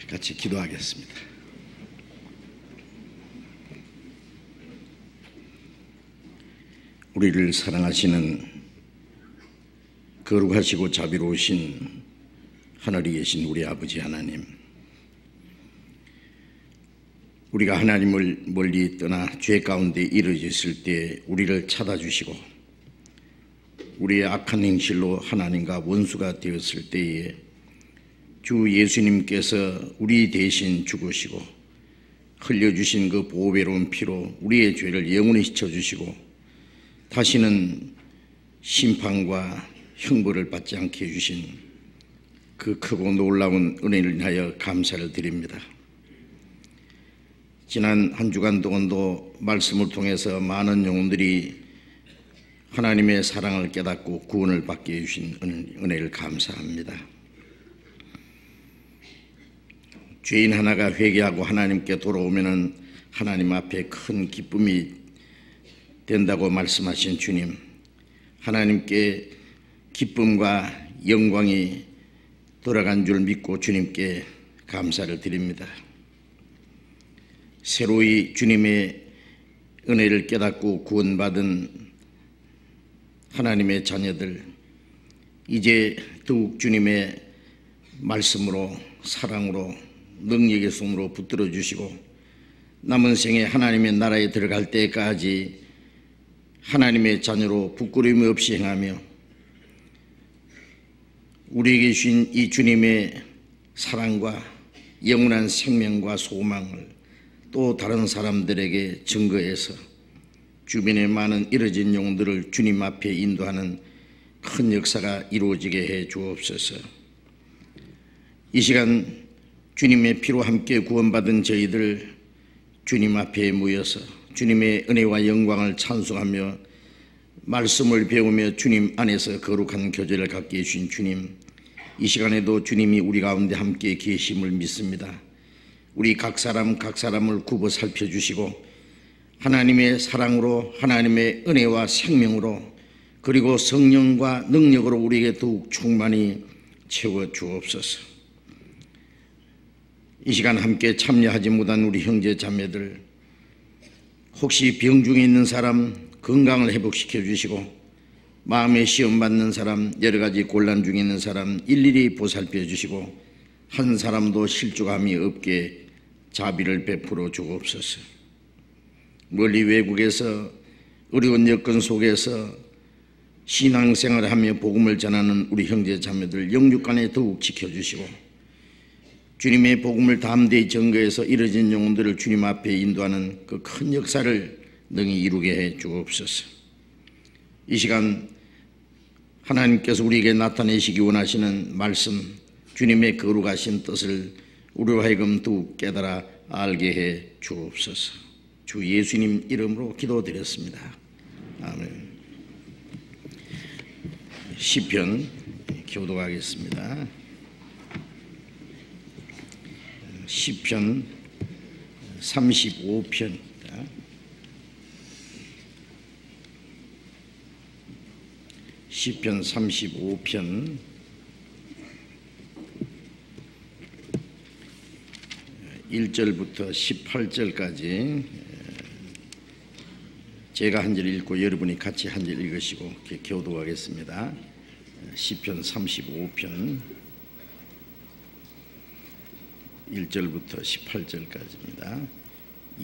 같이 기도하겠습니다. 우리를 사랑하시는 거룩하시고 자비로우신 하늘에 계신 우리 아버지 하나님, 우리가 하나님을 멀리 떠나 죄 가운데 이르렀을 때 우리를 찾아주시고 우리의 악한 행실로 하나님과 원수가 되었을 때에 주 예수님께서 우리 대신 죽으시고 흘려주신 그 보배로운 피로 우리의 죄를 영원히 씻어주시고 다시는 심판과 형벌을 받지 않게 해주신 그 크고 놀라운 은혜를 인하여 감사를 드립니다. 지난 한 주간 동안도 말씀을 통해서 많은 영혼들이 하나님의 사랑을 깨닫고 구원을 받게 해주신 은혜를 감사합니다. 죄인 하나가 회개하고 하나님께 돌아오면 하나님 앞에 큰 기쁨이 된다고 말씀하신 주님, 하나님께 기쁨과 영광이 돌아간 줄 믿고 주님께 감사를 드립니다. 새로이 주님의 은혜를 깨닫고 구원받은 하나님의 자녀들, 이제 더욱 주님의 말씀으로 사랑으로 능력의 손으로 붙들어 주시고 남은 생에 하나님의 나라에 들어갈 때까지 하나님의 자녀로 부끄러움 없이 행하며 우리에게 주신 이 주님의 사랑과 영원한 생명과 소망을 또 다른 사람들에게 증거해서 주변의 많은 잃어진 영혼들을 주님 앞에 인도하는 큰 역사가 이루어지게 해 주옵소서. 이 시간 주님의 피로 함께 구원받은 저희들 주님 앞에 모여서 주님의 은혜와 영광을 찬송하며 말씀을 배우며 주님 안에서 거룩한 교제를 갖게 해주신 주님, 이 시간에도 주님이 우리 가운데 함께 계심을 믿습니다. 우리 각 사람을 굽어 살펴주시고 하나님의 사랑으로 하나님의 은혜와 생명으로 그리고 성령과 능력으로 우리에게 더욱 충만히 채워 주옵소서. 이 시간 함께 참여하지 못한 우리 형제 자매들, 혹시 병 중에 있는 사람 건강을 회복시켜 주시고 마음의 시험 받는 사람, 여러 가지 곤란 중에 있는 사람 일일이 보살펴 주시고 한 사람도 실족함이 없게 자비를 베풀어 주옵소서. 멀리 외국에서 어려운 여건 속에서 신앙생활을 하며 복음을 전하는 우리 형제 자매들 영육간에 더욱 지켜주시고 주님의 복음을 담대히 전거해서 이뤄진 영혼들을 주님 앞에 인도하는 그 큰 역사를 능히 이루게 해 주옵소서. 이 시간 하나님께서 우리에게 나타내시기 원하시는 말씀, 주님의 거룩하신 뜻을 우리로 하여금 더욱 깨달아 알게 해 주옵소서. 주 예수님 이름으로 기도드렸습니다. 아멘. 시편 교독하겠습니다. 시편 35편입니다. 시편 35편 1절부터 18절까지 제가 한 절 읽고 여러분이 같이 한 절 읽으시고 교독하겠습니다. 시편 35편 1절부터 18절까지입니다.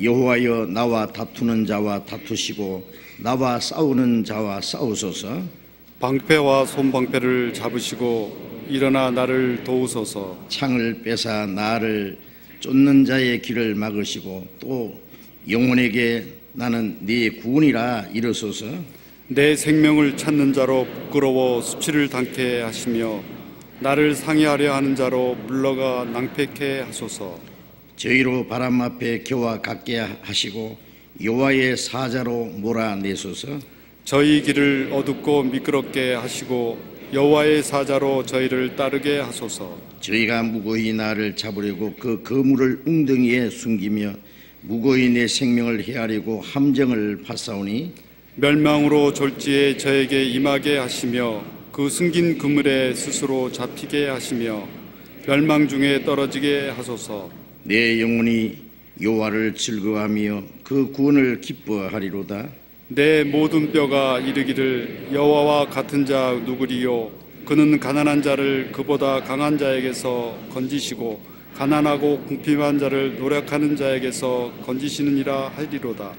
여호와여, 나와 다투는 자와 다투시고 나와 싸우는 자와 싸우소서. 방패와 손방패를 잡으시고 일어나 나를 도우소서. 창을 빼사 나를 쫓는 자의 길을 막으시고 또 영혼에게 나는 네 구원이라 이르소서. 내 생명을 찾는 자로 부끄러워 수치를 당케 하시며 나를 상해하려 하는 자로 물러가 낭패케 하소서. 저희로 바람 앞에 겨와 같게 하시고 여호와의 사자로 몰아내소서. 저희 길을 어둡고 미끄럽게 하시고 여호와의 사자로 저희를 따르게 하소서. 저희가 무고히 나를 잡으려고 그 거물을 웅덩이에 숨기며 무고히 내 생명을 헤아리고 함정을 파싸우니 멸망으로 졸지에 저에게 임하게 하시며 그 숨긴 그물에 스스로 잡히게 하시며 멸망 중에 떨어지게 하소서. 내 영혼이 여호와를 즐거워하며 그 구원을 기뻐하리로다. 내 모든 뼈가 이르기를 여호와와 같은 자 누구리요. 그는 가난한 자를 그보다 강한 자에게서 건지시고 가난하고 궁핍한 자를 노력하는 자에게서 건지시느니라 하리로다.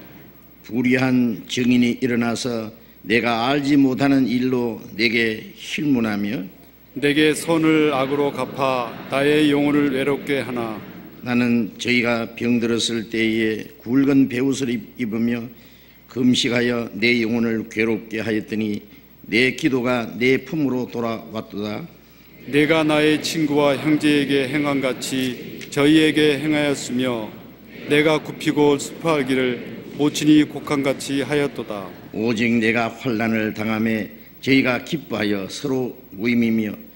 불의한 증인이 일어나서 내가 알지 못하는 일로 내게 힐문하며 내게 선을 악으로 갚아 나의 영혼을 외롭게 하나. 나는 저희가 병들었을 때에 굵은 베옷을 입으며 금식하여 내 영혼을 괴롭게 하였더니 내 기도가 내 품으로 돌아왔도다. 내가 나의 친구와 형제에게 행함같이 저희에게 행하였으며 내가 굽히고 슬퍼하기를 모친이 곡한같이 하였도다. 오직 내가 환난을 당함에 저희가 기뻐하여 서로 모임이며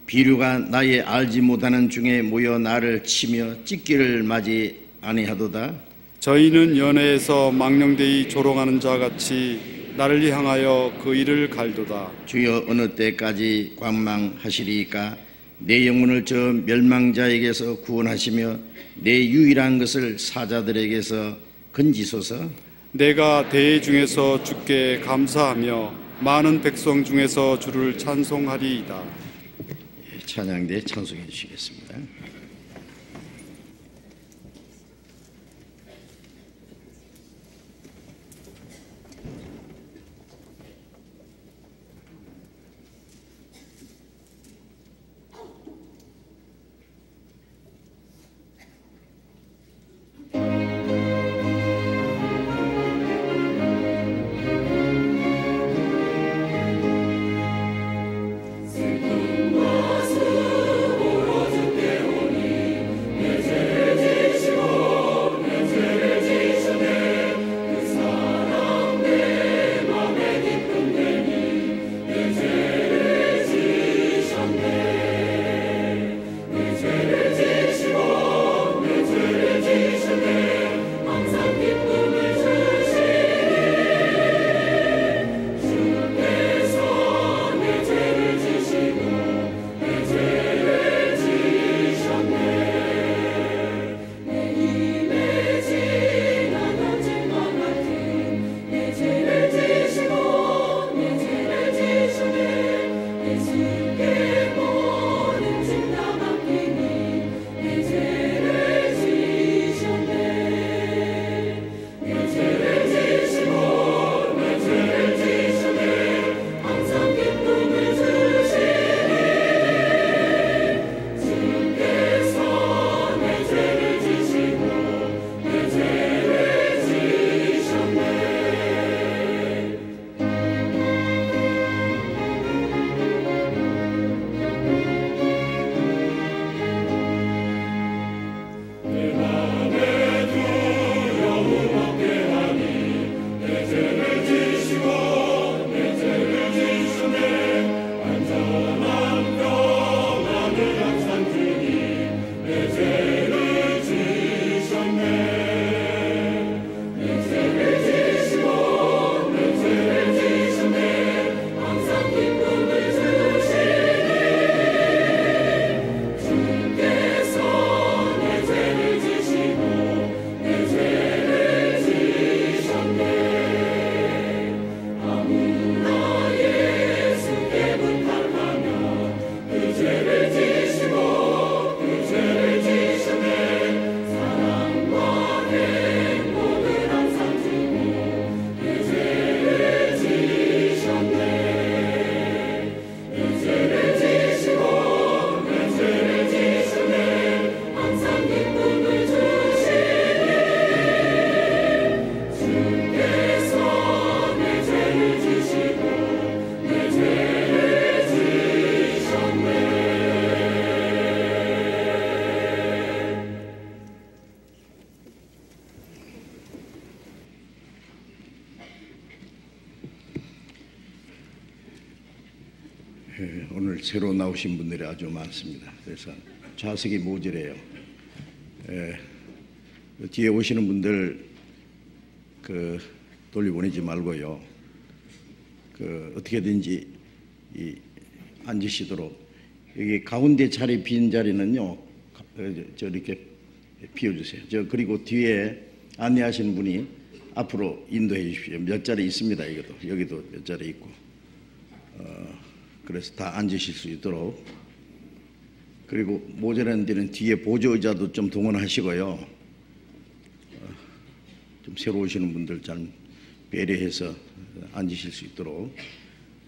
비류가 나의 알지 못하는 중에 모여 나를 치며 찢기를 맞이 아니하도다. 저희는 연회에서 망령되이 조롱하는 자같이 나를 향하여 그 일을 갈도다. 주여 어느 때까지 관망하시리이까? 내 영혼을 저 멸망자에게서 구원하시며 내 유일한 것을 사자들에게서 건지소서. 내가 대회 중에서 주께 감사하며 많은 백성 중에서 주를 찬송하리이다. 찬양대 찬송해 주시겠습니다. 오늘 새로 나오신 분들이 아주 많습니다. 그래서 좌석이 모자래요. 뒤에 오시는 분들 돌려보내지 말고요. 어떻게든지 앉으시도록 여기 가운데 자리 빈 자리는요, 저렇게 비워주세요. 그리고 뒤에 안내하시는 분이 앞으로 인도해 주십시오. 몇 자리 있습니다. 여기도 몇 자리 있고. 그래서 다 앉으실 수 있도록. 그리고 모자란 데는 뒤에 보조 의자도 좀 동원하시고요. 좀 새로 오시는 분들 잘 배려해서 앉으실 수 있도록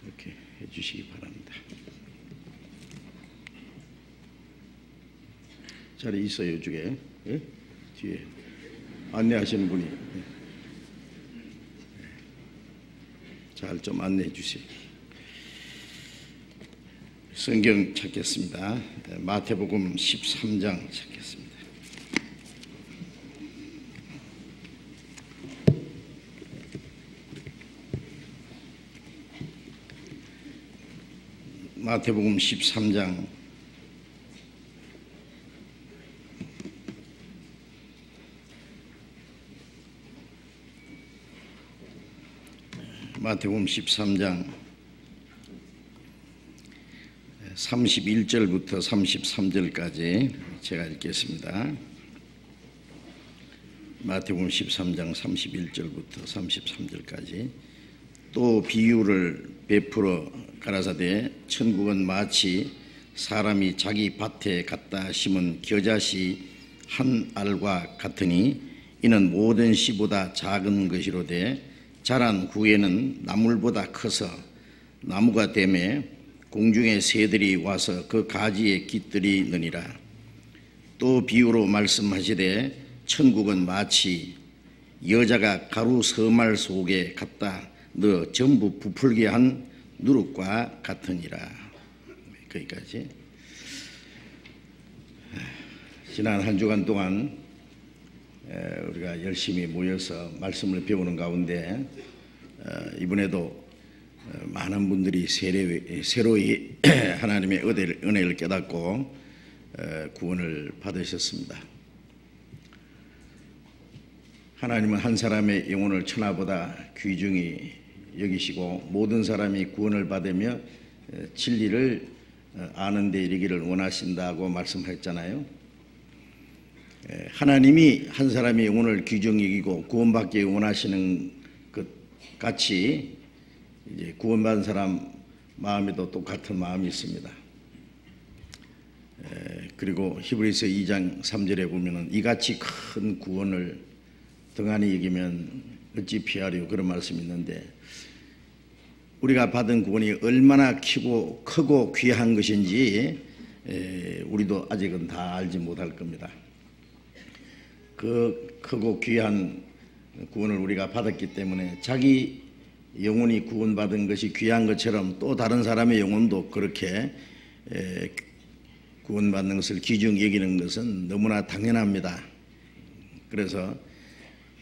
이렇게 해주시기 바랍니다. 자리 있어요, 이쪽에. 예? 뒤에 안내하시는 분이. 잘 좀 안내해 주세요. 성경 찾겠습니다. 마태복음 13장 찾겠습니다. 마태복음 13장 마태복음 13장 31절부터 33절까지 제가 읽겠습니다. 마태복음 13장 31절부터 33절까지. 또 비유를 베풀어 가라사대 천국은 마치 사람이 자기 밭에 갖다 심은 겨자씨 한 알과 같으니 이는 모든 씨보다 작은 것이로되 자란 후에는 나물보다 커서 나무가 되매 공중의 새들이 와서 그 가지에 깃들이느니라. 또 비유로 말씀하시되 천국은 마치 여자가 가루 서말 속에 갖다 넣어 전부 부풀게 한 누룩과 같으니라. 거기까지. 지난 한 주간 동안 우리가 열심히 모여서 말씀을 배우는 가운데 이번에도 많은 분들이 새로이 하나님의 은혜를 깨닫고 구원을 받으셨습니다. 하나님은 한 사람의 영혼을 천하보다 귀중히 여기시고 모든 사람이 구원을 받으며 진리를 아는 데 이르기를 원하신다고 말씀하셨잖아요. 하나님이 한 사람의 영혼을 귀중히 여기고 구원받기 원하시는 것 같이 이제 구원받은 사람 마음에도 똑같은 마음이 있습니다. 그리고 히브리서 2장 3절에 보면은 이같이 큰 구원을 등한히 여기면 어찌 피하리요, 그런 말씀이 있는데, 우리가 받은 구원이 얼마나 크고 귀한 것인지 우리도 아직은 다 알지 못할 겁니다. 그 크고 귀한 구원을 우리가 받았기 때문에 자기 영혼이 구원받은 것이 귀한 것처럼 또 다른 사람의 영혼도 그렇게 구원받는 것을 귀중히 여기는 것은 너무나 당연합니다. 그래서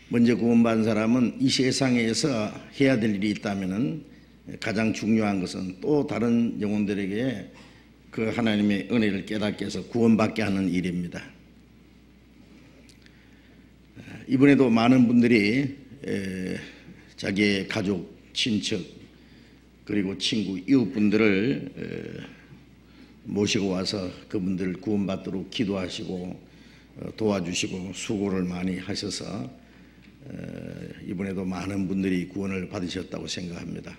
먼저 구원받은 사람은 이 세상에서 해야 될 일이 있다면 가장 중요한 것은 또 다른 영혼들에게 그 하나님의 은혜를 깨닫게 해서 구원받게 하는 일입니다. 이번에도 많은 분들이 자기의 가족, 친척, 그리고 친구, 이웃분들을 모시고 와서 그분들을 구원받도록 기도하시고 도와주시고 수고를 많이 하셔서 이번에도 많은 분들이 구원을 받으셨다고 생각합니다.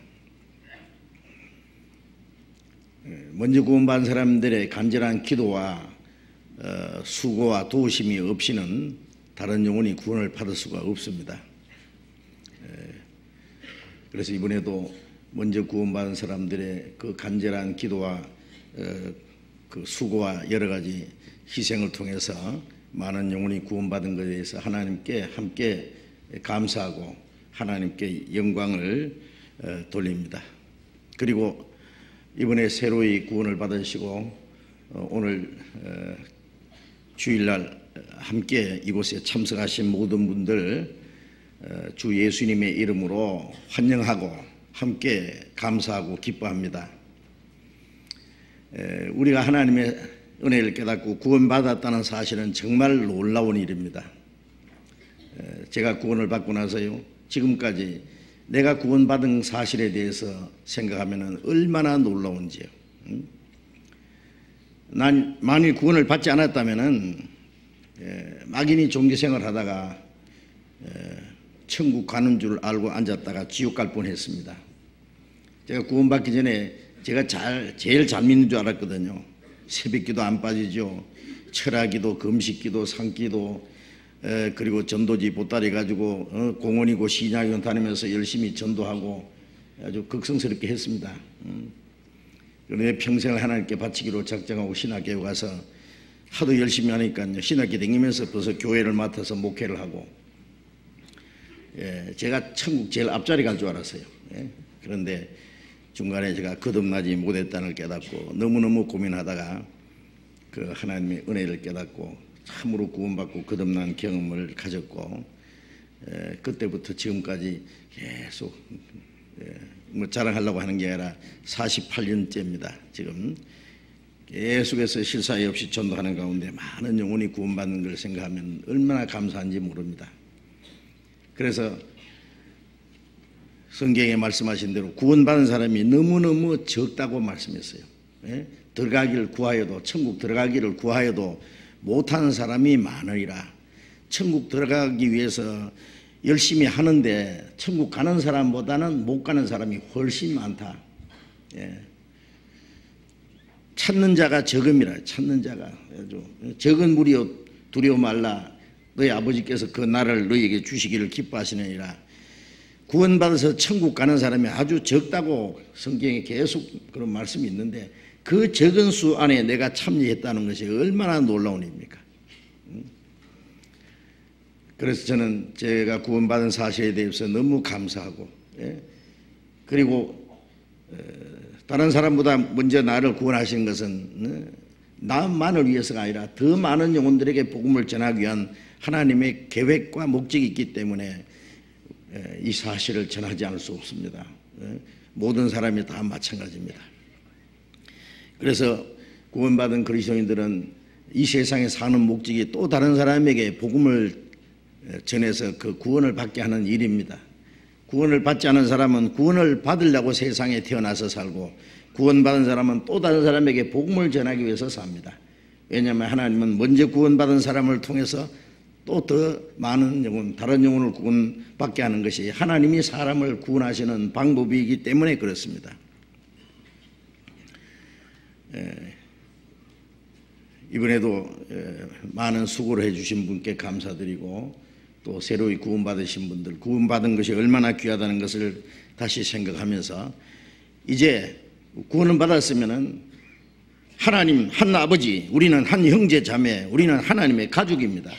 먼저 구원받은 사람들의 간절한 기도와 수고와 도우심이 없이는 다른 영혼이 구원을 받을 수가 없습니다. 그래서 이번에도 먼저 구원받은 사람들의 그 간절한 기도와 그 수고와 여러 가지 희생을 통해서 많은 영혼이 구원받은 것에 대해서 하나님께 함께 감사하고 하나님께 영광을 돌립니다. 그리고 이번에 새로이 구원을 받으시고 오늘 주일날 함께 이곳에 참석하신 모든 분들 주 예수님의 이름으로 환영하고 함께 감사하고 기뻐합니다. 우리가 하나님의 은혜를 깨닫고 구원받았다는 사실은 정말 놀라운 일입니다. 제가 구원을 받고 나서요, 지금까지 내가 구원받은 사실에 대해서 생각하면 얼마나 놀라운지요. 난 만일 구원을 받지 않았다면은 막연히 종교생활 하다가 천국 가는 줄 알고 앉았다가 지옥 갈 뻔했습니다. 제가 구원받기 전에 제가 제일 잘 믿는 줄 알았거든요. 새벽기도 안 빠지죠. 철학기도, 금식기도, 산기도, 그리고 전도지 보따리 가지고 공원이고 시장이고 다니면서 열심히 전도하고 아주 극성스럽게 했습니다. 그런데 평생을 하나님께 바치기로 작정하고 신학교에 가서 하도 열심히 하니까요, 신학교 다니면서 벌써 교회를 맡아서 목회를 하고, 제가 천국 제일 앞자리 갈 줄 알았어요. 그런데 중간에 제가 거듭나지 못했다는 걸 깨닫고 너무너무 고민하다가 그 하나님의 은혜를 깨닫고 참으로 구원받고 거듭난 경험을 가졌고, 그때부터 지금까지 계속 뭐 자랑하려고 하는 게 아니라 48년째입니다. 지금 계속해서 실사에 없이 전도하는 가운데 많은 영혼이 구원받는 걸 생각하면 얼마나 감사한지 모릅니다. 그래서 성경에 말씀하신 대로 구원받은 사람이 너무너무 적다고 말씀했어요. 들어가기를 구하여도, 천국 들어가기를 구하여도 못하는 사람이 많으리라. 천국 들어가기 위해서 열심히 하는데 천국 가는 사람보다는 못 가는 사람이 훨씬 많다. 찾는 자가 적음이라. 찾는 자가 아주 적은 무리여 두려워 말라. 너희 아버지께서 그 나라를 너희에게 주시기를 기뻐하시느니라. 구원받아서 천국 가는 사람이 아주 적다고 성경에 계속 그런 말씀이 있는데, 그 적은 수 안에 내가 참여했다는 것이 얼마나 놀라운 일입니까? 그래서 저는 제가 구원받은 사실에 대해서 너무 감사하고, 그리고 다른 사람보다 먼저 나를 구원하신 것은 나만을 위해서가 아니라 더 많은 영혼들에게 복음을 전하기 위한 하나님의 계획과 목적이 있기 때문에 이 사실을 전하지 않을 수 없습니다. 모든 사람이 다 마찬가지입니다. 그래서 구원받은 그리스도인들은 이 세상에 사는 목적이 또 다른 사람에게 복음을 전해서 그 구원을 받게 하는 일입니다. 구원을 받지 않은 사람은 구원을 받으려고 세상에 태어나서 살고, 구원받은 사람은 또 다른 사람에게 복음을 전하기 위해서 삽니다. 왜냐하면 하나님은 먼저 구원받은 사람을 통해서 또 더 많은 영혼, 다른 영혼을 구원받게 하는 것이 하나님이 사람을 구원하시는 방법이기 때문에 그렇습니다. 이번에도 많은 수고를 해주신 분께 감사드리고, 또 새로이 구원받으신 분들, 구원받은 것이 얼마나 귀하다는 것을 다시 생각하면서, 이제 구원을 받았으면은 하나님 한 아버지, 우리는 한 형제 자매, 우리는 하나님의 가족입니다.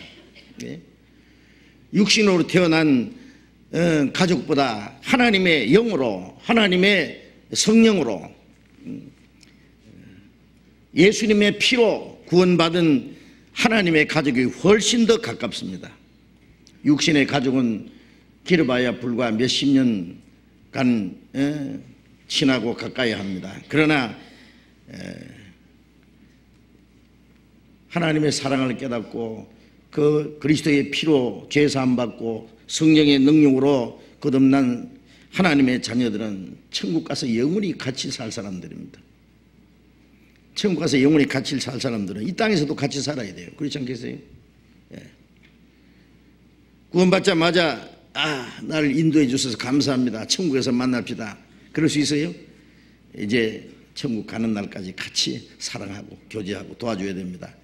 육신으로 태어난 가족보다 하나님의 영으로, 하나님의 성령으로, 예수님의 피로 구원받은 하나님의 가족이 훨씬 더 가깝습니다. 육신의 가족은 길어봐야 불과 몇십 년간 친하고 가까이 합니다. 그러나 하나님의 사랑을 깨닫고 그 그리스도의 피로 죄사함 받고 성령의 능력으로 거듭난 하나님의 자녀들은 천국 가서 영원히 같이 살 사람들입니다. 천국 가서 영원히 같이 살 사람들은 이 땅에서도 같이 살아야 돼요. 그렇지 않겠어요? 구원받자마자 나를 인도해 주셔서 감사합니다, 천국에서 만납시다, 그럴 수 있어요? 이제 천국 가는 날까지 같이 사랑하고 교제하고 도와줘야 됩니다.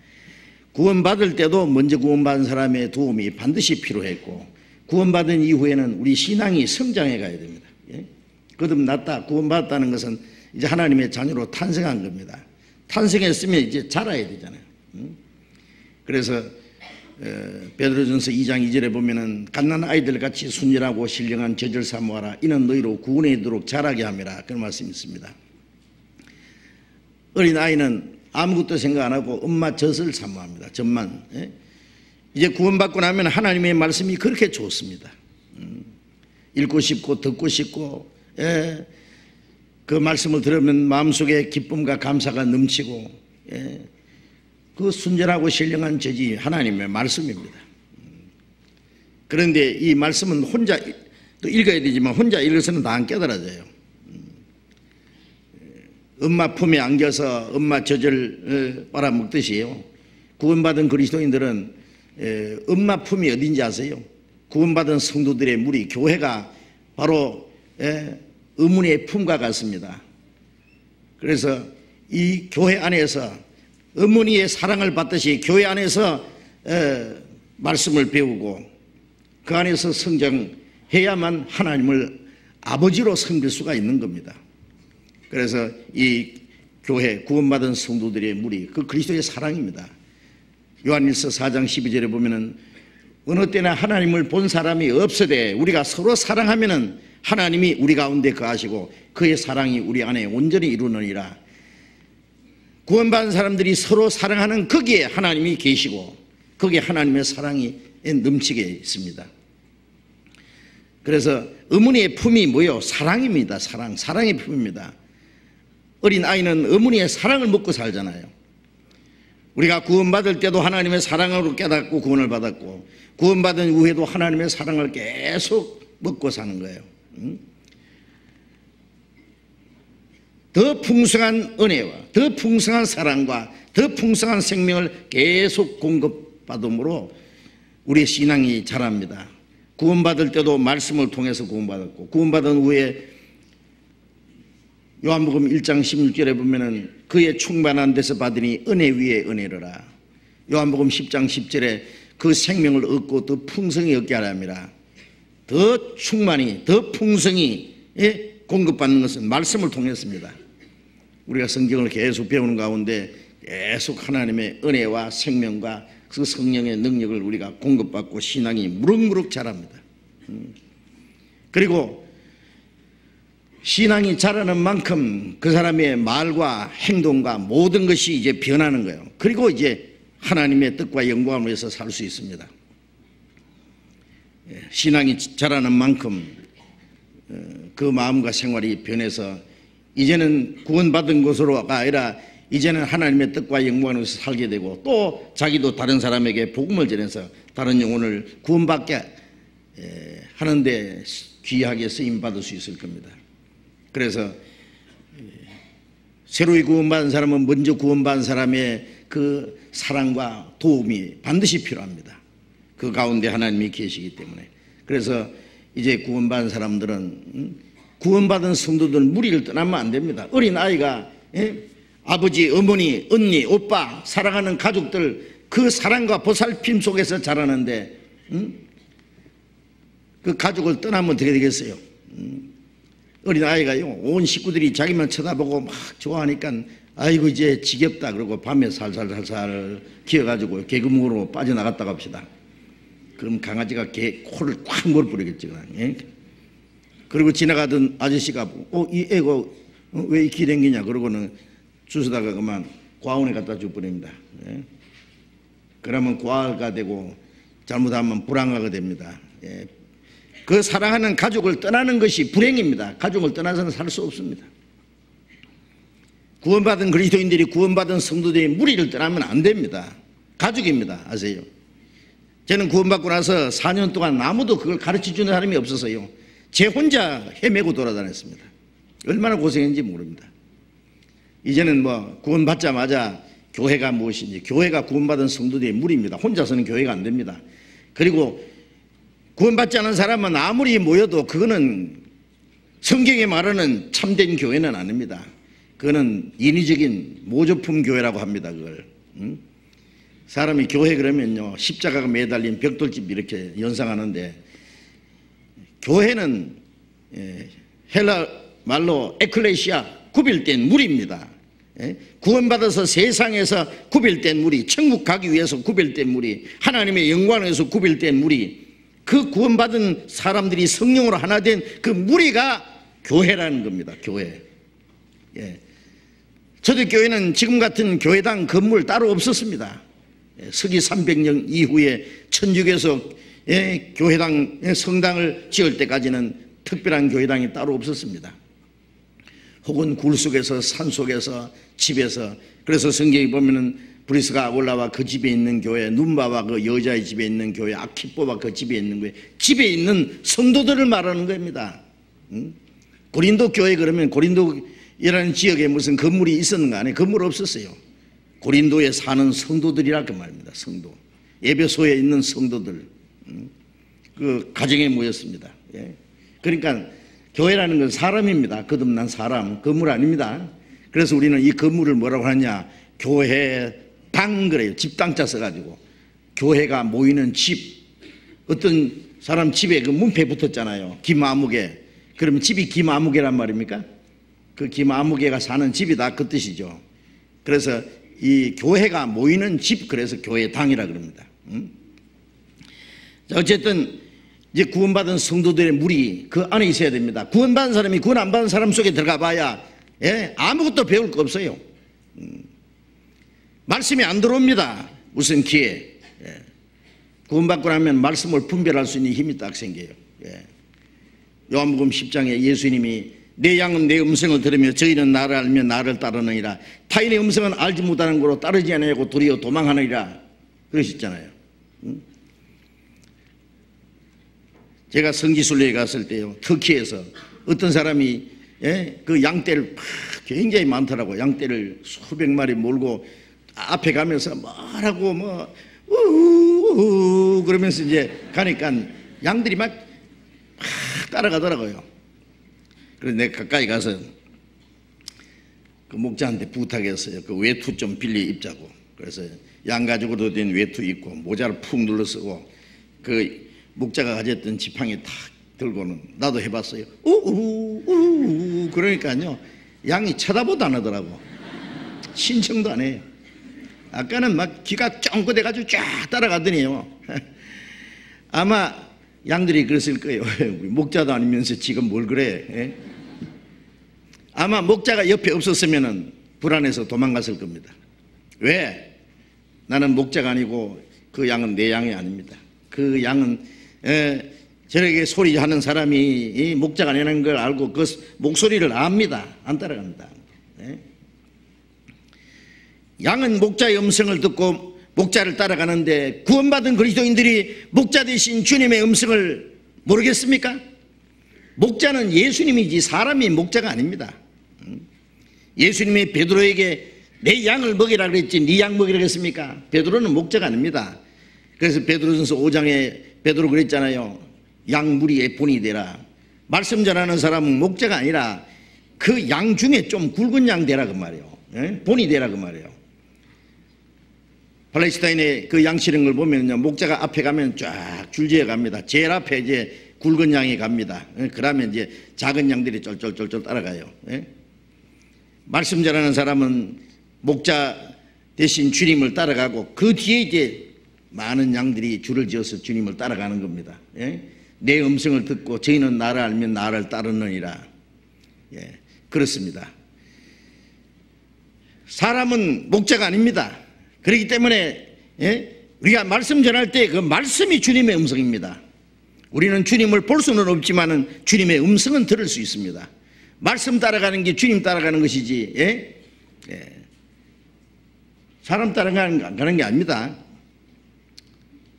구원받을 때도 먼저 구원받은 사람의 도움이 반드시 필요했고, 구원받은 이후에는 우리 신앙이 성장해 가야 됩니다. 거듭났다, 구원받았다는 것은 이제 하나님의 자녀로 탄생한 겁니다. 탄생했으면 이제 자라야 되잖아요. 그래서 베드로전서 2장 2절에 보면은 갓난 아이들 같이 순결하고 신령한 젖을 사모하라, 이는 너희로 구원에 이르도록 자라게 함이라, 그런 말씀이 있습니다. 어린 아이는 아무것도 생각 안 하고 엄마 젖을 사모합니다. 젖만. 이제 구원받고 나면 하나님의 말씀이 그렇게 좋습니다. 읽고 싶고 듣고 싶고, 그 말씀을 들으면 마음속에 기쁨과 감사가 넘치고, 그 순전하고 신령한 젖이 하나님의 말씀입니다. 그런데 이 말씀은 혼자 또 읽어야 되지만 혼자 읽어서는 다 안 깨달아져요. 엄마 품에 안겨서 엄마 젖을 빨아먹듯이요. 구원받은 그리스도인들은 엄마 품이 어딘지 아세요? 구원받은 성도들의 무리, 교회가 바로 어머니의 품과 같습니다. 그래서 이 교회 안에서 어머니의 사랑을 받듯이 교회 안에서 말씀을 배우고 그 안에서 성장해야만 하나님을 아버지로 섬길 수가 있는 겁니다. 그래서 이 교회 구원받은 성도들의 무리, 그 그리스도의 사랑입니다. 요한일서 4장 12절에 보면은 어느 때나 하나님을 본 사람이 없으되 우리가 서로 사랑하면은 하나님이 우리 가운데 거하시고 그의 사랑이 우리 안에 온전히 이루느니라. 구원받은 사람들이 서로 사랑하는 거기에 하나님이 계시고 거기에 하나님의 사랑이 넘치게 있습니다. 그래서 어머니의 품이 뭐요? 사랑입니다. 사랑의 품입니다. 어린 아이는 어머니의 사랑을 먹고 살잖아요. 우리가 구원받을 때도 하나님의 사랑으로 깨닫고 구원을 받았고 구원받은 후에도 하나님의 사랑을 계속 먹고 사는 거예요. 더 풍성한 은혜와 더 풍성한 사랑과 더 풍성한 생명을 계속 공급받음으로 우리의 신앙이 자랍니다. 구원받을 때도 말씀을 통해서 구원받았고 구원받은 후에 요한복음 1장 16절에 보면은 그의 충만한 데서 받으니 은혜 위에 은혜로라. 요한복음 10장 10절에 그 생명을 얻고 더 풍성히 얻게 하랍니다. 더 충만히 더 풍성히 공급받는 것은 말씀을 통했습니다. 우리가 성경을 계속 배우는 가운데 계속 하나님의 은혜와 생명과 그 성령의 능력을 우리가 공급받고 신앙이 무럭무럭 자랍니다. 그리고 신앙이 자라는 만큼 그 사람의 말과 행동과 모든 것이 이제 변하는 거예요. 그리고 이제 하나님의 뜻과 영광을 위해서 살 수 있습니다. 신앙이 자라는 만큼 그 마음과 생활이 변해서 이제는 구원받은 것으로가 아니라 이제는 하나님의 뜻과 영광을 위해서 살게 되고 또 자기도 다른 사람에게 복음을 전해서 다른 영혼을 구원받게 하는데 귀하게 쓰임받을 수 있을 겁니다. 그래서 새로이 구원받은 사람은 먼저 구원받은 사람의 그 사랑과 도움이 반드시 필요합니다. 그 가운데 하나님이 계시기 때문에. 그래서 이제 구원받은 사람들은 구원받은 성도들은 무리를 떠나면 안 됩니다. 어린 아이가 아버지, 어머니, 언니, 오빠, 사랑하는 가족들 그 사랑과 보살핌 속에서 자라는데 그 가족을 떠나면 어떻게 되겠어요? 어린 아이가요 온 식구들이 자기만 쳐다보고 막 좋아하니까 아이고 이제 지겹다 그러고 밤에 살살살살 기어가지고 개구멍으로 빠져나갔다고 합시다. 그럼 강아지가 개 코를 꽉 물어버리겠지 그냥. 그리고 지나가던 아저씨가 이 애가 왜 이렇게 댕기냐 그러고는 주워다가 그만 과원에 갖다 줘버립니다. 그러면 고아가 되고 잘못하면 불안하게 됩니다. 그 사랑하는 가족을 떠나는 것이 불행입니다. 가족을 떠나서는 살 수 없습니다. 구원받은 그리스도인들이 구원받은 성도들이 무리를 떠나면 안 됩니다. 가족입니다. 아세요? 저는 구원받고 나서 4년 동안 아무도 그걸 가르쳐주는 사람이 없어서요 제 혼자 헤매고 돌아다녔습니다. 얼마나 고생했는지 모릅니다. 이제는 뭐 구원받자마자 교회가 무엇인지 교회가 구원받은 성도들의 무리입니다. 혼자서는 교회가 안 됩니다. 그리고 구원받지 않은 사람은 아무리 모여도 그거는 성경에 말하는 참된 교회는 아닙니다. 그거는 인위적인 모조품 교회라고 합니다. 그걸 사람이 교회 그러면요 십자가가 매달린 벽돌집 이렇게 연상하는데 교회는 헬라 말로 에클레시아 구별된 무리입니다. 구원받아서 세상에서 구별된 무리, 천국 가기 위해서 구별된 무리, 하나님의 영광을 위해서 구별된 무리, 그 구원받은 사람들이 성령으로 하나 된 그 무리가 교회라는 겁니다. 교회. 초대교회는 지금 같은 교회당 건물 따로 없었습니다. 서기 300년 이후에 천주교에서 교회당 성당을 지을 때까지는 특별한 교회당이 따로 없었습니다. 혹은 굴 속에서 산속에서 집에서 그래서 성경에 보면은 브리스가 올라와 그 집에 있는 교회, 눈바와 그 여자의 집에 있는 교회, 아키뽀와 그 집에 있는 교회, 집에 있는 성도들을 말하는 겁니다. 고린도 교회 그러면 고린도 이라는 지역에 무슨 건물이 있었는가? 아니, 건물 없었어요. 고린도에 사는 성도들이라 그 말입니다. 성도. 에베소에 있는 성도들. 그 가정에 모였습니다. 예. 그러니까 교회라는 건 사람입니다. 거듭난 사람. 건물 아닙니다. 그래서 우리는 이 건물을 뭐라고 하냐? 교회 방 그래요. 집당자 써가지고. 교회가 모이는 집. 어떤 사람 집에 그 문패 붙었잖아요. 김아무개. 그러면 집이 김아무개란 말입니까? 그 김아무개가 사는 집이다 그 뜻이죠. 그래서 이 교회가 모이는 집, 그래서 교회당이라 그럽니다. 자, 어쨌든 이제 구원받은 성도들의 무리 그 안에 있어야 됩니다. 구원받은 사람이 구원 안 받은 사람 속에 들어가 봐야 아무것도 배울 거 없어요. 말씀이 안 들어옵니다. 무슨 기회. 구원받고 나면 말씀을 분별할 수 있는 힘이 딱 생겨요. 요한복음 10장에 예수님이 내 양은 내 음성을 들으며 저희는 나를 알며 나를 따르느니라. 타인의 음성은 알지 못하는 거로 따르지 아니하고 도리어 도망하느니라 그러셨잖아요. 제가 성지순례에 갔을 때요, 터키에서 어떤 사람이 그 양떼를 굉장히 많더라고. 양떼를 수백 마리 몰고 앞에 가면서 말하고 뭐 우우우 그러면서 이제 가니까 양들이 막 따라가더라고요. 그래서 내가 가까이 가서 그 목자한테 부탁했어요. 그 외투 좀 빌려 입자고. 그래서 양가죽으로 된 외투 입고 모자를 푹 눌러 쓰고 그 목자가 가졌던 지팡이 탁 들고는 나도 해봤어요. 우우우우 그러니까요 양이 쳐다보도 안 하더라고. 신청도 안 해요. 아까는 막 귀가 쫑긋해가지고 쫙 따라가더니요. 아마 양들이 그랬을 거예요. 목자도 아니면서 지금 뭘 그래. 아마 목자가 옆에 없었으면 불안해서 도망갔을 겁니다. 왜? 나는 목자가 아니고 그 양은 내 양이 아닙니다. 그 양은 저렇게 소리하는 사람이 목자가 아니라는 걸 알고 그 목소리를 압니다. 안 따라갑니다. 양은 목자의 음성을 듣고 목자를 따라가는데 구원받은 그리스도인들이 목자 대신 주님의 음성을 모르겠습니까? 목자는 예수님이지 사람이 목자가 아닙니다. 예수님이 베드로에게 내 양을 먹이라 그랬지 네 양 먹이라 그랬습니까? 베드로는 목자가 아닙니다. 그래서 베드로전서 5장에 베드로 그랬잖아요. 양 무리의 본이 되라. 말씀 전하는 사람은 목자가 아니라 그 양 중에 좀 굵은 양 되라 그 말이에요. 본이 되라 그 말이에요. 팔레스타인의 그 양 치는 걸 보면요, 목자가 앞에 가면 쫙 줄지어 갑니다. 제일 앞에 이제 굵은 양이 갑니다. 그러면 이제 작은 양들이 쫄쫄쫄쫄 따라가요. 말씀 전하는 사람은 목자 대신 주님을 따라가고 그 뒤에 이제 많은 양들이 줄을 지어서 주님을 따라가는 겁니다. 내 음성을 듣고 저희는 나를 알면 나를 따르느니라. 그렇습니다. 사람은 목자가 아닙니다. 그렇기 때문에 우리가 말씀 전할 때 그 말씀이 주님의 음성입니다. 우리는 주님을 볼 수는 없지만 주님의 음성은 들을 수 있습니다. 말씀 따라가는 게 주님 따라가는 것이지 사람 따라가는 게 아닙니다.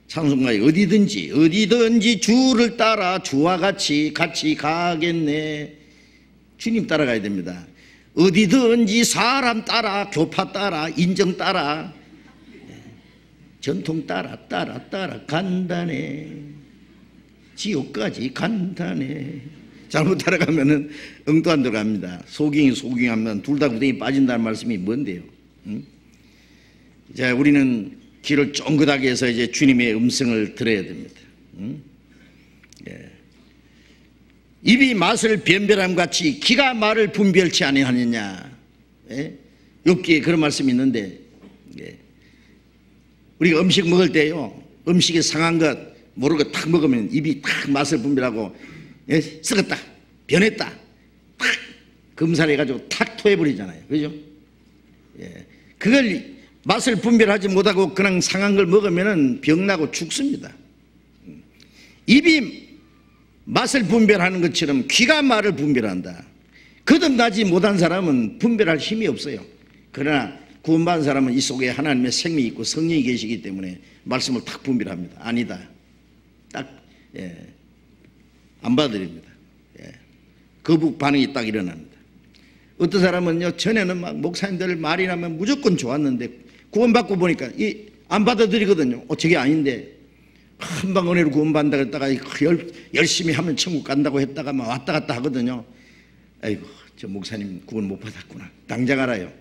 찬송가에 어디든지 주를 따라 주와 같이 가겠네. 주님 따라가야 됩니다. 어디든지 사람 따라 교파 따라 인정 따라 전통 따라 간다네. 지옥까지 간다네. 잘못 따라가면은 응도 안 들어갑니다. 소경하면 둘 다 구덩이 빠진다는 말씀이 뭔데요? 자, 우리는 귀를 쫑긋하게 해서 이제 주님의 음성을 들어야 됩니다. 입이 맛을 변별함 같이 귀가 말을 분별치 아니하느냐. 욥기에 그런 말씀이 있는데 우리가 음식 먹을 때요, 음식이 상한 것 모르고 탁 먹으면 입이 탁 맛을 분별하고 썩었다, 변했다, 탁 검사해가지고 탁 토해버리잖아요. 그죠? 그걸 맛을 분별하지 못하고 그냥 상한 걸 먹으면 병나고 죽습니다. 입이 맛을 분별하는 것처럼 귀가 말을 분별한다. 거듭나지 못한 사람은 분별할 힘이 없어요. 그러나 구원받은 사람은 이 속에 하나님의 생명이 있고 성령이 계시기 때문에 말씀을 탁 분별합니다. 아니다, 딱 안 받아들입니다. 거북 반응이 딱 일어납니다. 어떤 사람은요, 전에는 막 목사님들 말이 나면 무조건 좋았는데 구원받고 보니까 안 받아들이거든요. 저게 아닌데 금방 은혜로 구원받는다 했다가 열심히 하면 천국 간다고 했다가 막 왔다 갔다 하거든요. 아이고, 저 목사님 구원 못 받았구나. 당장 알아요.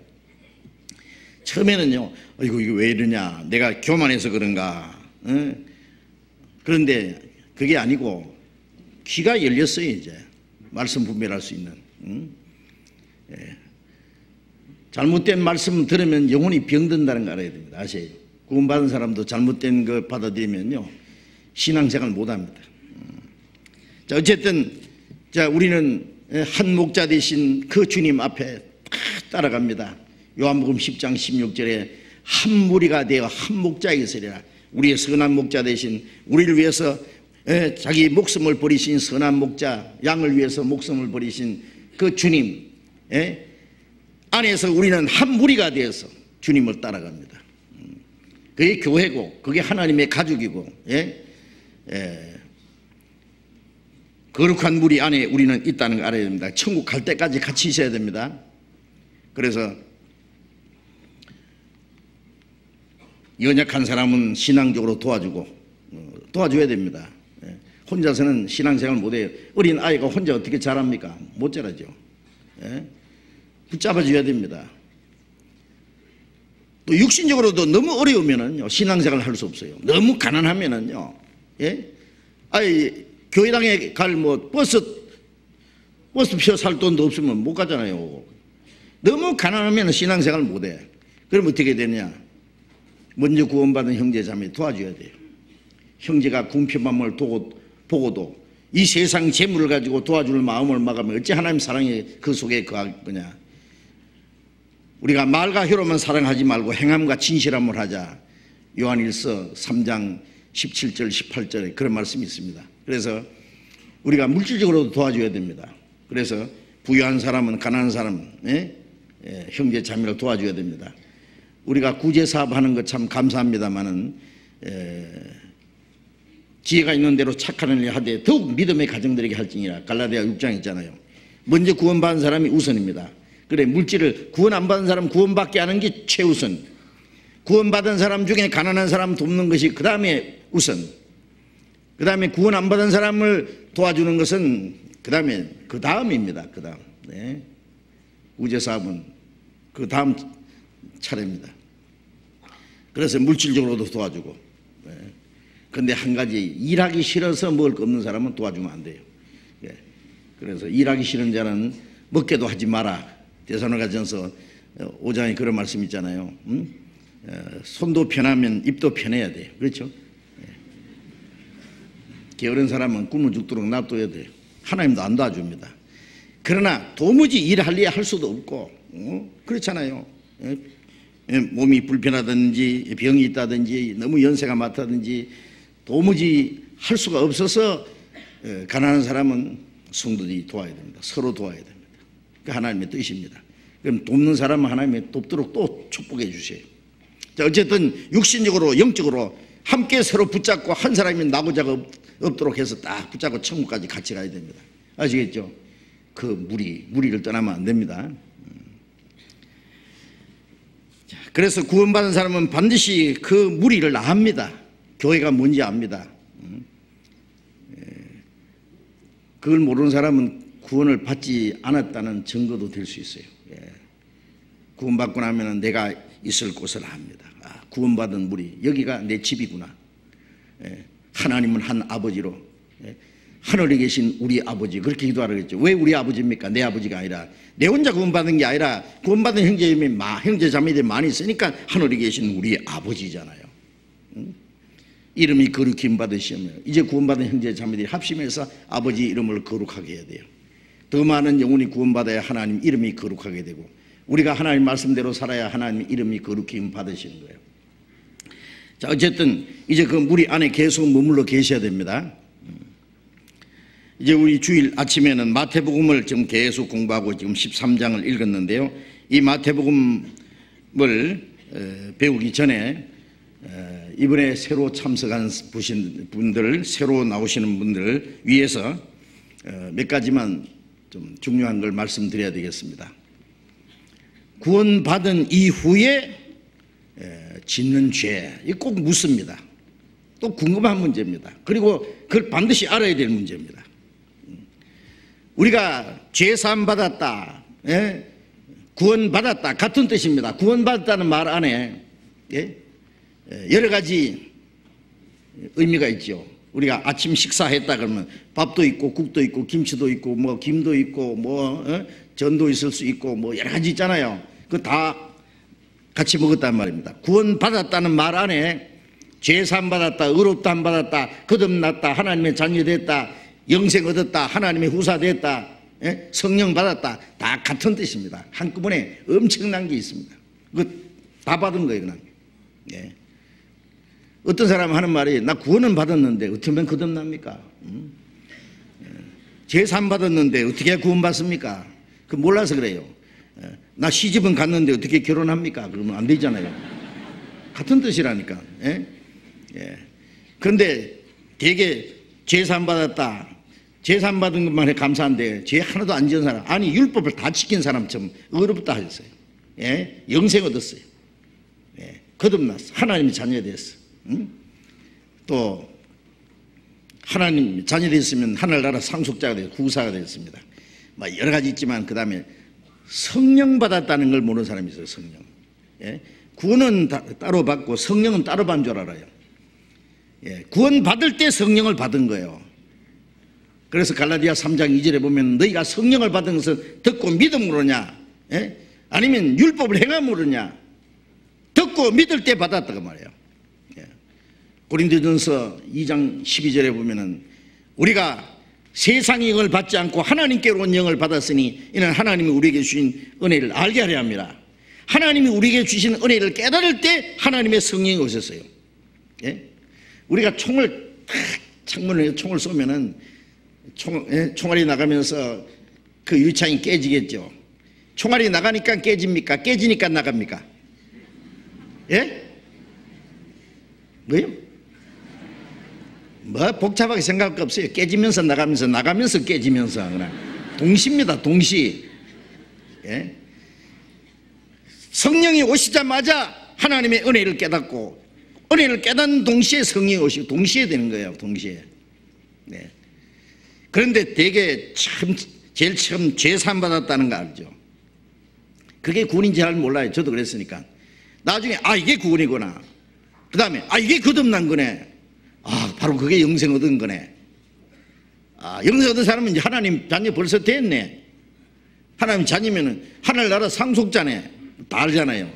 처음에는요, 아이고 이거 왜 이러냐, 내가 교만해서 그런가. 그런데 그게 아니고 귀가 열렸어요. 이제 말씀 분별할 수 있는. 잘못된 말씀 들으면 영혼이 병든다는 거 알아야 됩니다. 아세요? 구원받은 사람도 잘못된 거 받아들이면요 신앙생활 못합니다. 자, 어쨌든 자, 우리는 한 목자 되신 그 주님 앞에 따라갑니다. 요한복음 10장 16절에 한 무리가 되어 한 목자에게 서리라. 우리의 선한 목자 되신, 우리를 위해서 자기 목숨을 버리신 선한 목자, 양을 위해서 목숨을 버리신 그 주님 안에서 우리는 한 무리가 되어서 주님을 따라갑니다. 그게 교회고, 그게 하나님의 가족이고, 거룩한 무리 안에 우리는 있다는 걸 알아야 됩니다. 천국 갈 때까지 같이 있어야 됩니다. 그래서 연약한 사람은 신앙적으로 도와줘야 됩니다. 혼자서는 신앙생활 못해요. 어린 아이가 혼자 어떻게 자랍니까? 못 자라죠. 붙잡아줘야 됩니다. 또 육신적으로도 너무 어려우면은요 신앙생활 할 수 없어요. 너무 가난하면은요, 교회당에 갈 버스표 살 돈도 없으면 못 가잖아요. 너무 가난하면 신앙생활 못해. 그럼 어떻게 되냐? 먼저 구원받은 형제 자매 도와줘야 돼요. 형제가 궁핍함을 보고도 이 세상 재물을 가지고 도와줄 마음을 막으면 어찌 하나님 사랑이 그 속에 거할 거냐. 우리가 말과 혀로만 사랑하지 말고 행함과 진실함을 하자. 요한일서 3장 17절 18절에 그런 말씀이 있습니다. 그래서 우리가 물질적으로도 도와줘야 됩니다. 그래서 부유한 사람은 가난한 사람, 형제 자매를 도와줘야 됩니다. 우리가 구제사업 하는 것 참 감사합니다만은 지혜가 있는 대로 착한 일을 하되 더욱 믿음의 가정들에게 할지니라. 갈라디아 6장 있잖아요. 먼저 구원받은 사람이 우선입니다. 그래, 물질을 구원 안 받은 사람 구원받게 하는 게 최우선. 구원받은 사람 중에 가난한 사람 돕는 것이 그 다음에 우선. 그 다음에 구원 안 받은 사람을 도와주는 것은 그 다음입니다. 그 다음. 구제사업은 그 다음 차례입니다. 그래서 물질적으로도 도와주고. 그런데 한 가지, 일하기 싫어서 먹을 거 없는 사람은 도와주면 안 돼요. 그래서 일하기 싫은 자는 먹게도 하지 마라. 데살로니가전서 5장에 그런 말씀 있잖아요. 손도 편하면 입도 편해야 돼요. 그렇죠? 게으른 사람은 굶어 죽도록 놔둬야 돼요. 하나님도 안 도와줍니다. 그러나 도무지 일할래 할 수도 없고, 그렇잖아요. 몸이 불편하든지 병이 있다든지 너무 연세가 많다든지 도무지 할 수가 없어서 가난한 사람은 성도들이 도와야 됩니다. 서로 도와야 됩니다. 그 하나님의 뜻입니다. 그럼 돕는 사람은 하나님이 돕도록 또 축복해 주세요. 자, 어쨌든 육신적으로 영적으로 함께 서로 붙잡고 한 사람이 나고자가 없도록 해서 딱 붙잡고 천국까지 같이 가야 됩니다. 아시겠죠? 그 무리를 떠나면 안 됩니다. 자, 그래서 구원받은 사람은 반드시 그 무리를 나합니다. 교회가 뭔지 압니다. 그걸 모르는 사람은 구원을 받지 않았다는 증거도 될 수 있어요. 구원받고 나면 내가 있을 곳을 압니다. 구원받은 무리, 여기가 내 집이구나. 하나님은 한 아버지로, 하늘에 계신 우리 아버지, 그렇게 기도하라 그랬죠. 왜 우리 아버지입니까? 내 아버지가 아니라, 내 혼자 구원받은 게 아니라 구원받은 형제 자매들이 많이 있으니까 하늘에 계신 우리 아버지잖아요. 이름이 거룩히 받으시며 이제 구원받은 형제 자매들이 합심해서 아버지 이름을 거룩하게 해야 돼요. 더 많은 영혼이 구원받아야 하나님 이름이 거룩하게 되고, 우리가 하나님 말씀대로 살아야 하나님 이름이 거룩히 받으시는 거예요. 자, 어쨌든 이제 그 무리 안에 계속 머물러 계셔야 됩니다. 이제 우리 주일 아침에는 마태복음을 지금 계속 공부하고 지금 13장을 읽었는데요. 이 마태복음을 배우기 전에 이번에 새로 참석한 분들, 새로 나오시는 분들을 위해서 몇 가지만 좀 중요한 걸 말씀드려야 되겠습니다. 구원받은 이후에 짓는 죄, 이거 꼭 묻습니다. 또 궁금한 문제입니다. 그리고 그걸 반드시 알아야 될 문제입니다. 우리가 죄사함 받았다, 구원받았다 같은 뜻입니다. 구원받았다는 말 안에 여러 가지 의미가 있죠. 우리가 아침 식사했다 그러면 밥도 있고 국도 있고 김치도 있고 뭐 김도 있고 뭐 전도 있을 수 있고 뭐 여러 가지 있잖아요. 그거 다 같이 먹었단 말입니다. 구원받았다는 말 안에 죄사함 받았다, 의롭다함 받았다, 거듭났다, 하나님의 자녀 됐다, 영생 얻었다, 하나님의 후사 됐다, 성령 받았다, 다 같은 뜻입니다. 한꺼번에 엄청난 게 있습니다. 그거 다 받은 거예요, 그냥. 어떤 사람 하는 말이 나 구원은 받았는데 어떻게 하면 거듭납니까? 죄사함 받았는데 어떻게 구원받습니까? 그 몰라서 그래요. 나 시집은 갔는데 어떻게 결혼합니까? 그러면 안 되잖아요. 같은 뜻이라니까. 그런데 되게 죄사함 받았다, 죄사함 받은 것만 해 감사한데 죄 하나도 안 지은 사람, 아니 율법을 다 지킨 사람처럼 의롭다 하셨어요. 영생 얻었어요. 거듭났어. 하나님의 자녀 됐어. 또 하나님 자녀 됐으면 하늘나라 상속자가 되고 후사가 됐습니다. 여러 가지 있지만 그 다음에 성령 받았다는 걸 모르는 사람이 있어요. 성령. 구원은 따로 받고 성령은 따로 받은 줄 알아요. 구원 받을 때 성령을 받은 거예요. 그래서 갈라디아 3장 2절에 보면 너희가 성령을 받은 것은 듣고 믿음으로냐, 아니면 율법을 행함으로냐. 듣고 믿을 때 받았다고 말이에요. 고린도전서 2장 12절에 보면은 우리가 세상의 영을 받지 않고 하나님께로 온 영을 받았으니 이는 하나님이 우리에게 주신 은혜를 알게 하려 합니다. 하나님이 우리에게 주신 은혜를 깨달을 때 하나님의 성령이 오셨어요. 우리가 창문에 총을 쏘면은 총알이 나가면서 그 유리창이 깨지겠죠. 총알이 나가니까 깨집니까? 깨지니까 나갑니까? 뭐요? 뭐 복잡하게 생각할 거 없어요. 깨지면서 나가면서, 나가면서 깨지면서 그냥 동시입니다. 동시. 성령이 오시자마자 하나님의 은혜를 깨닫고 은혜를 깨닫는 동시에 성령이 오시고 동시에 되는 거예요. 동시에. 그런데 되게 제일 처음 죄사함 받았다는 거 알죠? 그게 구원인지 잘 몰라요. 저도 그랬으니까. 나중에 이게 구원이구나. 그 다음에 이게 거듭난 거네. 바로 그게 영생 얻은 거네. 영생 얻은 사람은 이제 하나님 자녀 벌써 됐네. 하나님 자녀면은 하늘나라 상속자네. 다 알잖아요.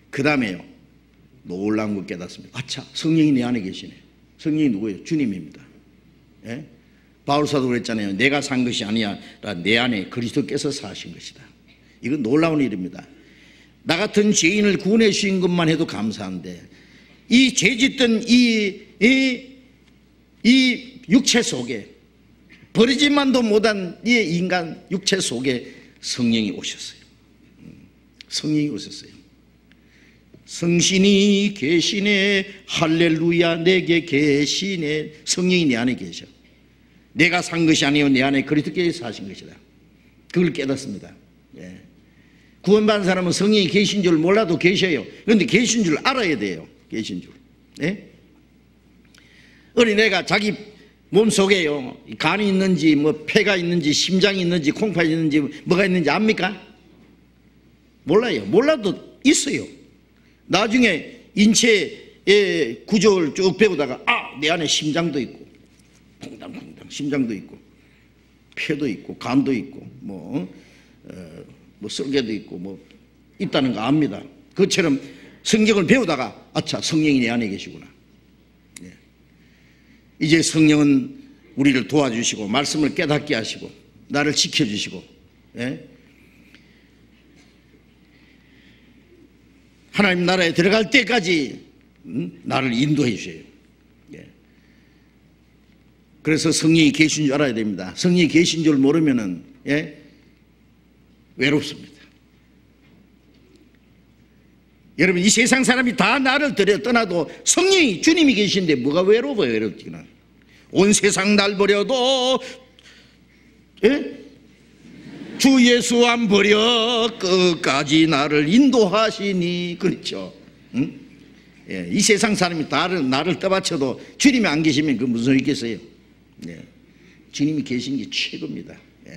그 다음에요, 놀라운 걸 깨닫습니다. 아차, 성령이 내 안에 계시네. 성령이 누구예요? 주님입니다. 바울 사도 그랬잖아요. 내가 산 것이 아니라 내 안에 그리스도께서 사신 것이다. 이건 놀라운 일입니다. 나 같은 죄인을 구원해 주신 것만 해도 감사한데 이 죄짓던 이 육체 속에 버리지만도 못한 이 인간 육체 속에 성령이 오셨어요. 성령이 오셨어요. 성신이 계시네, 할렐루야, 내게 계시네. 성령이 내 안에 계셔. 내가 산 것이 아니요 내 안에 그리스도께서 사신 것이다. 그걸 깨닫습니다. 구원받은 사람은 성령이 계신 줄 몰라도 계셔요. 그런데 계신 줄 알아야 돼요. 계신 줄. 어린애가 자기 몸속에요, 간이 있는지 뭐 폐가 있는지 심장이 있는지 콩팥이 있는지 뭐가 있는지 압니까? 몰라요. 몰라도 있어요. 나중에 인체의 구조를 쭉 배우다가 내 안에 심장도 있고 퐁당퐁당 심장도 있고 폐도 있고 간도 있고 뭐 설계도 있고 뭐 있다는 거 압니다. 그것처럼 성경을 배우다가 아차, 성령이 내 안에 계시구나. 이제 성령은 우리를 도와주시고 말씀을 깨닫게 하시고 나를 지켜주시고 하나님 나라에 들어갈 때까지 나를 인도해 주셔요. 그래서 성령이 계신 줄 알아야 됩니다. 성령이 계신 줄 모르면은 외롭습니다. 여러분, 이 세상 사람이 다 나를 떠나도 성령이 주님이 계신데 뭐가 외로워요? 외롭지는. 온 세상 날 버려도 주 예수 안 버려 끝까지 나를 인도하시니. 그렇죠. 응? 예, 이 세상 사람이 나를 떠받쳐도 주님이 안 계시면 그 무슨 소리 있겠어요. 예, 주님이 계신 게 최고입니다. 예.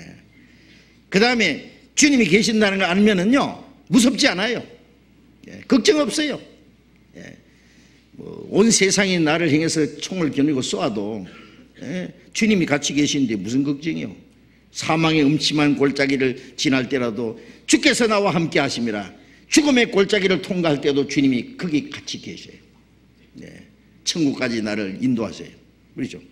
그 다음에 주님이 계신다는 걸 알면은요 무섭지 않아요. 예, 걱정 없어요. 예, 온 세상이 나를 향해서 총을 겨누고 쏘아도 예, 주님이 같이 계시는데 무슨 걱정이요. 사망의 음침한 골짜기를 지날 때라도 주께서 나와 함께 하심이라. 죽음의 골짜기를 통과할 때도 주님이 거기 같이 계셔요. 예, 천국까지 나를 인도하세요. 그렇죠.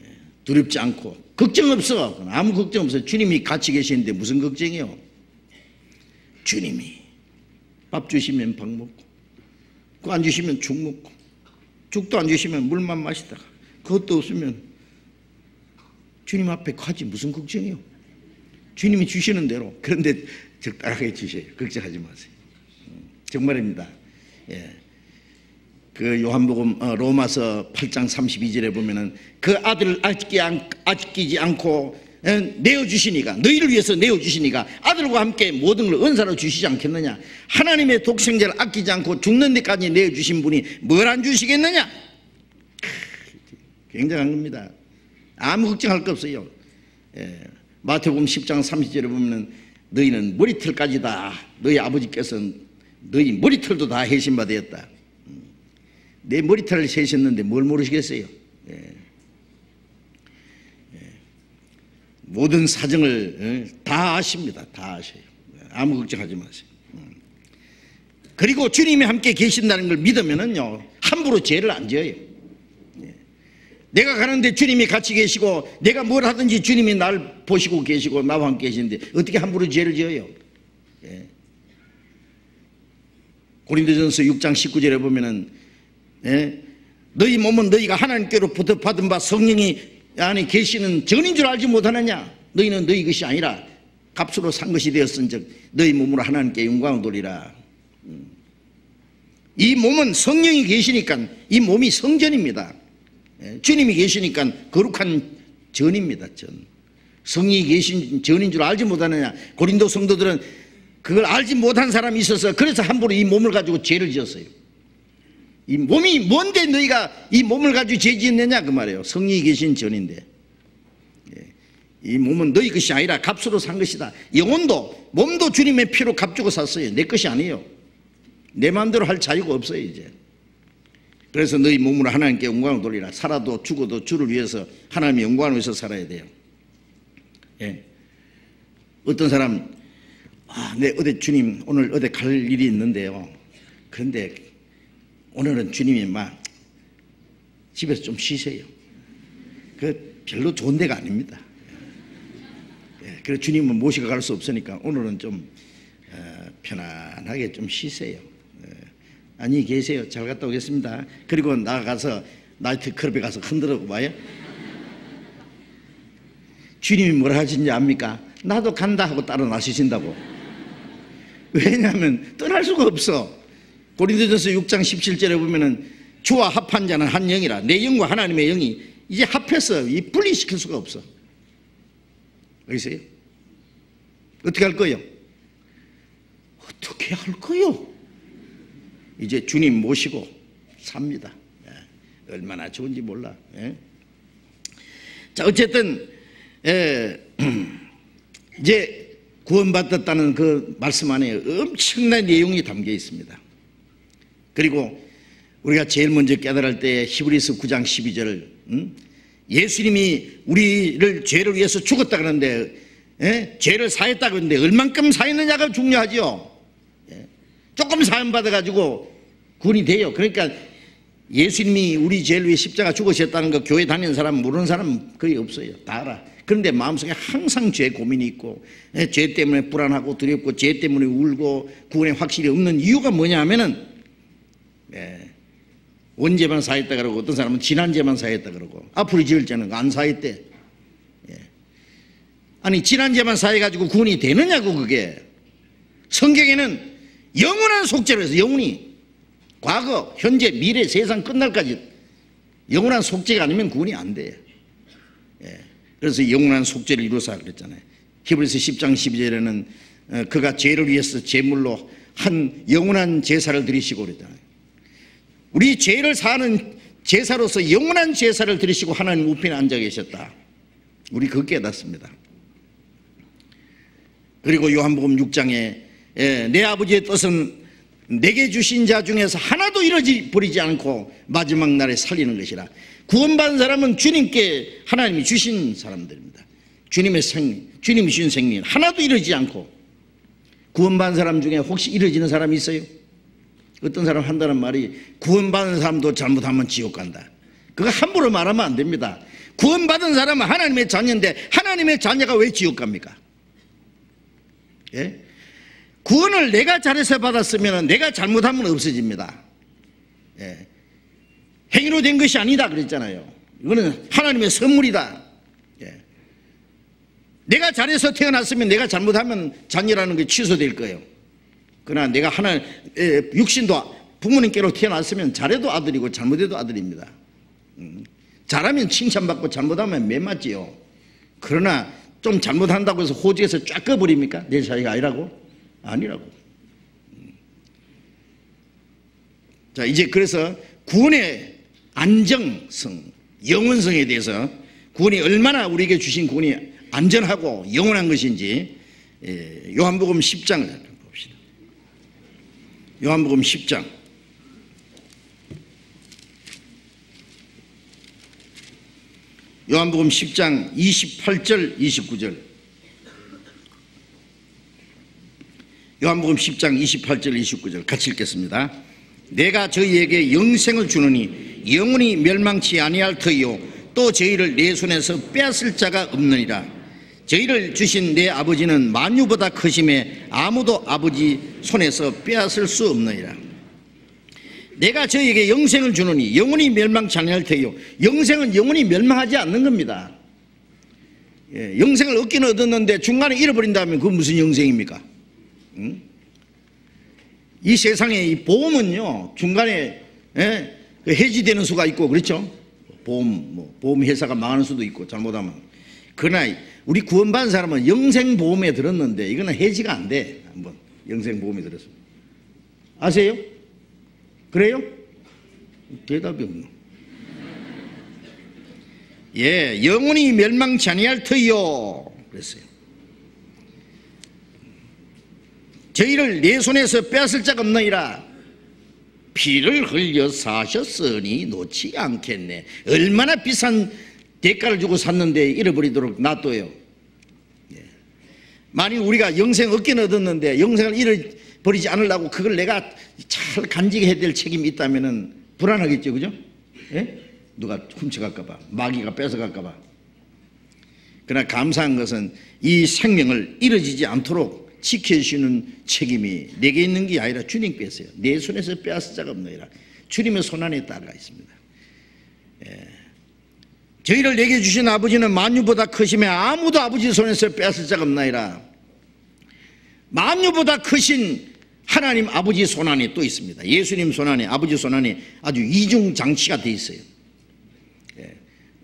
예, 두렵지 않고 걱정 없어. 아무 걱정 없어요. 주님이 같이 계시는데 무슨 걱정이요. 주님이 밥 주시면 밥 먹고, 그거 안 주시면 죽 먹고, 죽도 안 주시면 물만 마시다가, 그것도 없으면 주님 앞에 가지 무슨 걱정이요. 주님이 주시는 대로, 그런데 적당하게 주셔요. 걱정하지 마세요. 정말입니다. 예. 그 요한복음 로마서 8장 32절에 보면은 그 아들을 아끼지 않고 내어주시니까, 너희를 위해서 내어주시니까 아들과 함께 모든 걸 은사로 주시지 않겠느냐. 하나님의 독생자를 아끼지 않고 죽는 데까지 내어주신 분이 뭘 안 주시겠느냐. 굉장한 겁니다. 아무 걱정할 거 없어요. 예. 마태복음 10장 30절에 보면은 너희는 머리털까지다. 너희 아버지께서는 너희 머리털도 다 해신받았다. 내 머리털을 세셨는데 뭘 모르시겠어요. 예. 예. 모든 사정을 다 아십니다. 다 아셔요. 아무 걱정하지 마세요. 그리고 주님이 함께 계신다는 걸 믿으면은요 함부로 죄를 안 지어요. 내가 가는데 주님이 같이 계시고 내가 뭘 하든지 주님이 날 보시고 계시고 나와 함께 계시는데 어떻게 함부로 죄를 지어요. 예. 고린도전서 6장 19절에 보면은 예, 너희 몸은 너희가 하나님께로부터 받은 바 성령이 안에 계시는 전인 줄 알지 못하느냐. 너희는 너희 것이 아니라 값으로 산 것이 되었은즉 너희 몸으로 하나님께 영광을 돌리라. 이 몸은 성령이 계시니까 이 몸이 성전입니다. 주님이 계시니까 거룩한 전입니다. 전. 성령이 계신 전인 줄 알지 못하느냐. 고린도 성도들은 그걸 알지 못한 사람이 있어서 그래서 함부로 이 몸을 가지고 죄를 지었어요. 이 몸이 뭔데 너희가 이 몸을 가지고 죄 지었느냐 그 말이에요. 성령이 계신 전인데. 이 몸은 너희 것이 아니라 값으로 산 것이다. 영혼도 몸도 주님의 피로 값주고 샀어요. 내 것이 아니에요. 내 마음대로 할 자유가 없어요 이제. 그래서 너희 몸으로 하나님께 영광을 돌리라. 살아도 죽어도 주를 위해서 하나님의 영광을 위해서 살아야 돼요. 예. 어떤 사람 네 어디 주님 오늘 어디 갈 일이 있는데요. 그런데 오늘은 주님이 막 집에서 좀 쉬세요. 그 별로 좋은 데가 아닙니다. 예. 그래서 주님은 모시고 갈 수 없으니까 오늘은 좀 편안하게 좀 쉬세요. 안녕히 계세요. 잘 갔다 오겠습니다. 그리고 나가서 나이트 클럽에 가서 흔들어 봐요. 주님이 뭐라 하시는지 압니까? 나도 간다 하고 따라 나서신다고. 왜냐하면 떠날 수가 없어. 고린도전서 6장 17절에 보면은 주와 합한 자는 한 영이라. 내 영과 하나님의 영이 이제 합해서 이 분리시킬 수가 없어. 알겠어요? 어떻게 할 거예요? 어떻게 할 거예요? 이제 주님 모시고 삽니다. 예. 얼마나 좋은지 몰라. 예. 자 어쨌든 이제 구원받았다는 그 말씀 안에 엄청난 내용이 담겨 있습니다. 그리고 우리가 제일 먼저 깨달을 때 히브리서 9장 12절 예수님이 우리를 죄를 위해서 죽었다 그러는데 죄를 사했다 그러는데 얼만큼 사했느냐가 중요하죠. 조금 사함 받아가지고 구원이 돼요. 그러니까 예수님이 우리 죄를 위해 십자가 죽으셨다는 거 교회 다니는 사람 모르는 사람 거의 없어요. 다 알아. 그런데 마음속에 항상 죄 고민이 있고 죄 때문에 불안하고 두렵고 죄 때문에 울고 구원에 확실히 없는 이유가 뭐냐 하면은 언제만 사했다 그러고 어떤 사람은 지난죄만 사했다 그러고 앞으로 지을 죄는 안 사했대. 아니 지난죄만 사해가지고 구원이 되느냐고. 그게 성경에는 영원한 속죄로 해서 영원히 과거, 현재, 미래, 세상 끝날까지 영원한 속죄가 아니면 구원이 안 돼. 그래서 영원한 속죄를 이루사 그랬잖아요. 히브리서 10장 12절에는 그가 죄를 위해서 제물로 한 영원한 제사를 드리시고 그랬잖아요. 우리 죄를 사하는 제사로서 영원한 제사를 드리시고 하나님 우편에 앉아 계셨다. 우리 그거 깨닫습니다. 그리고 요한복음 6장에 내 아버지의 뜻은 내게 주신 자 중에서 하나도 잃어지 버리지 않고 마지막 날에 살리는 것이라. 구원받은 사람은 주님께 하나님이 주신 사람들입니다. 주님의 생명, 주님이 주신 생명 하나도 잃어지지 않고. 구원받은 사람 중에 혹시 잃어지는 사람이 있어요? 어떤 사람 한다는 말이 구원받은 사람도 잘못하면 지옥 간다. 그거 함부로 말하면 안 됩니다. 구원받은 사람은 하나님의 자녀인데 하나님의 자녀가 왜 지옥 갑니까? 예? 구원을 내가 잘해서 받았으면 내가 잘못하면 없어집니다. 예. 행위로 된 것이 아니다 그랬잖아요. 이거는 하나님의 선물이다. 예. 내가 잘해서 태어났으면 내가 잘못하면 자녀라는 게 취소될 거예요. 그러나 내가 육신도 부모님께로 태어났으면 잘해도 아들이고 잘못해도 아들입니다. 잘하면 칭찬받고 잘못하면 매맞지요. 그러나 좀 잘못한다고 해서 호주에서 쫙 꺼버립니까? 내 자리가 아니라고? 아니라고. 자, 이제 그래서 구원의 안정성, 영원성에 대해서 구원이 얼마나 우리에게 주신 구원이 안전하고 영원한 것인지 요한복음 10장을 봅시다. 요한복음 10장. 요한복음 10장 28절 29절. 요한복음 10장 28절 29절 같이 읽겠습니다. 내가 저희에게 영생을 주느니 영원히 멸망치 아니할 터이요 또 저희를 내 손에서 빼앗을 자가 없느니라. 저희를 주신 내 아버지는 만유보다 크심에 아무도 아버지 손에서 빼앗을 수 없느니라. 내가 저희에게 영생을 주느니 영원히 멸망치 아니할 터이요. 영생은 영원히 멸망하지 않는 겁니다. 예, 영생을 얻기는 얻었는데 중간에 잃어버린다면 그건 무슨 영생입니까? 응? 이 세상에 이 보험은요 중간에 해지되는 수가 있고 그렇죠. 보험 회사가 망하는 수도 있고 잘못하면. 그러나 우리 구원받은 사람은 영생보험에 들었는데 이거는 해지가 안 돼. 한번 영생보험에 들었어. 아세요? 그래요? 대답이 없노. 예, 영원히 멸망치 아니할 터이요 그랬어요. 저희를 내 손에서 빼앗을 자가 없느니라. 피를 흘려 사셨으니 놓지 않겠네. 얼마나 비싼 대가를 주고 샀는데 잃어버리도록 놔둬요. 예. 만일 우리가 영생 얻기는 얻었는데 영생을 잃어버리지 않으려고 그걸 내가 잘 간직해야 될 책임이 있다면 불안하겠죠, 그죠? 예? 누가 훔쳐갈까봐, 마귀가 뺏어갈까봐. 그러나 감사한 것은 이 생명을 잃어지지 않도록 지켜주시는 책임이 내게 있는 게 아니라 주님께 있어요. 내 손에서 빼앗을 자가 없느니라. 주님의 손안에 따라 있습니다. 예. 저희를 내게 주신 아버지는 만유보다 크심에 아무도 아버지 손에서 빼앗을 자가 없나이라. 만유보다 크신 하나님 아버지 손안에 또 있습니다. 예수님 손안에, 아버지 손안에 아주 이중 장치가 돼 있어요. 예.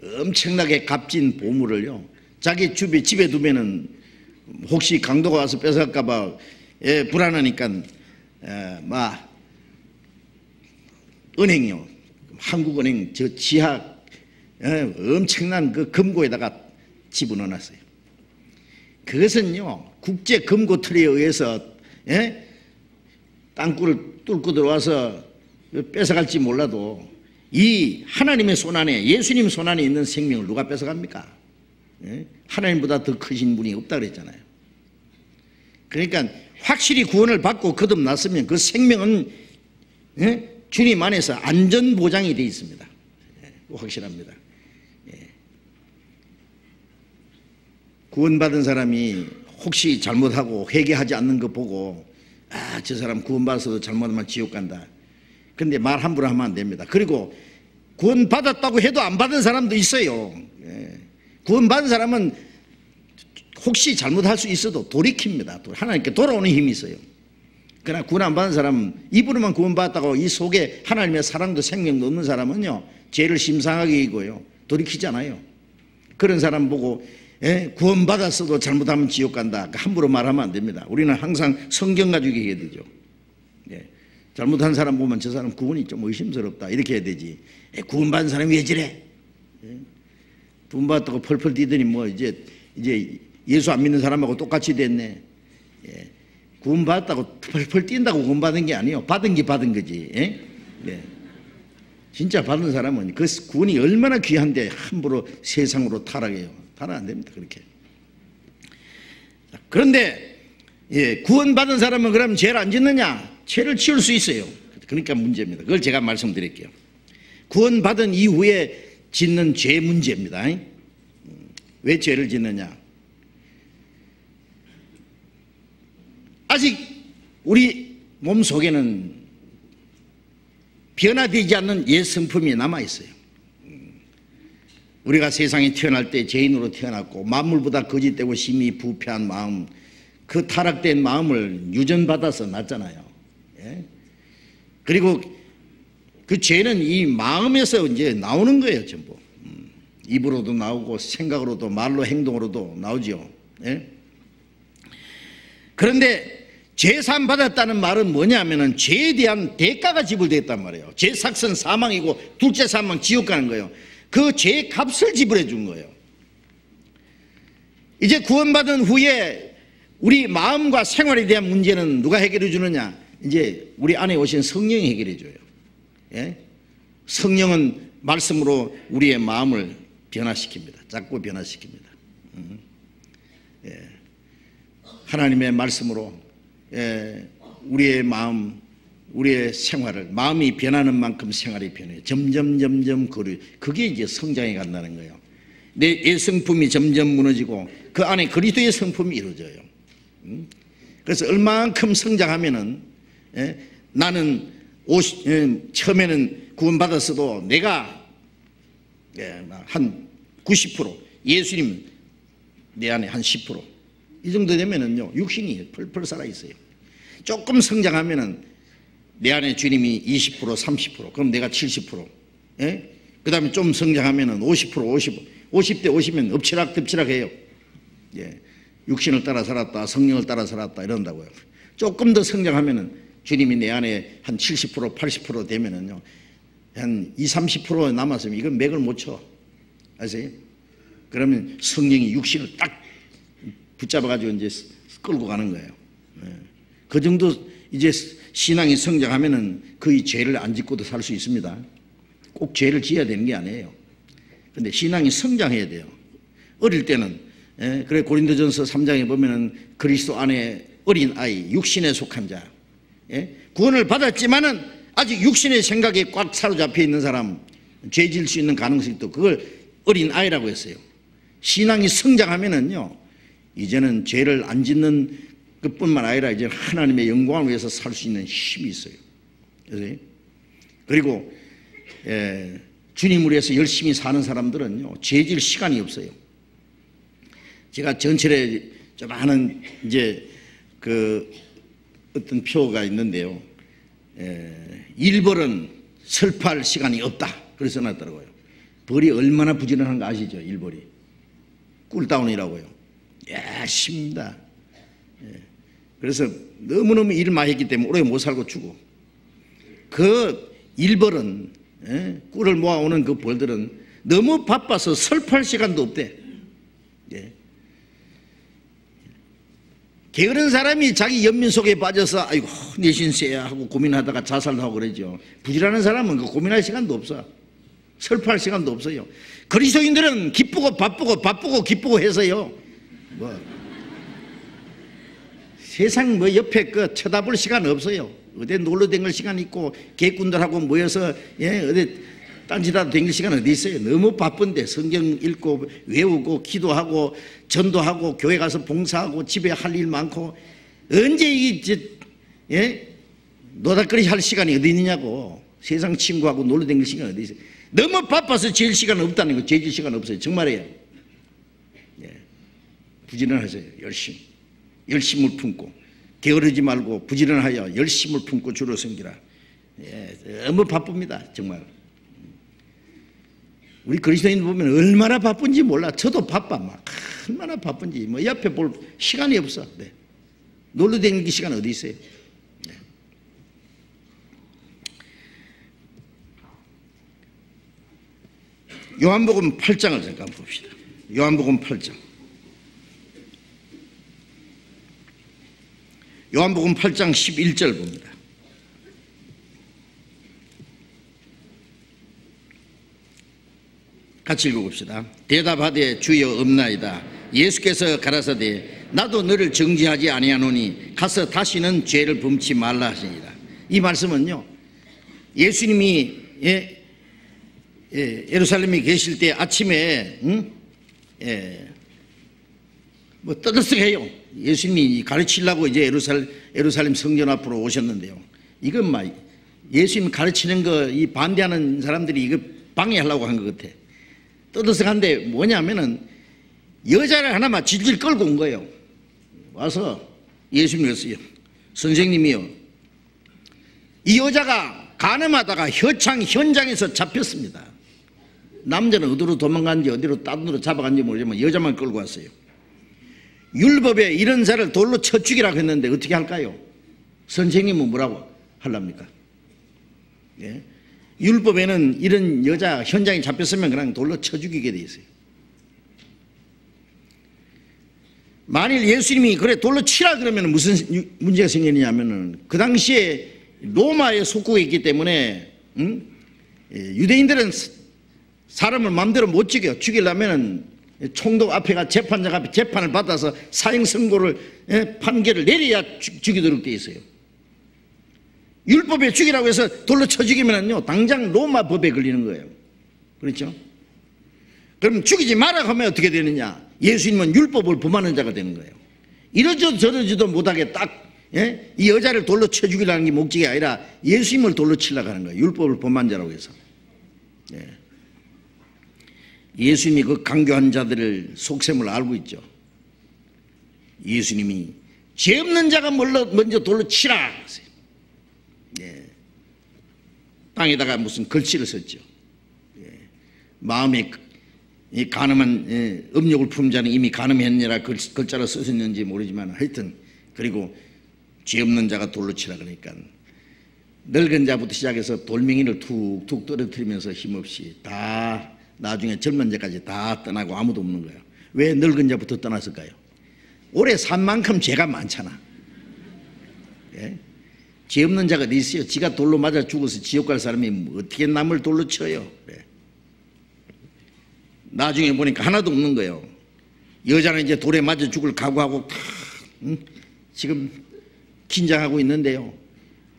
엄청나게 값진 보물을요 자기 집에 두면은 혹시 강도가 와서 뺏어갈까봐 불안하니까 막 은행요 한국은행 저 지하 엄청난 그 금고에다가 집어넣어놨어요. 그것은요 국제 금고 틀에 의해서 땅굴을 뚫고 들어와서 뺏어갈지 몰라도 이 하나님의 손안에 예수님 손안에 있는 생명을 누가 뺏어갑니까? 하나님보다 더 크신 분이 없다 그랬잖아요. 그러니까 확실히 구원을 받고 거듭났으면 그 생명은 주님 안에서 안전보장이 되어 있습니다. 확실합니다. 구원받은 사람이 혹시 잘못하고 회개하지 않는 거 보고 아, 저 사람 구원받아서도 잘못하면 지옥 간다. 그런데 말 함부로 하면 안 됩니다. 그리고 구원받았다고 해도 안 받은 사람도 있어요. 구원받은 사람은 혹시 잘못할 수 있어도 돌이킵니다. 하나님께 돌아오는 힘이 있어요. 그러나 구원 안 받은 사람은 입으로만 구원받았다고 이 속에 하나님의 사랑도 생명도 없는 사람은요 죄를 심상하게 이고요 돌이키지 않아요. 그런 사람 보고 구원받았어도 잘못하면 지옥 간다, 함부로 말하면 안 됩니다. 우리는 항상 성경 가지고 얘기해야 되죠. 잘못한 사람 보면 저 사람 구원이 좀 의심스럽다 이렇게 해야 되지. 구원받은 사람이 왜 저래? 구원받았다고 펄펄 뛰더니 뭐 이제 예수 안 믿는 사람하고 똑같이 됐네. 구원받았다고 펄펄 뛴다고 구원받은 게 아니에요. 받은 게 받은 거지. 진짜 받은 사람은 그 구원이 얼마나 귀한데 함부로 세상으로 타락해요. 타락 안 됩니다. 그렇게. 그런데 구원받은 사람은 그럼 죄를 안 짓느냐? 죄를 지을 수 있어요. 그러니까 문제입니다. 그걸 제가 말씀드릴게요. 구원받은 이후에 짓는 죄 문제입니다. 왜 죄를 짓느냐? 아직 우리 몸속에는 변화되지 않는 옛 성품이 남아있어요. 우리가 세상에 태어날 때 죄인으로 태어났고 만물보다 거짓되고 심히 부패한 마음, 그 타락된 마음을 유전받아서 났잖아요. 그리고 그 죄는 이 마음에서 이제 나오는 거예요. 전부 입으로도 나오고 생각으로도 말로 행동으로도 나오죠. 그런데 죄사함 받았다는 말은 뭐냐면은 죄에 대한 대가가 지불됐단 말이에요. 죄 삭은 사망이고 둘째 사망 지옥 가는 거예요. 그 죄의 값을 지불해 준 거예요. 이제 구원받은 후에 우리 마음과 생활에 대한 문제는 누가 해결해 주느냐? 이제 우리 안에 오신 성령이 해결해 줘요. 성령은 말씀으로 우리의 마음을 변화시킵니다. 자꾸 변화시킵니다. 하나님의 말씀으로 우리의 마음, 우리의 생활을, 마음이 변하는 만큼 생활이 변해요. 점점 그게 이제 성장해 간다는 거예요. 내 성품이 점점 무너지고 그 안에 그리스도의 성품이 이루어져요. 그래서 얼만큼 성장하면은 나는 처음에는 구원받았어도 내가 한 90%, 예수님 내 안에 한 10%, 이 정도 되면은요 육신이 펄펄 살아 있어요. 조금 성장하면은 내 안에 주님이 20%, 30%, 그럼 내가 70%. 그 다음에 좀 성장하면은 50%, 50대 50면 엎치락뒤치락해요. 육신을 따라 살았다, 성령을 따라 살았다 이런다고요. 조금 더 성장하면은 주님이 내 안에 한 70%, 80% 되면은요 한 20, 30% 남았으면 이건 맥을 못 쳐. 아세요? 그러면 성령이 육신을 딱 붙잡아가지고 이제 끌고 가는 거예요. 그 정도 이제 신앙이 성장하면은 거의 죄를 안 짓고도 살 수 있습니다. 꼭 죄를 지어야 되는 게 아니에요. 근데 신앙이 성장해야 돼요. 어릴 때는 그래 고린도전서 3장에 보면은 그리스도 안에 어린 아이, 육신에 속한 자, 구원을 받았지만은 아직 육신의 생각에 꽉 사로잡혀 있는 사람, 죄 지을 수 있는 가능성이 또 그걸 어린 아이라고 했어요. 신앙이 성장하면은요 이제는 죄를 안 짓는 것뿐만 아니라 이제 하나님의 영광을 위해서 살 수 있는 힘이 있어요. 그리고 주님을 위해서 열심히 사는 사람들은요 죄 지을 시간이 없어요. 제가 전철에 좀 하는 이제 그 어떤 표가 있는데요. 1벌은 설파할 시간이 없다. 그래서 놨더라고요. 벌이 얼마나 부지런한 거 아시죠? 1벌이 꿀다운이라고요. 쉽니다. 그래서 너무너무 일을 많이 했기 때문에 오래 못 살고 죽어. 그 1벌은 꿀을 모아오는 그 벌들은 너무 바빠서 설파할 시간도 없대. 게으른 사람이 자기 연민 속에 빠져서 아이고 내 신세야 하고 고민하다가 자살도 하고 그러죠. 부지런한 사람은 그 고민할 시간도 없어. 설파할 시간도 없어요. 그리스도인들은 기쁘고 바쁘고 기쁘고 해서요 세상 옆에 쳐다볼 시간 없어요. 어디 놀러 다닐 시간 있고 개꾼들하고 모여서 어디 딴짓하다 다닐 시간 어디 있어요. 너무 바쁜데 성경 읽고 외우고 기도하고 전도하고 교회 가서 봉사하고 집에 할 일 많고 언제 노닥거리 할 시간이 어디 있느냐고. 세상 친구하고 놀러 다닐 시간 어디 있어요. 너무 바빠서 죄질 시간 없다는 거. 죄질 시간 없어요. 정말이에요. 부지런하세요. 열심을 품고 게으르지 말고 부지런하여 열심을 품고 주를 섬기라. 너무 바쁩니다. 정말. 우리 그리스도인 보면 얼마나 바쁜지 몰라. 저도 바빠. 막 얼마나 바쁜지 뭐 옆에 볼 시간이 없어. 네. 놀러 다니는 시간 어디 있어요? 네. 요한복음 8장을 잠깐 봅시다. 요한복음 8장. 요한복음 8장 11절 봅니다. 같이 읽어봅시다. 대답하되 주여 없나이다. 예수께서 가라사대 나도 너를 정죄하지 아니하노니 가서 다시는 죄를 범치 말라 하시니라. 이 말씀은요, 예수님이 예루살렘에 계실 때 아침에 뭐 떠들썩해요. 예수님이 가르치려고 이제 예루살렘 성전 앞으로 오셨는데요. 이건 막 예수님 가르치는 거 이 반대하는 사람들이 이거 방해하려고 한 것 같아. 떠들썩한데 뭐냐면은 여자를 하나만 질질 끌고 온 거예요. 와서 예수님이 그랬어요. 선생님이요, 이 여자가 간음하다가 혀창 현장에서 잡혔습니다. 남자는 어디로 도망간지 어디로 다른 데로 잡아간지 모르지만 여자만 끌고 왔어요. 율법에 이런 자를 돌로 쳐 죽이라고 했는데 어떻게 할까요? 선생님은 뭐라고 하랍니까? 예? 율법에는 이런 여자 현장에 잡혔으면 그냥 돌로 쳐 죽이게 돼 있어요. 만일 예수님이 그래 돌로 치라 그러면 무슨 문제가 생기느냐면은 그 당시에 로마에 속국에 있기 때문에 유대인들은 사람을 마음대로 못 죽여. 죽이려면은 총독 앞에가 재판장 앞에 재판을 받아서 사형 선고를 판결을 내려야 죽이도록 돼 있어요. 율법에 죽이라고 해서 돌로 쳐 죽이면은요 당장 로마 법에 걸리는 거예요. 그렇죠? 그럼 죽이지 마라 하면 어떻게 되느냐? 예수님은 율법을 범하는 자가 되는 거예요. 이러지도 저러지도 못하게 딱 이 여자를 돌로 쳐 죽이라는 게 목적이 아니라 예수님을 돌로 치려고 하는 거예요. 율법을 범한 자라고 해서. 예수님이 그 강교한 자들을 속셈을 알고 있죠. 예수님이 죄 없는 자가 먼저 돌로 치라. 땅에다가 무슨 글씨를 썼죠. 마음에 이 간음한 음욕을 품은 자는 이미 간음했느니라 글자로 쓰셨는지 모르지만 하여튼 그리고 죄 없는 자가 돌로 치라 그러니까 늙은 자부터 시작해서 돌멩이를 툭툭 떨어뜨리면서 힘없이 다 나중에 젊은 자까지 다 떠나고 아무도 없는 거예요. 왜 늙은 자부터 떠났을까요? 오래 산 만큼 죄가 많잖아. 예? 죄 없는 자가 어디 있어요? 지가 돌로 맞아 죽어서 지옥 갈 사람이 어떻게 남을 돌로 쳐요? 그래. 나중에 보니까 하나도 없는 거예요. 여자는 이제 돌에 맞아 죽을 각오하고 지금 긴장하고 있는데요.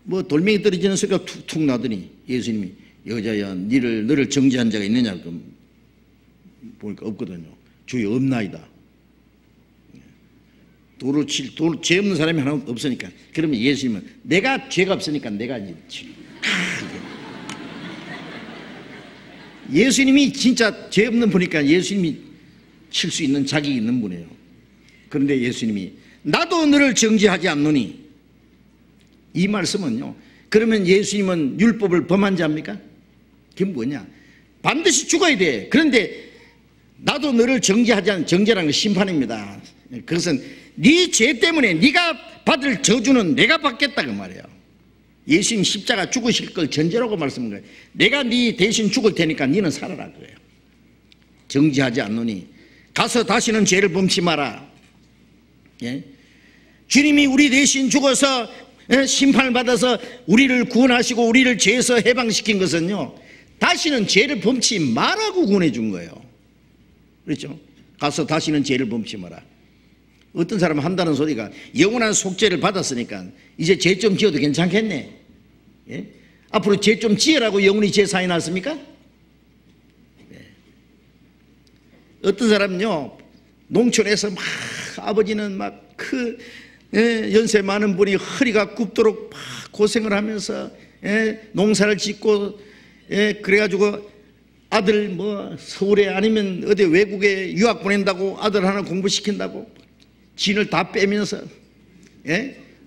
뭐 돌멩이 떨어지는 소리가 툭툭 나더니 예수님이 여자야 너를 정죄한 자가 있느냐? 그럼 보니까 없거든요. 주여 없나이다. 죄 없는 사람이 하나 없으니까. 그러면 예수님은 내가 죄가 없으니까 내가 이제 예수님이 진짜 죄 없는 분이니까 예수님이 칠 수 있는 자격이 있는 분이에요. 그런데 예수님이 나도 너를 정죄하지 않노니, 이 말씀은요, 그러면 예수님은 율법을 범한 자입니까? 그게 뭐냐? 반드시 죽어야 돼. 그런데 나도 너를 정죄하지 않는, 정죄라는 건 심판입니다. 그것은 네 죄 때문에 네가 받을 저주는 내가 받겠다 그 말이에요. 예수님 십자가 죽으실 걸 전제라고 말씀한 거예요. 내가 네 대신 죽을 테니까 너는 살아라 그래요. 정죄하지 않노니 가서 다시는 죄를 범치 마라. 예? 주님이 우리 대신 죽어서 심판을 받아서 우리를 구원하시고 우리를 죄에서 해방시킨 것은요, 다시는 죄를 범치 마라고 구원해 준 거예요. 그렇죠? 가서 다시는 죄를 범치 마라. 어떤 사람은 한다는 소리가 영원한 속죄를 받았으니까 이제 죄 좀 지어도 괜찮겠네. 예? 앞으로 죄 좀 지으라고 영원히 죄 사해 놨습니까? 예. 어떤 사람은요, 농촌에서 막 아버지는 막 연세 많은 분이 허리가 굽도록 막 고생을 하면서 농사를 짓고 그래가지고 아들 뭐 서울에 아니면 어디 외국에 유학 보낸다고 아들 하나 공부시킨다고 진을 다 빼면서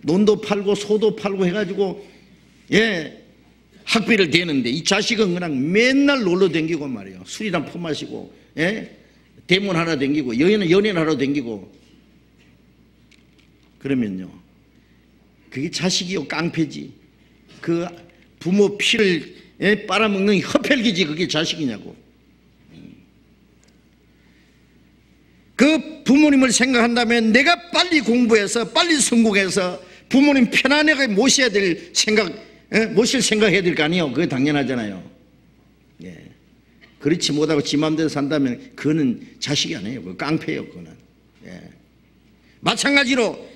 논도 팔고 소도 팔고 해가지고 학비를 대는데 이 자식은 그냥 맨날 놀러 댕기고 말이에요. 술이나 퍼마시고, 예? 대문 하나 댕기고, 연예인 하러 댕기고. 그러면요, 그게 자식이요, 깡패지. 그 부모 피를 빨아먹는 흡혈귀지, 그게 자식이냐고. 그 부모님을 생각한다면 내가 빨리 공부해서 빨리 성공해서 부모님 편안하게 모셔야 될 생각, 모실 생각해야 될 거 아니에요. 그게 당연하잖아요. 예. 그렇지 못하고 지 맘대로 산다면 그거는 자식이 아니에요. 그거 깡패예요. 그거는. 예. 마찬가지로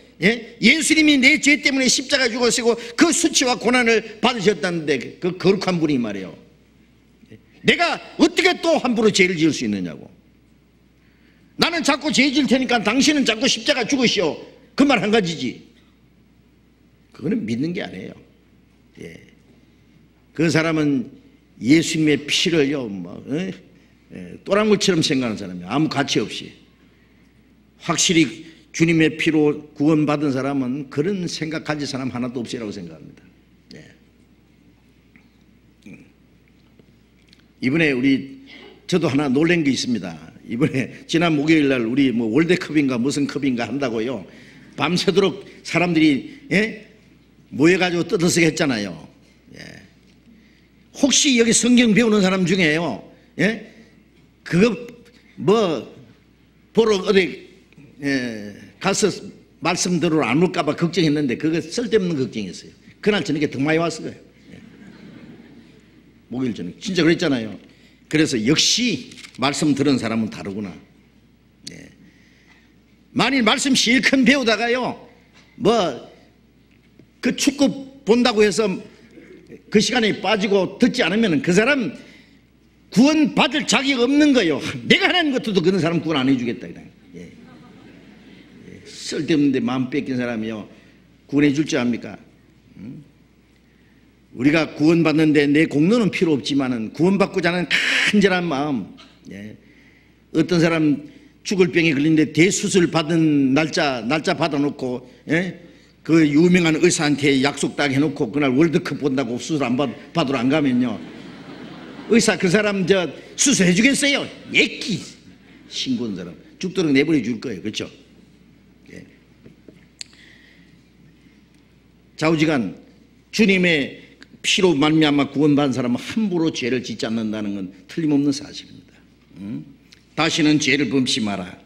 예수님이 내 죄 때문에 십자가 죽으시고 그 수치와 고난을 받으셨다는데 그 거룩한 분이 말이에요. 내가 어떻게 또 함부로 죄를 지을 수 있느냐고. 나는 자꾸 죄 지을 테니까 당신은 자꾸 십자가 죽으시오. 그 말 한 가지지. 그거는 믿는 게 아니에요. 예. 그 사람은 예수님의 피를요, 또랑물처럼 생각하는 사람이에요. 아무 가치 없이. 확실히 주님의 피로 구원받은 사람은 그런 생각 가질 사람 하나도 없으라고 생각합니다. 예. 이번에 저도 하나 놀란 게 있습니다. 이번에 지난 목요일 날 우리 월드컵인가 무슨 컵인가 한다고요. 밤새도록 사람들이 모여가지고 떠들썩 했잖아요. 예. 혹시 여기 성경 배우는 사람 중에요, 그거 보러 어디 가서 말씀 들으러 안 올까봐 걱정했는데 그거 쓸데없는 걱정이었어요. 그날 저녁에 더 많이 왔어요. 목요일 저녁 진짜 그랬잖아요. 그래서 역시 말씀 들은 사람은 다르구나. 예. 만일 말씀 실컷 배우다가요, 그 축구 본다고 해서 그 시간에 빠지고 듣지 않으면 그 사람 구원 받을 자격 없는 거예요. 내가 하나님 같아도 그런 사람 구원 안 해주겠다. 예. 예. 쓸데없는데 마음 뺏긴 사람이요, 구원해 줄 줄 압니까? 우리가 구원받는데 내 공로는 필요 없지만은 구원받고자 하는 간절한 마음. 예. 어떤 사람 죽을 병에 걸리는데 대수술 받은 날짜 받아놓고, 그 유명한 의사한테 약속 딱 해놓고 그날 월드컵 본다고 수술 안 받으러 안 가면요, 의사 그 사람 수술해 주겠어요? 예끼 신고한 사람 죽도록 내버려 줄 거예요. 그렇죠? 예. 좌우지간 주님의 피로 말미암아 구원받은 사람은 함부로 죄를 짓지 않는다는 건 틀림없는 사실입니다. 다시는 죄를 범치 마라.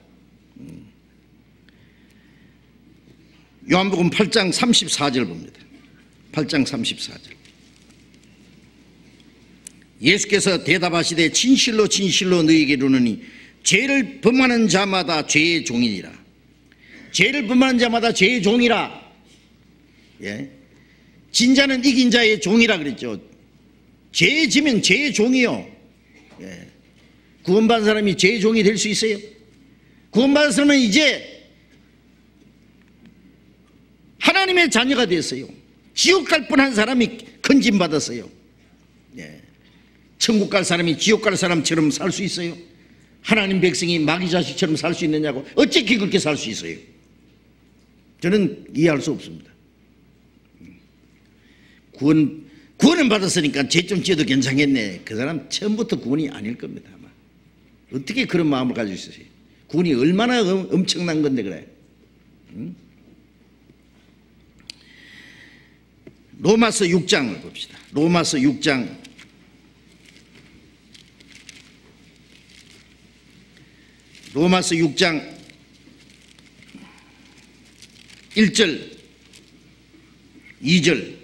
요한복음 8장 34절 봅니다. 8장 34절. 예수께서 대답하시되 진실로 진실로 너희에게 이르노니 죄를 범하는 자마다 죄의 종이니라. 죄를 범하는 자마다 죄의 종이라. 예. 진자는 이긴 자의 종이라 그랬죠. 죄에 지면 죄의 종이요. 예. 구원받은 사람이 죄의 종이 될 수 있어요? 구원받은 사람은 이제 하나님의 자녀가 됐어요. 지옥 갈 뻔한 사람이 건진받았어요. 예. 천국 갈 사람이 지옥 갈 사람처럼 살 수 있어요? 하나님 백성이 마귀 자식처럼 살 수 있느냐고. 어떻게 그렇게 살 수 있어요? 저는 이해할 수 없습니다. 구원은 받았으니까 죄 좀 지어도 괜찮겠네. 그 사람 처음부터 구원이 아닐 겁니다. 아마. 어떻게 그런 마음을 가지고 있으세요? 구원이 얼마나 엄청난 건데 그래. 로마서 6장을 봅시다. 로마서 6장 1절 2절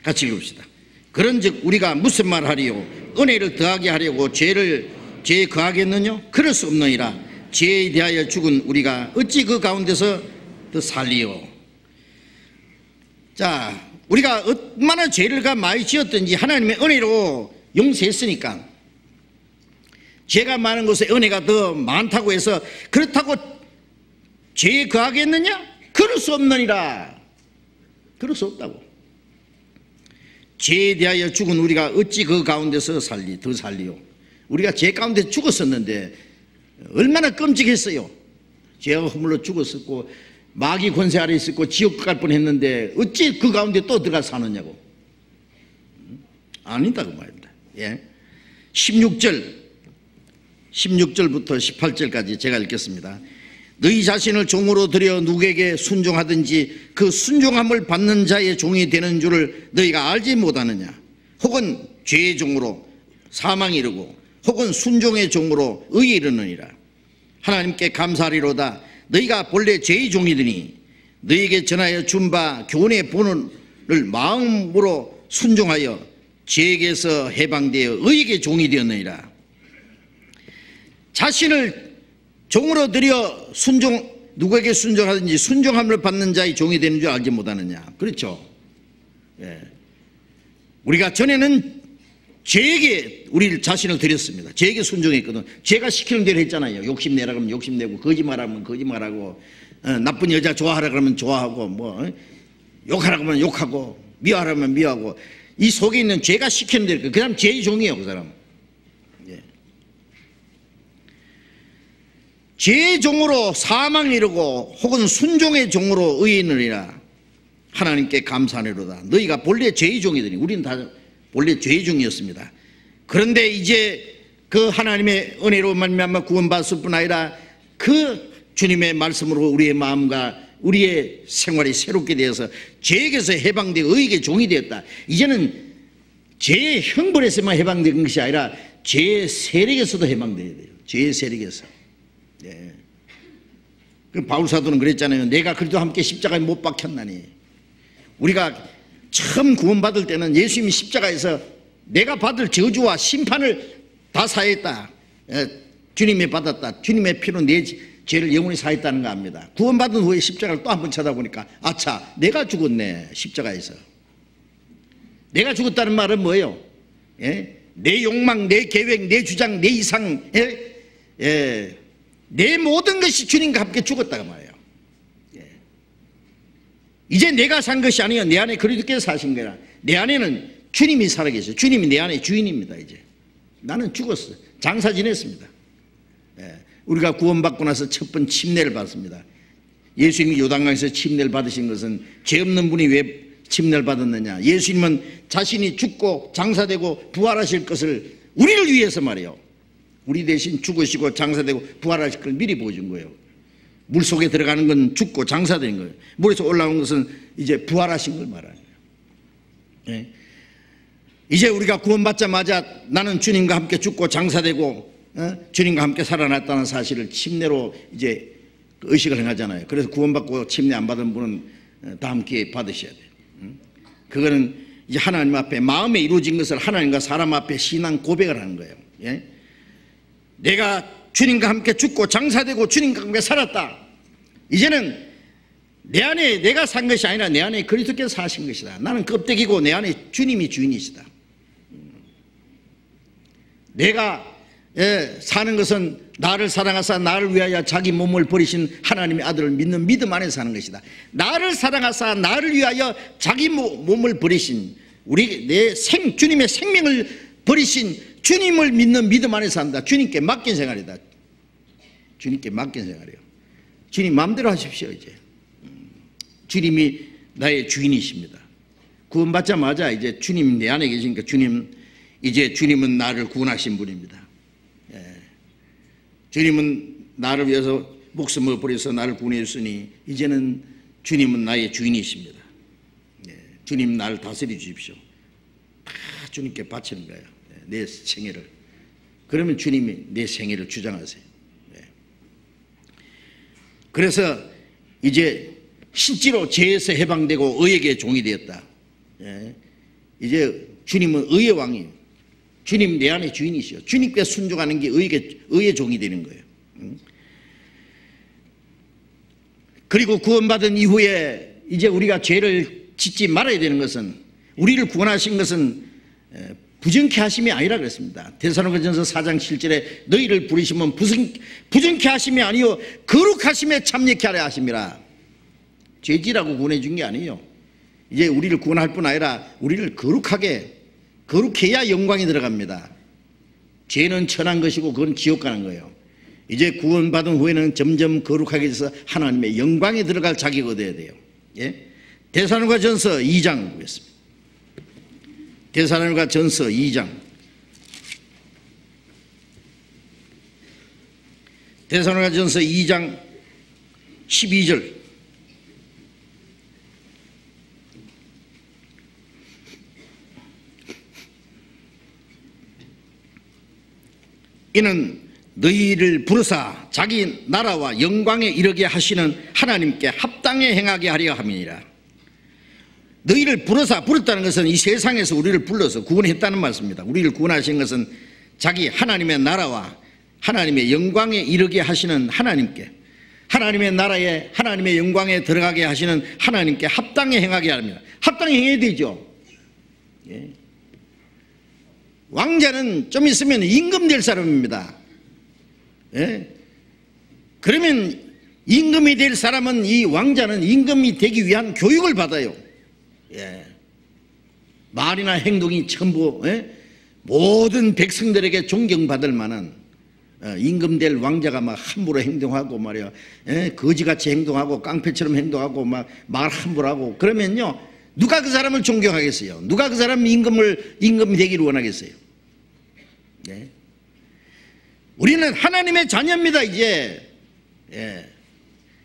같이 읽읍시다. 그런즉 우리가 무슨 말 하리요? 은혜를 더하게 하려고 죄에 거하겠느냐? 그럴 수 없느니라. 죄에 대하여 죽은 우리가 어찌 그 가운데서 더 살리요? 자, 우리가 얼마나 죄를 많이 지었든지 하나님의 은혜로 용서했으니까, 죄가 많은 곳에 은혜가 더 많다고 해서 그렇다고 죄에 거하겠느냐? 그럴 수 없느니라. 그럴 수 없다고. 죄에 대하여 죽은 우리가 어찌 그 가운데서 더 살리요? 우리가 죄 가운데 죽었었는데 얼마나 끔찍했어요. 죄가 허물로 죽었었고 마귀 권세 아래 있었고 지옥 갈 뻔했는데 어찌 그 가운데 또 들어가 사느냐고. 아니다고 말입니다. 예. 16절부터 18절까지 제가 읽겠습니다. 너희 자신을 종으로 들여 누구에게 순종하든지 그 순종함을 받는 자의 종이 되는 줄을 너희가 알지 못하느냐. 혹은 죄의 종으로 사망에 이르고 혹은 순종의 종으로 의에 이르느니라. 하나님께 감사하리로다. 너희가 본래 죄의 종이더니 너희에게 전하여 준 바 교훈의 본을 마음으로 순종하여 죄에게서 해방되어 의에게 종이 되었느니라. 자신을 종으로 들여 누구에게 순종하든지 순종함을 받는 자의 종이 되는 줄 알지 못하느냐. 그렇죠. 예. 우리가 전에는 죄에게 우리 자신을 드렸습니다. 죄에게 순종했거든. 죄가 시키는 대로 했잖아요. 욕심내라 그러면 욕심내고, 거짓말하면 거짓말하고, 나쁜 여자 좋아하라 그러면 좋아하고, 뭐 욕하라 그러면 욕하고, 미워하라 그러면 미워하고. 이 속에 있는 죄가 시키는 대로, 그 사람 죄의 종이에요. 그 사람. 예. 죄의 종으로 사망에 이르고 혹은 순종의 종으로 의에 이르리라. 하나님께 감사하리로다. 너희가 본래 죄의 종이더니, 우리는 다 본래 죄의 종이었습니다. 그런데 이제 그 하나님의 은혜로 말미암아 구원받을 뿐 아니라 그 주님의 말씀으로 우리의 마음과 우리의 생활이 새롭게 되어서 죄에게서 해방되어 의에게 종이 되었다. 이제는 죄의 형벌에서만 해방된 것이 아니라 죄의 세력에서도 해방되어야 돼요. 죄의 세력에서. 네. 그 바울 사도는 그랬잖아요. 내가 그리도 함께 십자가에 못 박혔나니. 우리가 처음 구원받을 때는 예수님이 십자가에서 내가 받을 저주와 심판을 다 사했다. 주님이 받았다. 주님의 피로 내 죄를 영원히 사했다는 거 압니다. 구원받은 후에 십자가를 또 한 번 쳐다보니까 아차, 내가 죽었네. 십자가에서. 내가 죽었다는 말은 뭐예요? 예? 내 욕망, 내 계획, 내 주장, 내 이상, 내 모든 것이 주님과 함께 죽었다고 말이에요. 이제 내가 산 것이 아니요, 내 안에 그리스도께서 사신 거라. 내 안에는 주님이 살아계셔요. 주님이 내 안에 주인입니다. 이제 나는 죽었어요. 장사 지냈습니다. 우리가 구원받고 나서 첫 번 침례를 받습니다. 예수님이 요단강에서 침례를 받으신 것은 죄 없는 분이 왜 침례를 받았느냐. 예수님은 자신이 죽고 장사되고 부활하실 것을 우리를 위해서 말이에요. 우리 대신 죽으시고 장사되고 부활하실 걸 미리 보여준 거예요. 물속에 들어가는 건 죽고 장사된 거예요. 물에서 올라온 것은 이제 부활하신 걸 말하는 거예요. 예. 이제 우리가 구원받자마자 나는 주님과 함께 죽고 장사되고 주님과 함께 살아났다는 사실을 침례로 이제 의식을 행하잖아요. 그래서 구원받고 침례 안 받은 분은 다음 기회에 받으셔야 돼요. 그거는 이제 하나님 앞에 마음에 이루어진 것을 하나님과 사람 앞에 신앙 고백을 하는 거예요. 예? 내가 주님과 함께 죽고 장사되고 주님과 함께 살았다. 이제는 내 안에 내가 산 것이 아니라 내 안에 그리스도께서 사신 것이다. 나는 껍데기고 내 안에 주님이 주인이시다. 내가 사는 것은 나를 사랑하사 나를 위하여 자기 몸을 버리신 하나님의 아들을 믿는 믿음 안에 사는 것이다. 나를 사랑하사 나를 위하여 자기 몸을 버리신 주님의 생명을 버리신 주님을 믿는 믿음 안에 산다. 주님께 맡긴 생활이다. 주님께 맡긴 생활이에요. 주님 마음대로 하십시오. 이제 주님이 나의 주인이십니다. 구원받자마자 이제 주님 내 안에 계시니까 주님은 나를 구원하신 분입니다. 주님은 나를 위해서 목숨을 버려서 나를 구원해 주시니 이제는 주님은 나의 주인이십니다. 주님 나를 다스려 주십시오. 다 주님께 바치는 거예요. 내 생애를. 그러면 주님이 내 생애를 주장하세요. 그래서 이제 실제로 죄에서 해방되고 의에게 종이 되었다. 이제 주님은 의의 왕이에요. 주님 내 안에 주인이시요. 주님께 순종하는 게 의의 종이 되는 거예요. 그리고 구원받은 이후에 이제 우리가 죄를 짓지 말아야 되는 것은, 우리를 구원하신 것은 부정케 하심이 아니라 그랬습니다. 데살로니가전서 4장 7절에 너희를 부르시면 부정케 하심이 아니요 거룩하심에 참여케 하려 하심이라. 죄지라고 구원해 준 게 아니에요. 이제 우리를 구원할 뿐 아니라 우리를 거룩해야 영광이 들어갑니다. 죄는 천한 것이고 그건 지옥 가는 거예요. 이제 구원받은 후에는 점점 거룩하게 돼서 하나님의 영광에 들어갈 자격이 얻어야 돼요. 데살로니가전서 2장 보겠습니다. 데살로니가 전서 2장. 데살로니가 전서 2장 12절. 이는 너희를 부르사 자기 나라와 영광에 이르게 하시는 하나님께 합당에 행하게 하려 함이니라. 너희를 부르사, 불렀다는 것은 이 세상에서 우리를 불러서 구원했다는 말씀입니다. 우리를 구원하신 것은 자기 하나님의 나라와 하나님의 영광에 이르게 하시는 하나님께, 하나님의 나라에 하나님의 영광에 들어가게 하시는 하나님께 합당에 행하게 합니다. 합당에 행해야 되죠. 예. 왕자는 좀 있으면 임금 될 사람입니다. 예? 그러면 임금이 될 사람은, 이 왕자는 임금이 되기 위한 교육을 받아요. 예. 말이나 행동이 전부 모든 백성들에게 존경받을 만한 임금 될 왕자가 막 함부로 행동하고 말이야, 거지같이 행동하고 깡패처럼 행동하고 막 말 함부로 하고 그러면요, 누가 그 사람을 존경하겠어요? 누가 그 사람 임금이 되기를 원하겠어요? 네. 우리는 하나님의 자녀입니다. 이제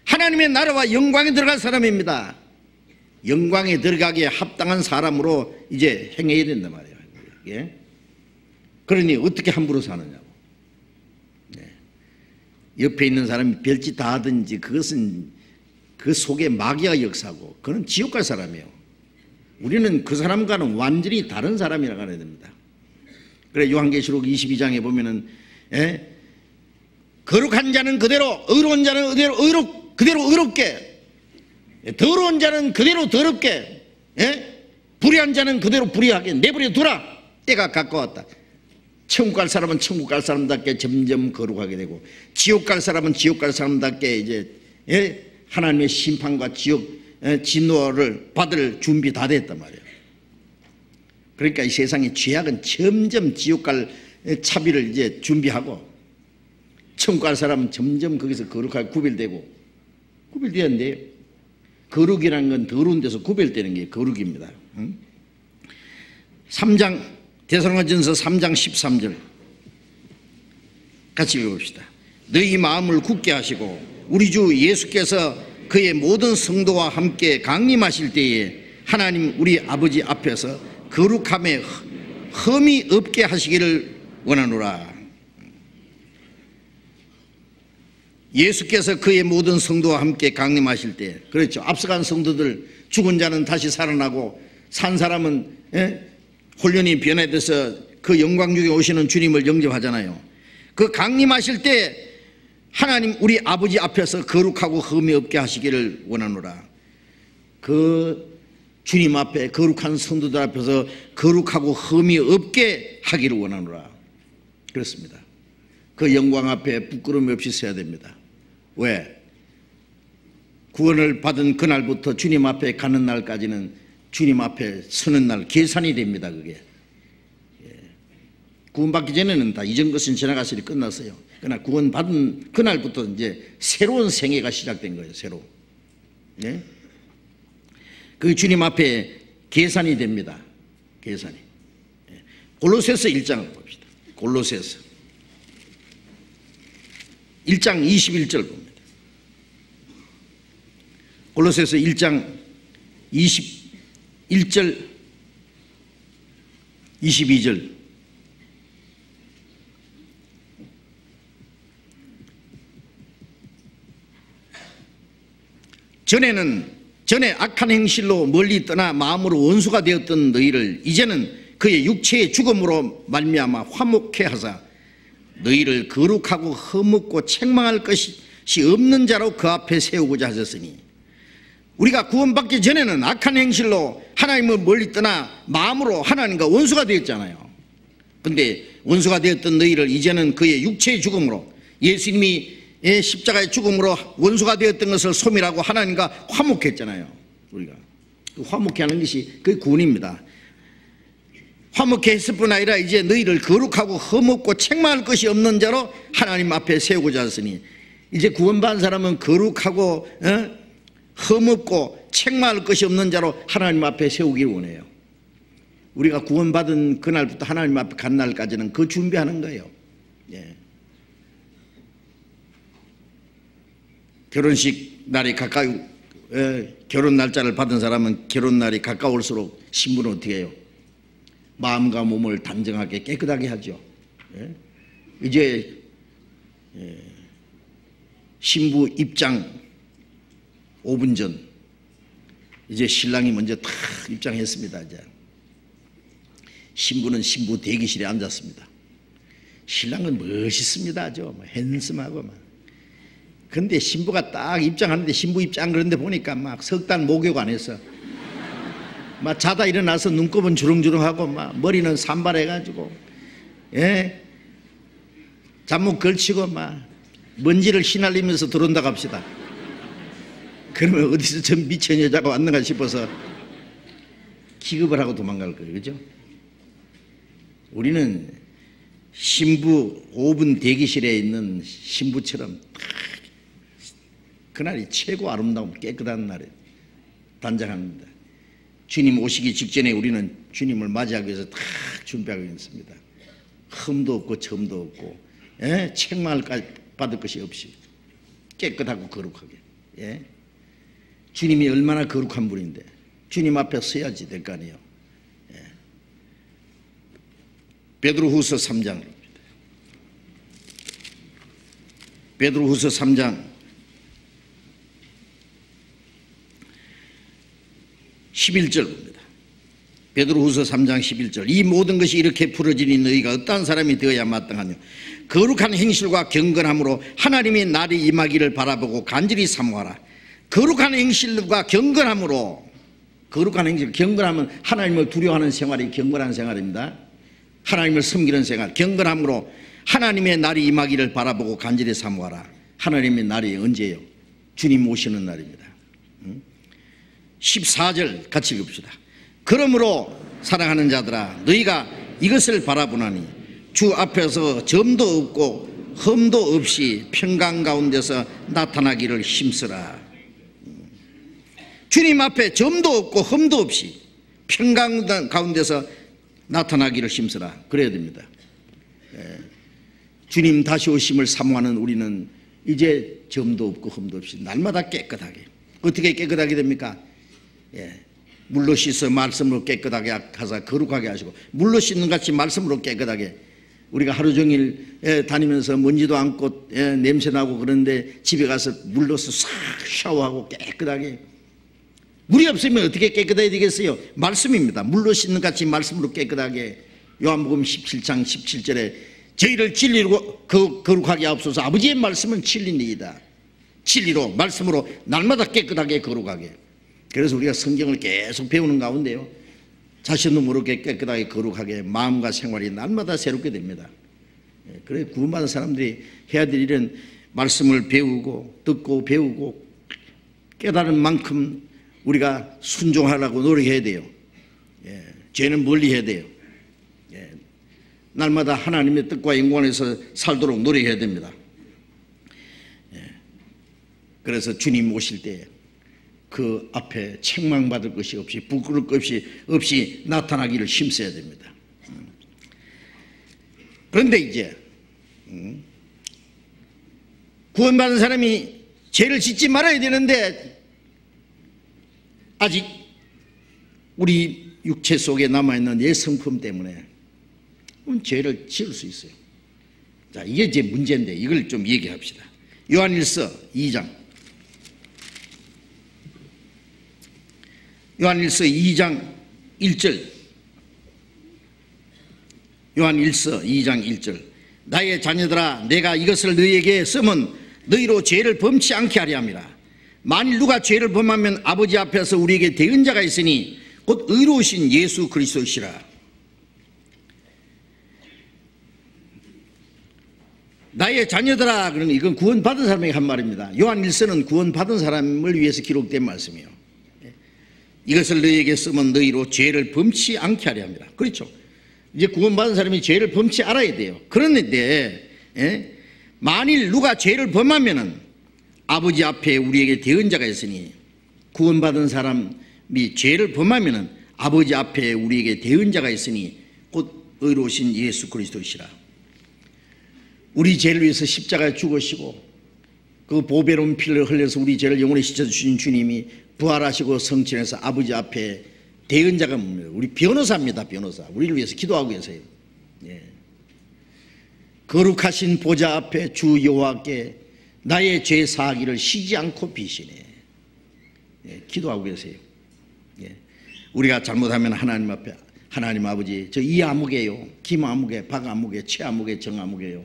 하나님의 나라와 영광에 들어갈 사람입니다. 영광에 들어가기에 합당한 사람으로 이제 행해야 된단 말이에요. 예? 그러니 어떻게 함부로 사느냐고. 네. 옆에 있는 사람이 별짓 다 하든지 그것은 그 속에 마귀가 역사고 그는 지옥 갈 사람이에요. 우리는 그 사람과는 완전히 다른 사람이라고 해야 됩니다. 그래 요한계시록 22장에 보면은 거룩한 자는 그대로, 의로운 자는 그대로 의롭게, 더러운 자는 그대로 더럽게, 불의한 자는 그대로 불의하게 내버려 두라. 때가 가까웠다. 천국 갈 사람은 천국 갈 사람답게 점점 거룩하게 되고, 지옥 갈 사람은 지옥 갈 사람답게 이제 하나님의 심판과 지옥 진노를 받을 준비 다 됐단 말이에요. 그러니까 이 세상의 죄악은 점점 지옥 갈 차비를 이제 준비하고, 천국 갈 사람은 점점 거기서 거룩하게 구별돼야 돼요. 거룩이라는 건 더러운 데서 구별되는 게 거룩입니다. 3장 데살로니가전서 3장 13절 같이 읽어봅시다. 너희 마음을 굳게 하시고 우리 주 예수께서 그의 모든 성도와 함께 강림하실 때에 하나님 우리 아버지 앞에서 거룩함에 흠이 없게 하시기를 원하노라. 예수께서 그의 모든 성도와 함께 강림하실 때, 그렇죠, 앞서간 성도들, 죽은 자는 다시 살아나고 산 사람은 혼련이 변화돼서 그 영광 중에 오시는 주님을 영접하잖아요. 그 강림하실 때 하나님 우리 아버지 앞에서 거룩하고 흠이 없게 하시기를 원하노라. 그 주님 앞에, 거룩한 성도들 앞에서 거룩하고 흠이 없게 하기를 원하노라. 그렇습니다. 그 영광 앞에 부끄러움이 없이 서야 됩니다. 왜? 구원을 받은 그날부터 주님 앞에 가는 날까지는 주님 앞에 서는 날 계산이 됩니다. 그게 구원받기 전에는 다 이전 것은 지나갔으니 끝났어요. 그러나 구원받은 그날부터 이제 새로운 생애가 시작된 거예요. 새로. 예? 그 주님 앞에 계산이 됩니다. 계산이. 골로새서 1장을 봅시다. 골로새서 1장 21절 봅니다. 골로새서 1장 21절 22절 전에 악한 행실로 멀리 떠나 마음으로 원수가 되었던 너희를 이제는 그의 육체의 죽음으로 말미암아 화목케 하사 너희를 거룩하고 흠없고 책망할 것이 없는 자로 그 앞에 세우고자 하셨으니, 우리가 구원받기 전에는 악한 행실로 하나님을 멀리 떠나 마음으로 하나님과 원수가 되었잖아요. 근데 원수가 되었던 너희를 이제는 그의 육체의 죽음으로, 예수님이 십자가의 죽음으로 원수가 되었던 것을 소멸하고 하나님과 화목했잖아요. 우리가 화목케 하는 것이 그 구원입니다. 화목케 했을 뿐 아니라 이제 너희를 거룩하고 흠없고 책망할 것이 없는 자로 하나님 앞에 세우고자 하셨으니, 이제 구원받은 사람은 거룩하고 흠없고 책망할 것이 없는 자로 하나님 앞에 세우기를 원해요. 우리가 구원받은 그날부터 하나님 앞에 간 날까지는 그 준비하는 거예요. 예. 결혼식 날이 가까이, 결혼 날짜를 받은 사람은 결혼 날이 가까울수록 신부는 어떻게 해요? 마음과 몸을 단정하게 깨끗하게 하죠. 예. 이제 신부 입장 5분 전, 이제 신랑이 먼저 탁 입장했습니다. 이제 신부는 신부 대기실에 앉았습니다. 신랑은 멋있습니다. 아주 핸섬하고 막. 근데 신부가 딱 입장하는데, 신부 입장 그런데 보니까 막 석단 목욕 안 했어. 막 자다 일어나서 눈곱은 주렁주렁하고 막 머리는 산발해가지고, 예, 잠옷 걸치고 막 먼지를 휘날리면서 들어온다 갑시다. 그러면 어디서 저 미친 여자가 왔는가 싶어서 기겁을 하고 도망갈 거예요. 그죠? 우리는 신부 5분 대기실에 있는 신부처럼 그날이 최고 아름다운 깨끗한 날에 단장합니다. 주님 오시기 직전에 우리는 주님을 맞이하기 위해서 다 준비하고 있습니다. 흠도 없고 점도 없고, 예? 책망을 받을 것이 없이 깨끗하고 거룩하게. 예? 주님이 얼마나 거룩한 분인데 주님 앞에 서야지 될 거 아니에요. 예. 베드로후서 3장, 베드로후서 3장 11절 봅니다. 베드로후서 3장 11절. 이 모든 것이 이렇게 풀어지니 너희가 어떠한 사람이 되어야 마땅하냐. 거룩한 행실과 경건함으로 하나님의 날이 임하기를 바라보고 간절히 사모하라. 거룩한 행실과 경건함으로, 거룩한 행실, 경건함은 하나님을 두려워하는 생활이 경건한 생활입니다. 하나님을 섬기는 생활. 경건함으로 하나님의 날이 임하기를 바라보고 간절히 사모하라. 하나님의 날이 언제예요? 주님 오시는 날입니다. 14절 같이 읽읍시다. 그러므로 사랑하는 자들아, 너희가 이것을 바라보나니 주 앞에서 점도 없고 흠도 없이 평강 가운데서 나타나기를 힘쓰라. 주님 앞에 점도 없고 흠도 없이 평강 가운데서 나타나기를 힘쓰라. 그래야 됩니다. 주님 다시 오심을 사모하는 우리는 이제 점도 없고 흠도 없이 날마다 깨끗하게. 어떻게 깨끗하게 됩니까? 물로 씻어 말씀으로 깨끗하게 하사 거룩하게 하시고, 물로 씻는 같이 말씀으로 깨끗하게. 우리가 하루 종일 다니면서 먼지도 않고 냄새나고 그런데 집에 가서 물로서 싹 샤워하고 깨끗하게. 물이 없으면 어떻게 깨끗해야 되겠어요? 말씀입니다. 물로 씻는 같이 말씀으로 깨끗하게. 요한복음 17장 17절에 저희를 진리로 거룩하게 하옵소서. 아버지의 말씀은 진리니이다. 진리로 말씀으로 날마다 깨끗하게 거룩하게. 그래서 우리가 성경을 계속 배우는 가운데요, 자신도 모르게 깨끗하게 거룩하게 마음과 생활이 날마다 새롭게 됩니다. 그래 구원받은 사람들이 해야 될 일은 말씀을 배우고 듣고 배우고 깨달은 만큼 우리가 순종하려고 노력해야 돼요. 죄는 멀리해야 돼요. 날마다 하나님의 뜻과 영광에서 살도록 노력해야 됩니다. 그래서 주님 오실 때 그 앞에 책망받을 것이 없이 부끄러울 것이 없이 나타나기를 힘써야 됩니다. 그런데 이제 구원받은 사람이 죄를 짓지 말아야 되는데 아직 우리 육체 속에 남아있는 옛 성품 때문에 죄를 지을 수 있어요. 자, 이게 이제 문제인데 이걸 좀 얘기합시다. 요한일서 2장, 요한일서 2장 1절. 요한일서 2장 1절. 나의 자녀들아, 내가 이것을 너희에게 쓰면 너희로 죄를 범치 않게 하려 함이라. 만일 누가 죄를 범하면 아버지 앞에서 우리에게 대언자가 있으니 곧 의로우신 예수 그리스도시라. 나의 자녀들아, 그러면 이건 구원받은 사람에게 한 말입니다. 요한일서는 구원받은 사람을 위해서 기록된 말씀이에요. 이것을 너희에게 쓰면 너희로 죄를 범치 않게 하려 합니다. 그렇죠. 이제 구원받은 사람이 죄를 범치 알아야 돼요. 그런데 만일 누가 죄를 범하면은 아버지 앞에 우리에게 대언자가 있으니, 구원받은 사람이 죄를 범하면은 아버지 앞에 우리에게 대언자가 있으니 곧 의로우신 예수 그리스도시라. 우리 죄를 위해서 십자가에 죽으시고 그 보배로운 피를 흘려서 우리 죄를 영원히 씻어주신 주님이 부활하시고 성취해서 아버지 앞에 대언자가 뭡니까? 우리 변호사입니다. 변호사. 우리를 위해서 기도하고 계세요. 예. 거룩하신 보좌 앞에 주 여호와께 나의 죄 사하기를 쉬지 않고 비시네. 예, 기도하고 계세요. 예. 우리가 잘못하면 하나님 앞에 하나님 아버지 저 이 아무개요, 김 아무개, 박 아무개, 최 아무개, 정 아무개요.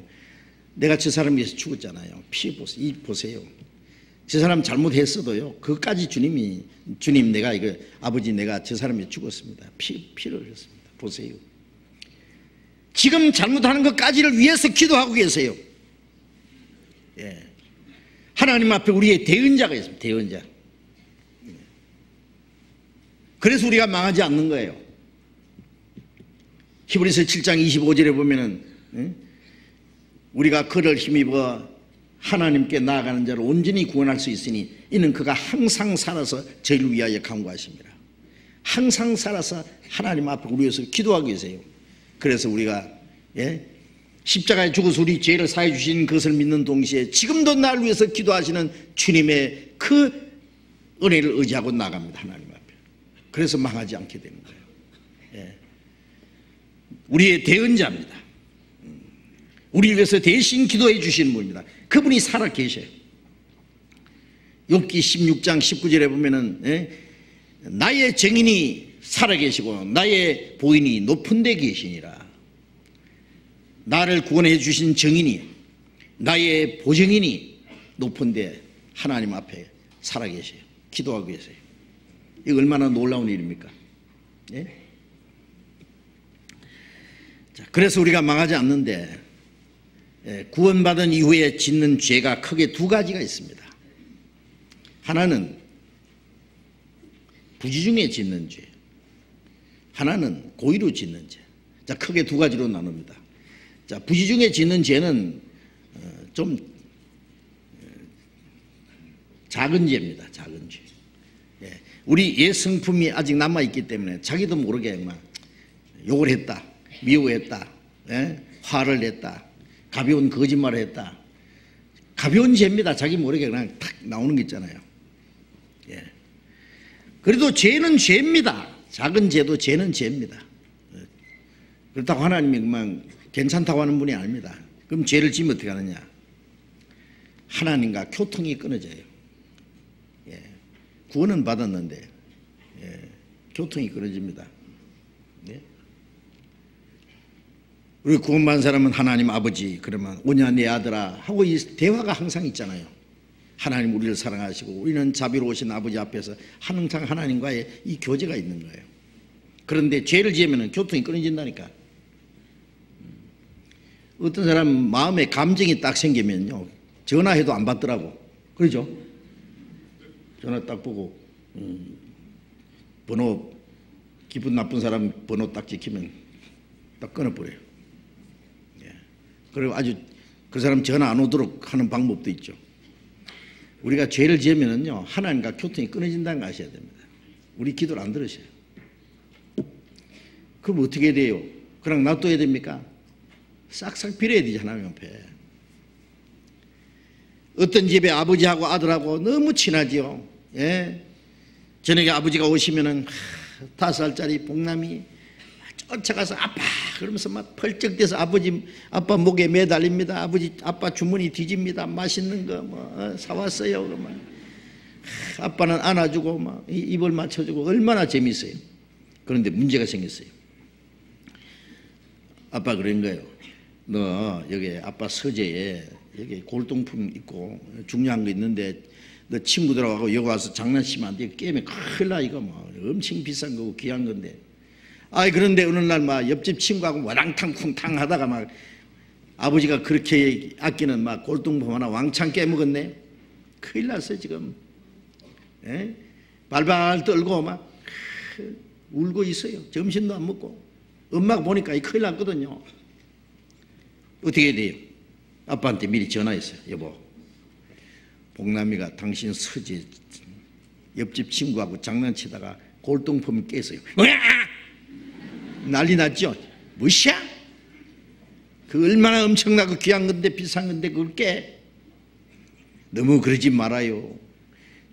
내가 저 사람 위해서 죽었잖아요. 피 보세요. 이 보세요. 저 사람 잘못했어도요. 그까지 주님 내가 이거 아버지 내가 저 사람 위해 죽었습니다. 피를 흘렸습니다. 보세요. 지금 잘못하는 것까지를 위해서 기도하고 계세요. 예. 하나님 앞에 우리의 대언자가 있습니다. 대언자. 그래서 우리가 망하지 않는 거예요. 히브리서 7장 25절에 보면은 우리가 그를 힘입어 하나님께 나아가는 자를 온전히 구원할 수 있으니 이는 그가 항상 살아서 저희를 위하여 간구하십니다. 항상 살아서 하나님 앞에 우리 위해서 기도하고 계세요. 그래서 우리가 십자가에 죽어서 우리 죄를 사해 주신 것을 믿는 동시에 지금도 나를 위해서 기도하시는 주님의 그 은혜를 의지하고 나갑니다. 하나님 앞에. 그래서 망하지 않게 되는 거예요. 우리의 대언자입니다. 우리를 위해서 대신 기도해 주시는 분입니다. 그분이 살아 계셔요. 욥기 16장 19절에 보면은 나의 증인이 살아 계시고 나의 보인이 높은 데 계시니라. 나를 구원해 주신 증인이 나의 보증인이 높은 데 하나님 앞에 살아 계셔요. 기도하고 계세요. 이거 얼마나 놀라운 일입니까? 예? 자, 그래서 우리가 망하지 않는데 구원받은 이후에 짓는 죄가 크게 두 가지가 있습니다. 하나는 부지중에 짓는 죄, 하나는 고의로 짓는 죄. 자, 크게 두 가지로 나눕니다. 자, 부지중에 짓는 죄는 좀 작은 죄입니다. 작은 죄. 우리 옛 성품이 아직 남아있기 때문에 자기도 모르게 막 욕을 했다, 미워했다, 화를 냈다, 가벼운 거짓말을 했다. 가벼운 죄입니다. 자기 모르게 그냥 탁 나오는 게 있잖아요. 그래도 죄는 죄입니다. 작은 죄도 죄는 죄입니다. 그렇다고 하나님이 그만 괜찮다고 하는 분이 아닙니다. 그럼 죄를 지면 어떻게 하느냐? 하나님과 교통이 끊어져요. 구원은 받았는데 교통이 끊어집니다. 우리 구원받은 사람은 하나님 아버지 그러면 오냐 내 아들아 하고 이 대화가 항상 있잖아요. 하나님 우리를 사랑하시고 우리는 자비로우신 아버지 앞에서 항상 하나님과의 이 교제가 있는 거예요. 그런데 죄를 지으면 교통이 끊어진다니까. 어떤 사람 마음에 감정이 딱 생기면요 전화해도 안 받더라고. 그러죠? 전화 딱 보고 번호 기분 나쁜 사람 번호 딱 찍히면 딱 끊어버려요. 그리고 아주 그 사람 전화 안 오도록 하는 방법도 있죠. 우리가 죄를 지으면요 하나님과 교통이 끊어진다는 거 아셔야 됩니다. 우리 기도를 안 들으셔요. 그럼 어떻게 돼요? 그냥 놔둬야 됩니까? 싹싹 빌어야 되지 하나님 앞에. 어떤 집에 아버지하고 아들하고 너무 친하지요. 저녁에 아버지가 오시면은 5살짜리 복남이 쫓아가서 아빠 그러면서 막 펄쩍대서 아빠 목에 매달립니다. 아빠 주머니 뒤집니다. 맛있는 거 뭐 사왔어요. 그러면 아빠는 안아주고 막 입을 맞춰주고 얼마나 재밌어요. 그런데 문제가 생겼어요. 아빠 그런 거예요. 너 여기 아빠 서재에 여기 골동품 있고 중요한 거 있는데 너 친구들하고 여기 와서 장난치면 안 돼. 게임에 큰일 나 이거 뭐 엄청 비싼 거고 귀한 건데. 아이 그런데 어느 날 막 옆집 친구하고 와랑탕 쿵탕 하다가 막 아버지가 그렇게 아끼는 막 골동품 하나 왕창 깨먹었네. 큰일 났어요 지금. 발발 떨고 막 울고 있어요. 점심도 안 먹고. 엄마가 보니까 이 큰일 났거든요. 어떻게 돼요? 아빠한테 미리 전화했어요. 여보, 복남이가 당신 서재 옆집 친구하고 장난치다가 골동품이 깼어요. 난리 났죠. 무시야? 그 얼마나 엄청나고 귀한 건데 비싼 건데 그걸 깨? 너무 그러지 말아요.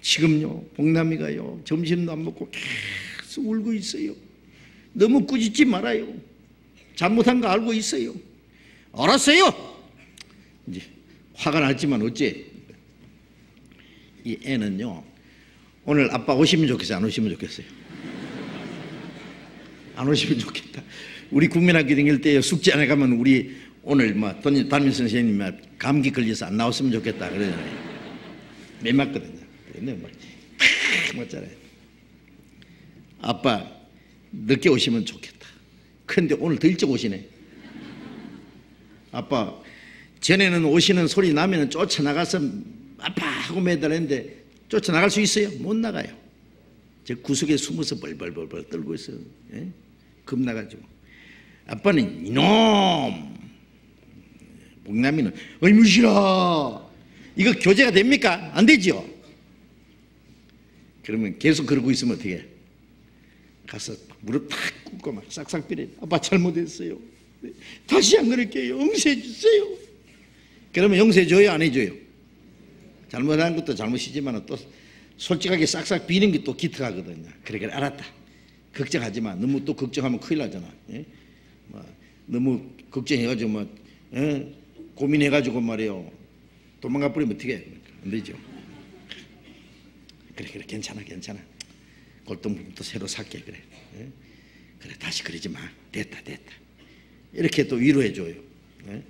지금요 복남이가요 점심도 안 먹고 계속 울고 있어요. 너무 꾸짖지 말아요. 잘못한 거 알고 있어요. 알았어요. 이제 화가 났지만 어째? 이 애는요 오늘 아빠 오시면 좋겠어요, 안 오시면 좋겠어요? 안 오시면 좋겠다. 우리 국민학교 다닐 때 숙제 안 해가면 우리 오늘 뭐 담임 선생님이 감기 걸려서 안 나왔으면 좋겠다 그러잖아요. 매 맞거든요. 근데 맞잖아요. 아빠 늦게 오시면 좋겠다. 근데 오늘 더 일찍 오시네. 아빠 전에는 오시는 소리 나면 쫓아나가서 아빠 하고 매달렸는데 쫓아나갈 수 있어요? 못 나가요. 저 구석에 숨어서 벌벌벌벌 떨고 있어요. 예? 겁나가지고. 아빠는 이놈, 복남이는 어이 무시라. 이거 교제가 됩니까? 안 되죠. 그러면 계속 그러고 있으면 어떻게 해? 가서 무릎 탁 꿇고 막 싹싹 빌어요. 아빠 잘못했어요. 다시 안 그럴게요. 용서해 주세요. 그러면 용서해 줘요? 안 해줘요? 잘못한 것도 잘못이지만 또 솔직하게 싹싹 비는 게 또 기특하거든요. 그래 알았다. 걱정하지 마. 너무 또 걱정하면 큰일 나잖아. 예? 너무 걱정해가지고 뭐 고민해가지고 말이에요. 도망가 버리면 어떻게 해? 안 되죠. 그래 괜찮아. 골동품도 새로 살게 그래. 예? 그래 다시 그러지 마. 됐다. 이렇게 또 위로해 줘요. 예?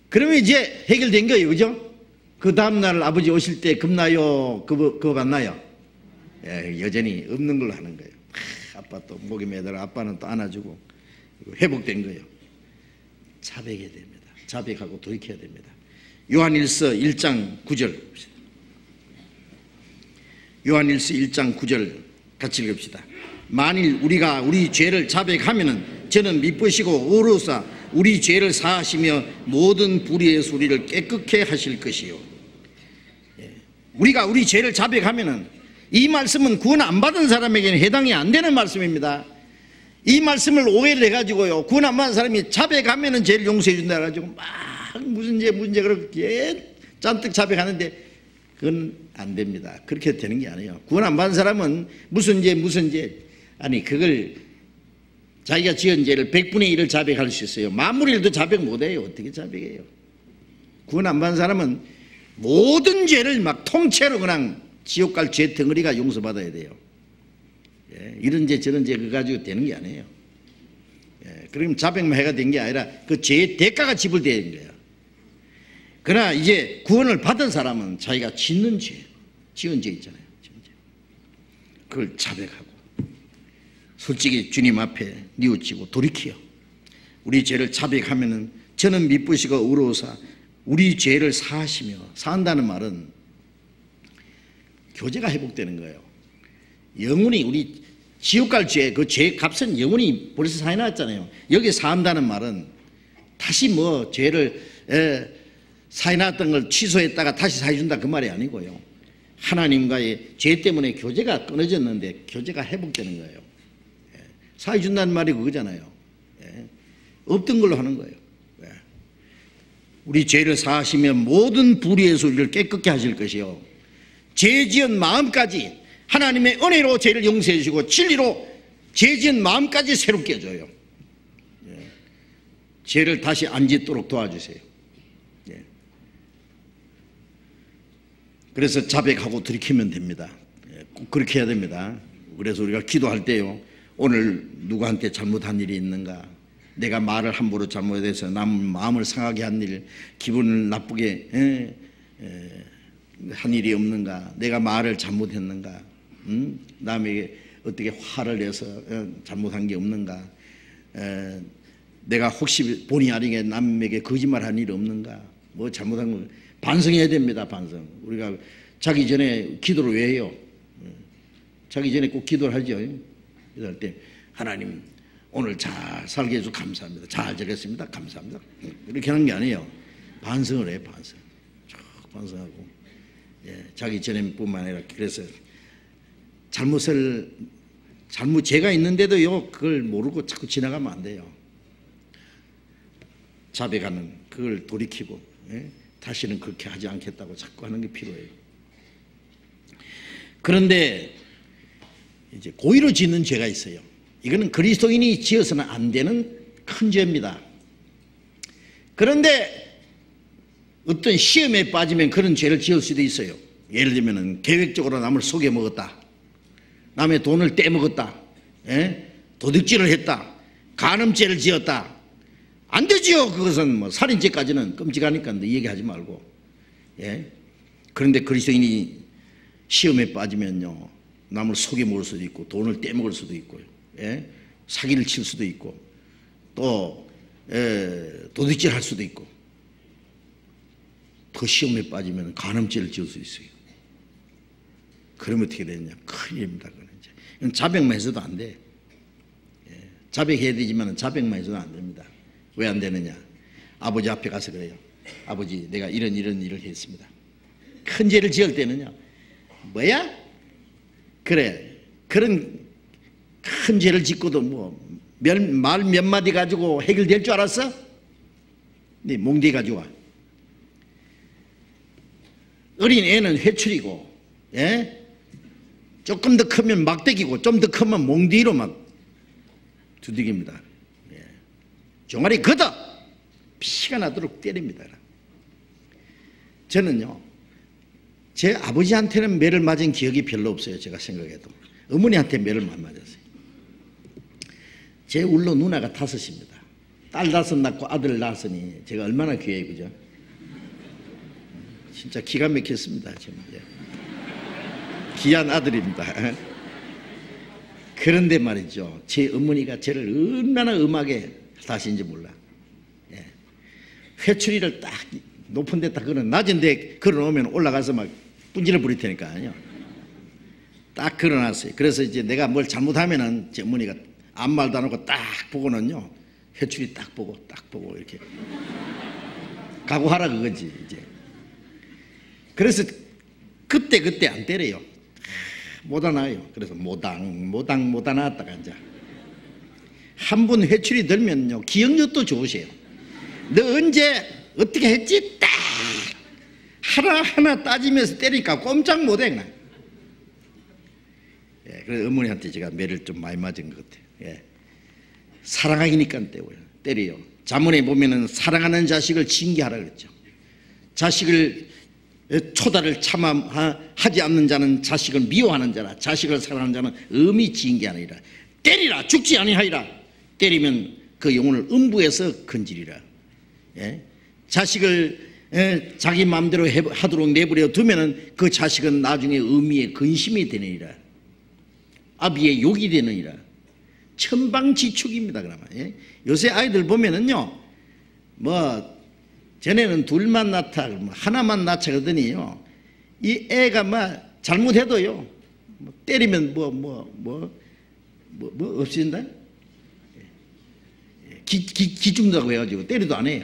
그러면 이제 해결된 거예요, 그죠? 그 다음날 아버지 오실 때 겁나요? 그거 맞나요? 예, 여전히 없는 걸로 하는 거예요. 아빠 또 목에 매달아 아빠는 또 안아주고 회복된 거예요. 자백해야 됩니다. 자백하고 돌이켜야 됩니다. 요한일서 1장 9절 요한일서 1장 9절 같이 읽읍시다. 만일 우리가 우리 죄를 자백하면은 저는 미쁘시고 의로사 우리 죄를 사하시며 모든 불의의 우리를 깨끗게 하실 것이요. 우리가 우리 죄를 자백하면은 이 말씀은 구원 안 받은 사람에게는 해당이 안 되는 말씀입니다. 이 말씀을 오해를 해가지고요 구원 안 받은 사람이 자백하면은 죄를 용서해 준다 해가지고 막 무슨 죄 그렇게 잔뜩 자백하는데 그건 안 됩니다. 그렇게 되는 게 아니에요. 구원 안 받은 사람은 무슨 죄 아니 그걸 자기가 지은 죄를 100분의 1을 자백할 수 있어요. 만분의 1도 자백 못해요. 어떻게 자백해요? 구원 안 받은 사람은 모든 죄를 막 통째로 그냥 지옥 갈 죄 덩어리가 용서받아야 돼요. 예, 이런 죄 저런 죄 그거 가지고 되는 게 아니에요. 예, 그럼 자백만 해가 된 게 아니라 그 죄의 대가가 지불되는 거예요. 그러나 이제 구원을 받은 사람은 자기가 지은 죄 있잖아요. 그걸 자백하고 솔직히 주님 앞에 뉘우치고 돌이키어 우리 죄를 자백하면은 저는 미쁘시고 의로우사 우리 죄를 사하시며 사한다는 말은 교제가 회복되는 거예요. 영원히 우리 지옥 갈 죄, 그 죄 값은 영원히 벌써 사해놨잖아요. 여기 사한다는 말은 다시 뭐 죄를 사해놨던 걸 취소했다가 다시 사해준다 그 말이 아니고요. 하나님과의 죄 때문에 교제가 끊어졌는데 교제가 회복되는 거예요. 사해준다는 말이 그거잖아요. 없던 걸로 하는 거예요. 우리 죄를 사하시며 모든 불의에서 우리를 깨끗게 하실 것이요 죄 지은 마음까지 하나님의 은혜로 죄를 용서해 주시고 진리로 죄 지은 마음까지 새롭게 해줘요. 죄를 다시 안 짓도록 도와주세요. 그래서 자백하고 들이키면 됩니다. 꼭 그렇게 해야 됩니다. 그래서 우리가 기도할 때요 오늘 누구한테 잘못한 일이 있는가, 내가 말을 함부로 잘못해서 남 마음을 상하게 한 일, 기분을 나쁘게 한 일이 없는가, 내가 말을 잘못했는가, 남에게 어떻게 화를 내서 잘못한 게 없는가, 내가 혹시 본의 아니게 남에게 거짓말한 일이 없는가, 뭐 잘못한 거 반성해야 됩니다. 반성. 우리가 자기 전에 기도를 왜 해요? 자기 전에 꼭 기도를 하죠. 기도할 때 하나님 오늘 잘 살게 해주셔서 감사합니다. 잘 지냈습니다. 감사합니다. 이렇게 하는 게 아니에요. 반성을 해요. 반성. 쭉 반성하고 자기 전에뿐만 아니라 그래서 죄가 있는데도요, 그걸 모르고 자꾸 지나가면 안 돼요. 자백하는, 그걸 돌이키고, 다시는 그렇게 하지 않겠다고 자꾸 하는 게 필요해요. 그런데 이제 고의로 짓는 죄가 있어요. 이거는 그리스도인이 지어서는 안 되는 큰 죄입니다. 그런데 어떤 시험에 빠지면 그런 죄를 지을 수도 있어요. 예를 들면 계획적으로 남을 속여 먹었다, 남의 돈을 떼먹었다, 도둑질을 했다, 간음죄를 지었다. 안 되지요. 그것은 뭐 살인죄까지는 끔찍하니까 얘기하지 말고. 그런데 그리스도인이 시험에 빠지면요, 남을 속여 먹을 수도 있고, 돈을 떼먹을 수도 있고요, 사기를 칠 수도 있고, 또 도둑질 할 수도 있고, 더 시험에 빠지면 간음죄를 지을 수 있어요. 그러면 어떻게 되느냐? 큰일입니다. 이건 자백만 해서도 안 돼. 자백해야 되지만 자백만 해서도 안 됩니다. 왜 안 되느냐? 아버지 앞에 가서 그래요. 아버지, 내가 이런 일을 했습니다. 큰 죄를 지을 때는요, 뭐야? 그래, 그런 큰 죄를 짓고도 뭐 말 몇 마디 가지고 해결될 줄 알았어? 네 몽디 가지고 와. 어린 애는 회출이고, 조금 더 크면 막대기고, 좀 더 크면 몽디로 막 두들깁니다. 종아리 걷어 피가 나도록 때립니다. 저는요, 제 아버지한테는 매를 맞은 기억이 별로 없어요. 제가 생각해도. 어머니한테 매를 많이 맞았어요. 제 울로 누나가 5입니다. 딸 5 낳고 아들 낳았으니 제가 얼마나 귀해요, 그죠? 진짜 기가 막혔습니다. 정말. 귀한 아들입니다. 그런데 말이죠, 제 어머니가 저를 얼마나 음하게 사신지 몰라. 회추리를 딱 높은 데 딱 걸어, 낮은 데 걸어놓으면 올라가서 막 분지를 부릴 테니까요. 딱 걸어놨어요. 그래서 이제 내가 뭘 잘못하면은 제 어머니가 아무 말도 안 하고 딱 보고는요, 회추리 딱 보고 이렇게 각오하라 그거지 이제. 그래서 그때 안 때려요. 못 안아요. 그래서 모당 하다가 이제 한 번 회출이 들면요, 기억력도 좋으세요. 너 언제 어떻게 했지? 딱 하나하나 따지면서 때리니까 꼼짝 못해 그냥. 그래서 어머니한테 제가 매를 좀 많이 맞은 것 같아요. 사랑하니까 때려요. 자문에 보면은 사랑하는 자식을 징계하라 그랬죠. 자식을 초다를 참하지 않는 자는 자식을 미워하는 자라, 자식을 사랑하는 자는 엄히 징계하느니라. 때리라, 죽지 아니하리라. 때리면 그 영혼을 음부에서 건지리라. 자식을 자기 마음대로 하도록 내버려 두면은 그 자식은 나중에 어미의 근심이 되느니라. 아비의 욕이 되느니라. 천방지축입니다. 그러면 요새 아이들 보면은요, 뭐 전에는 둘만 낳다, 하나만 낳자 그러더니요, 이 애가 막 잘못해도요, 때리면 없어진다? 기중다고 해가지고 때려도 안 해요.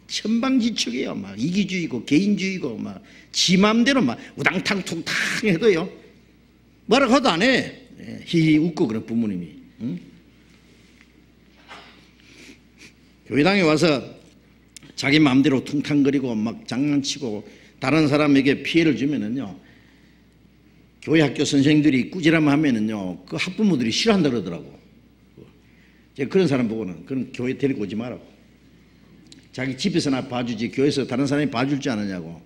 천방지축이에요. 막 이기주의고 개인주의고 막 지 맘대로 막 우당탕 퉁탕 해도요, 뭐라고 해도 안 해. 히히 웃고 그런 부모님이. 응? 교회당에 와서 자기 마음대로 퉁탕거리고 막 장난치고 다른 사람에게 피해를 주면은요, 교회 학교 선생님들이 꾸지람 하면은요, 그 학부모들이 싫어한다 그러더라고. 제가 그런 사람 보고는 그런 교회 데리고 오지 말라고. 자기 집에서나 봐주지 교회에서 다른 사람이 봐줄 줄 아느냐고.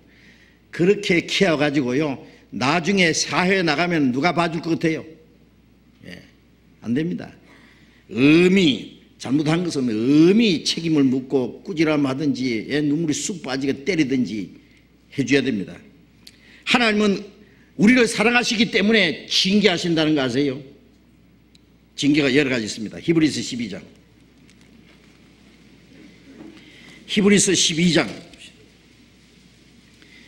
그렇게 키워가지고요, 나중에 사회에 나가면 누가 봐줄 것 같아요? 안 됩니다. 엄히 잘못한 것은 엄히 책임을 묻고 꾸지람하든지 눈물이 쑥 빠지게 때리든지 해줘야 됩니다. 하나님은 우리를 사랑하시기 때문에 징계하신다는 거 아세요? 징계가 여러 가지 있습니다. 히브리서 12장.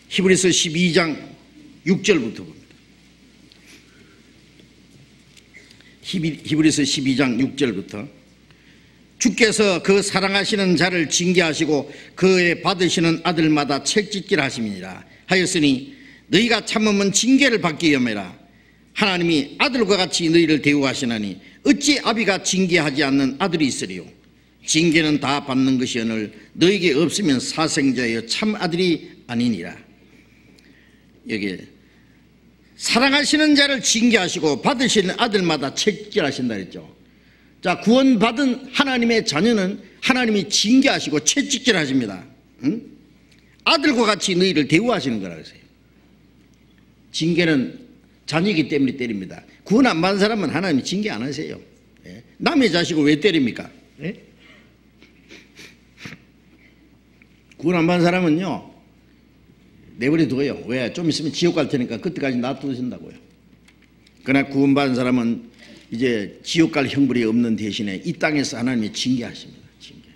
히브리서 12장 6절부터 봅니다. 히브리서 12장 6절부터 주께서 그 사랑하시는 자를 징계하시고 그의 받으시는 아들마다 책짓기를 하심이니라 하였으니 너희가 참으면 징계를 받기 위함이라. 하나님이 아들과 같이 너희를 대우하시나니 어찌 아비가 징계하지 않는 아들이 있으리요. 징계는 다 받는 것이오늘 너에게 없으면 사생자여 참 아들이 아니니라. 여기 사랑하시는 자를 징계하시고 받으시는 아들마다 채찍질하신다 그랬죠. 자, 구원받은 하나님의 자녀는 하나님이 징계하시고 채찍질하십니다. 응? 아들과 같이 너희를 대우하시는 거라 그랬어요. 징계는 자녀이기 때문에 때립니다. 구원 안 받은 사람은 하나님이 징계 안 하세요. 예? 남의 자식을 왜 때립니까? 예? 구원 안 받은 사람은요 내버려 둬요. 왜? 좀 있으면 지옥 갈 테니까 그때까지 놔두신다고요. 그러나 구원 받은 사람은 이제 지옥 갈 형벌이 없는 대신에 이 땅에서 하나님이 징계하십니다. 징계.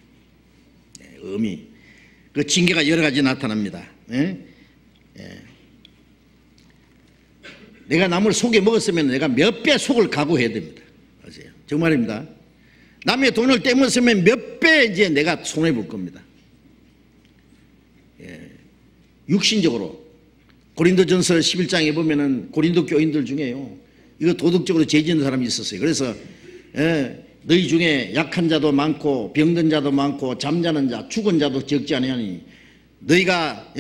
예, 의미. 그 징계가 여러 가지 나타납니다. 예? 예. 내가 남을 속여 먹었으면 내가 몇 배 속을 각오해야 됩니다. 아세요? 정말입니다. 남의 돈을 떼먹었으면 몇 배 이제 내가 손해볼 겁니다. 예. 육신적으로 고린도전서 11장에 보면은 고린도 교인들 중에요 이거 도덕적으로 죄짓는 사람이 있었어요. 그래서 너희 중에 약한 자도 많고 병든 자도 많고 잠자는 자 죽은 자도 적지 아니하니 너희가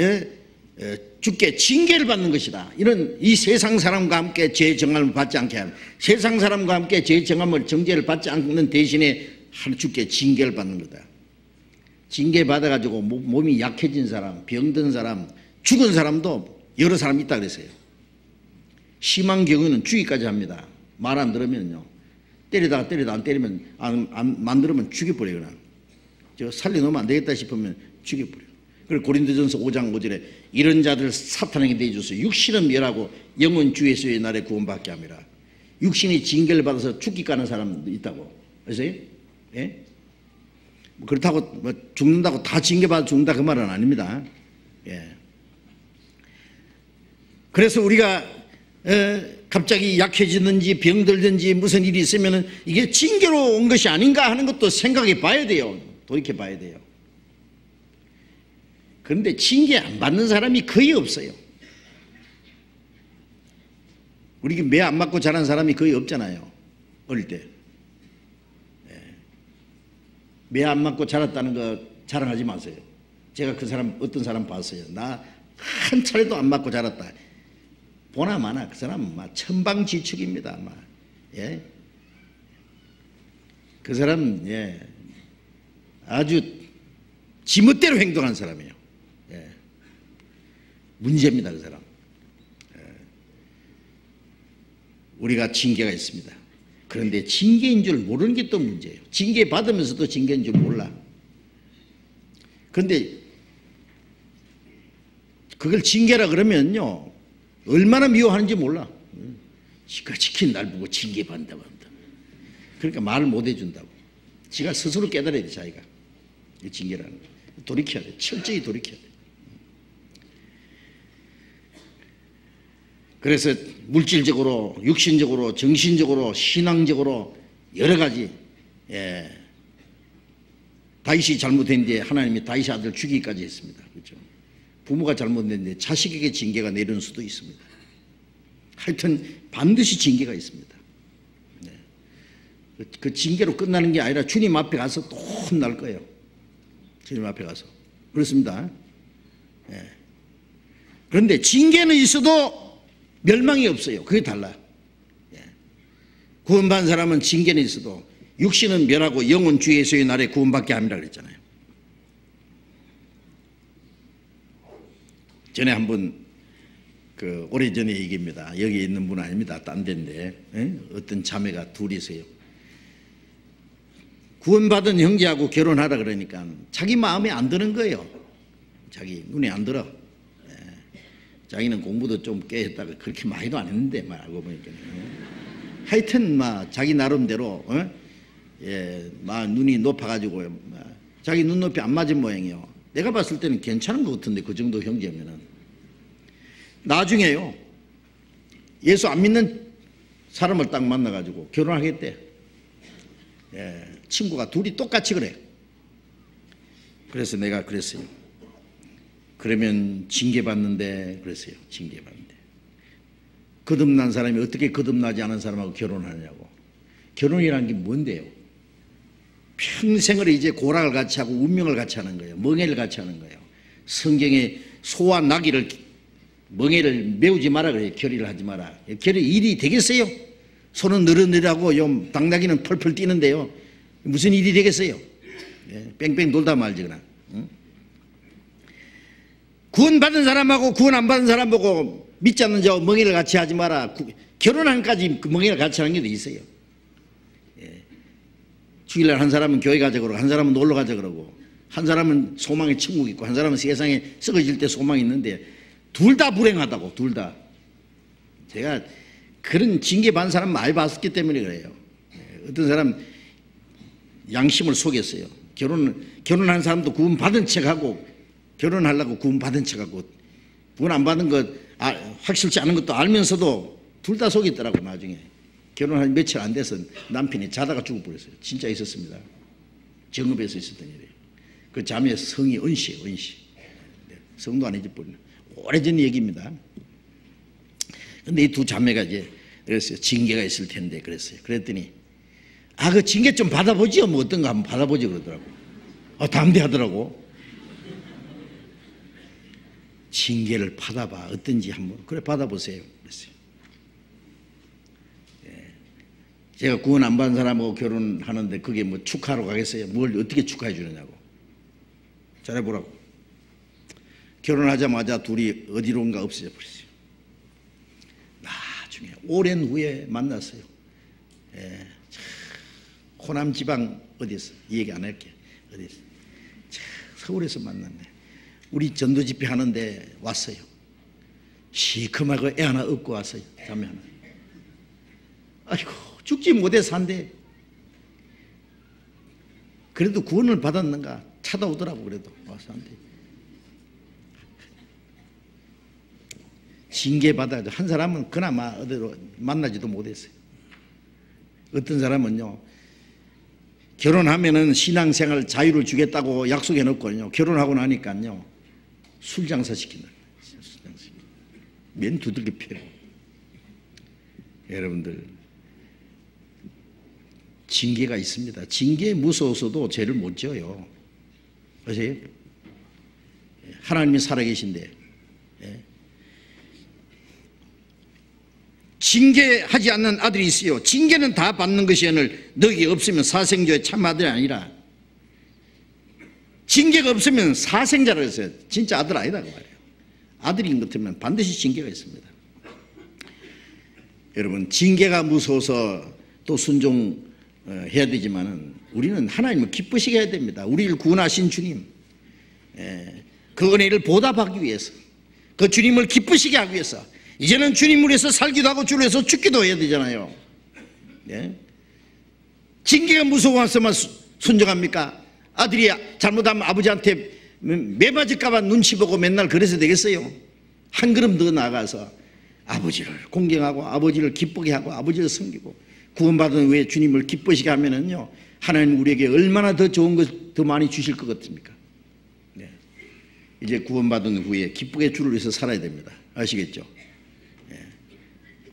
주께 징계를 받는 것이다. 이런 이 세상 사람과 함께 죄 정함을 받지 않게 하는, 세상 사람과 함께 죄 정함을 정죄를 받지 않는 대신에 주께 징계를 받는 거다. 징계 받아가지고 몸이 약해진 사람, 병든 사람, 죽은 사람도 여러 사람 있다 그랬어요. 심한 경우는 죽이까지 합니다. 말 안 들으면요 때리다가 안 때리면 안 만들면 죽여버려요. 그냥 저 살려놓으면 안 되겠다 싶으면 죽여버려요. 그리고 고린도전서 5장 5절에 이런 자들 사탄에게 내주소 육신은 멸하고 영은 주 예수의 날에 구원받게 함이라. 육신이 징계를 받아서 죽기 가는 사람도 있다고. 아세요? 예? 그렇다고 뭐 죽는다고 다 징계받아 죽는다 그 말은 아닙니다. 예. 그래서 우리가 갑자기 약해지든지 병들든지 무슨 일이 있으면 이게 징계로 온 것이 아닌가 하는 것도 생각해 봐야 돼요. 돌이켜 봐야 돼요. 그런데 징계 안 받는 사람이 거의 없어요. 우리 매 안 맞고 자란 사람이 거의 없잖아요. 어릴 때. 매 안 맞고 자랐다는 거 자랑하지 마세요. 제가 그 사람 어떤 사람 봤어요. 나 한 차례도 안 맞고 자랐다. 보나 마나 그 사람은 막 천방지축입니다. 막. 예? 그 사람은 예. 아주 지멋대로 행동한 사람이에요. 예. 문제입니다. 그 사람. 예. 우리가 징계가 있습니다. 그런데 징계인 줄 모르는 게 또 문제예요. 징계 받으면서도 징계인 줄 몰라. 그런데 그걸 징계라 그러면요 얼마나 미워하는지 몰라. 지가 날 보고 징계받는다고 한다. 그러니까 말을 못 해준다고. 지가 스스로 깨달아야 돼. 자기가 이 징계라는 거 돌이켜야 돼. 철저히 돌이켜야 돼. 그래서 물질적으로, 육신적으로, 정신적으로, 신앙적으로 여러 가지 다윗이 잘못했는데 하나님이 다윗의 아들 죽이기까지 했습니다. 그렇죠? 부모가 잘못했는데 자식에게 징계가 내리는 수도 있습니다. 하여튼 반드시 징계가 있습니다. 네. 그 징계로 끝나는 게 아니라 주님 앞에 가서 또 혼날 거예요. 주님 앞에 가서. 그렇습니다. 네. 그런데 징계는 있어도 멸망이 없어요. 그게 달라요. 예. 구원받은 사람은 징계는 있어도 육신은 멸하고 영은 주 예수의 날에 구원받게 함이라 그랬잖아요. 전에 한번 그 오래전에 얘기입니다. 여기 있는 분 아닙니다. 딴 데인데 어떤 자매가 둘이세요. 구원받은 형제하고 결혼하라 그러니까 자기 마음에 안 드는 거예요. 자기 눈에 안 들어. 자기는 공부도 좀 꽤 했다가 그렇게 많이도 안 했는데 막 알고 보니까 하여튼 막 자기 나름대로 막 눈이 높아가지고 자기 눈높이 안 맞은 모양이에요. 내가 봤을 때는 괜찮은 것 같은데 그 정도 형제면은 나중에요 예수 안 믿는 사람을 딱 만나가지고 결혼하겠대. 친구가 둘이 똑같이 그래. 그래서 내가 그랬어요. 그러면 징계받는데 그랬어요. 징계받는데 거듭난 사람이 어떻게 거듭나지 않은 사람하고 결혼하느냐고. 결혼이라는 게 뭔데요? 평생을 이제 고락을 같이 하고 운명을 같이 하는 거예요. 멍해를 같이 하는 거예요. 성경에 소와 나귀를 멍해를 메우지 마라 그래요. 결의를 하지 마라. 결의 일이 되겠어요? 소는 느릿느릿하고 요 당나귀는 펄펄 뛰는데요. 무슨 일이 되겠어요? 뺑뺑 돌다 말지 그나. 응? 구원받은 사람하고 구원 안 받은 사람 보고 믿지 않는 자와 멍해를 같이 하지 마라. 결혼하는까지 그 멍해를 같이 하는 게 더 있어요. 주일날 한 사람은 교회 가자 그러고 한 사람은 놀러 가자 그러고 한 사람은 소망의 천국 있고 한 사람은 세상에 썩어질 때 소망이 있는데 둘 다 불행하다고. 둘 다. 제가 그런 징계받은 사람 많이 봤기 때문에 그래요. 어떤 사람 양심을 속였어요. 결혼한 사람도 구원 받은 척하고 결혼하려고 구원 받은 척하고 구원 안 받은 것 확실치 않은 것도 알면서도 둘 다 속였더라고. 나중에 결혼한 며칠 안 돼서 남편이 자다가 죽어버렸어요. 진짜 있었습니다. 정읍에서 있었던 일이에요. 그 자매 성이 은씨예요. 은씨. 성도 안 잊어버리네. 오래전 얘기입니다. 근데 이 두 자매가 이제 그랬어요. 징계가 있을 텐데 그랬어요. 그랬더니 그 징계 좀 받아보지요. 뭐 어떤가 한번 받아보지 그러더라고. 담대하더라고. 징계를 받아봐. 어떤지 한번. 그래 받아보세요. 그랬어요. 제가 구원 안 받은 사람하고 결혼하는데 그게 뭐 축하하러 가겠어요? 뭘 어떻게 축하해 주느냐고. 잘해보라고. 결혼하자마자 둘이 어디론가 없어져 버렸어요. 나중에 오랜 후에 만났어요. 호남 지방 어디서 얘기 안 할게. 어디서 서울에서 만났네. 우리 전도 집회 하는데 왔어요. 시커멓고 애 하나 업고 왔어요. 자매 하나. 아이고 죽지 못해 산대. 그래도 구원을 받았는가 찾아오더라고. 그래도 와서 한대. 징계받아서 한 사람은 그나마 어디로 만나지도 못했어요. 어떤 사람은요 결혼하면은 신앙생활 자유를 주겠다고 약속해 놓고요 결혼하고 나니까요 술 장사 시킨다. 맨 두들겨 패고. 여러분들 징계가 있습니다. 징계에 무서워서도 죄를 못 지어요. 아세요? 하나님이 살아계신데 징계하지 않는 아들이 있어요. 징계는 다 받는 것이오늘 너희 없으면 사생조의 참 아들이 아니라. 징계가 없으면 사생자라 했어요. 진짜 아들 아니다 그 말이에요. 아들인 것 같으면 반드시 징계가 있습니다. 여러분 징계가 무서워서 또 순종해야 되지만은 우리는 하나님을 기쁘시게 해야 됩니다. 우리를 구원하신 주님 그 은혜를 보답하기 위해서 그 주님을 기쁘시게 하기 위해서 이제는 주님을 위해서 살기도 하고 주를 위해서 죽기도 해야 되잖아요. 징계가 무서워서만 순종합니까? 아들이 잘못하면 아버지한테 매맞을까봐 눈치 보고 맨날 그래서 되겠어요? 한 걸음 더 나아가서 아버지를 공경하고 아버지를 기쁘게 하고 아버지를 섬기고 구원받은 후에 주님을 기쁘시게 하면은요 하나님 우리에게 얼마나 더 좋은 것 더 많이 주실 것 같습니까? 이제 구원받은 후에 기쁘게 주를 위해서 살아야 됩니다. 아시겠죠?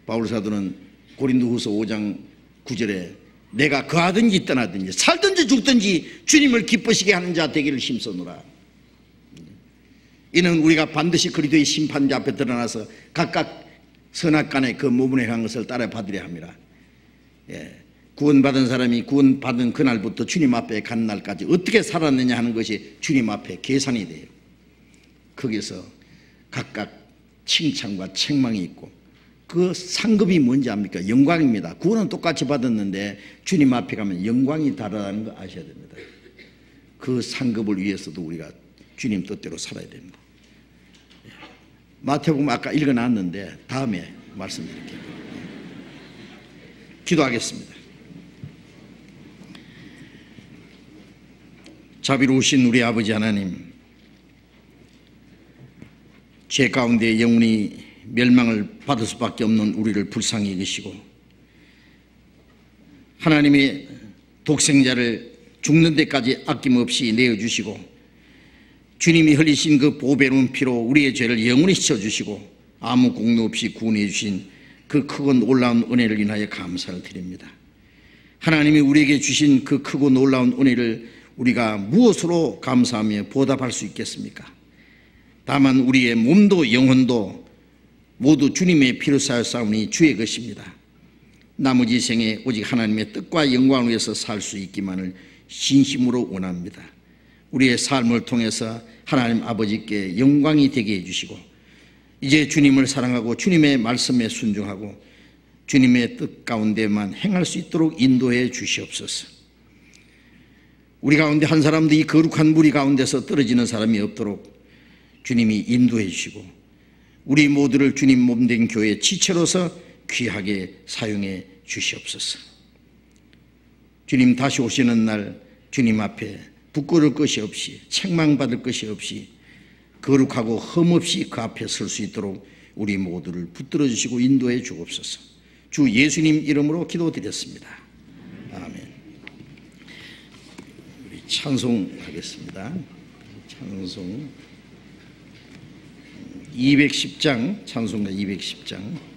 바울 사도는 고린도후서 5장 9절에 내가 거하든지 떠나든지 살든지 죽든지 주님을 기쁘시게 하는 자 되기를 힘써노라. 이는 우리가 반드시 그리스도의 심판자 앞에 드러나서 각각 선악간에 그 모분에 한 것을 따라 받으려 합니다. 구원받은 사람이 구원받은 그날부터 주님 앞에 간 날까지 어떻게 살았느냐 하는 것이 주님 앞에 계산이 돼요. 거기서 각각 칭찬과 책망이 있고 그 상급이 뭔지 압니까? 영광입니다. 구원은 똑같이 받았는데 주님 앞에 가면 영광이 다르다는 거 아셔야 됩니다. 그 상급을 위해서도 우리가 주님 뜻대로 살아야 됩니다. 마태복음 아까 읽어놨는데 다음에 말씀드릴게요. 기도하겠습니다. 자비로우신 우리 아버지 하나님, 죄 가운데 영원히 멸망을 받을 수밖에 없는 우리를 불쌍히 여기시고 하나님의 독생자를 죽는 데까지 아낌없이 내어주시고 주님이 흘리신 그 보배로운 피로 우리의 죄를 영원히 씻어주시고 아무 공로 없이 구원해 주신 그 크고 놀라운 은혜를 인하여 감사를 드립니다. 하나님이 우리에게 주신 그 크고 놀라운 은혜를 우리가 무엇으로 감사하며 보답할 수 있겠습니까? 다만 우리의 몸도 영혼도 모두 주님의 피로 사였사오니 주의 것입니다. 나머지 생에 오직 하나님의 뜻과 영광을 위해서 살 수 있기만을 진심으로 원합니다. 우리의 삶을 통해서 하나님 아버지께 영광이 되게 해주시고 이제 주님을 사랑하고 주님의 말씀에 순종하고 주님의 뜻 가운데만 행할 수 있도록 인도해 주시옵소서. 우리 가운데 한 사람도 이 거룩한 무리 가운데서 떨어지는 사람이 없도록 주님이 인도해 주시고 우리 모두를 주님 몸된 교회 지체로서 귀하게 사용해 주시옵소서. 주님 다시 오시는 날 주님 앞에 부끄러울 것이 없이 책망받을 것이 없이 거룩하고 흠없이 그 앞에 설 수 있도록 우리 모두를 붙들어 주시고 인도해 주옵소서. 주 예수님 이름으로 기도드렸습니다. 아멘. 우리 찬송하겠습니다. 찬송 210장, 찬송가 210장.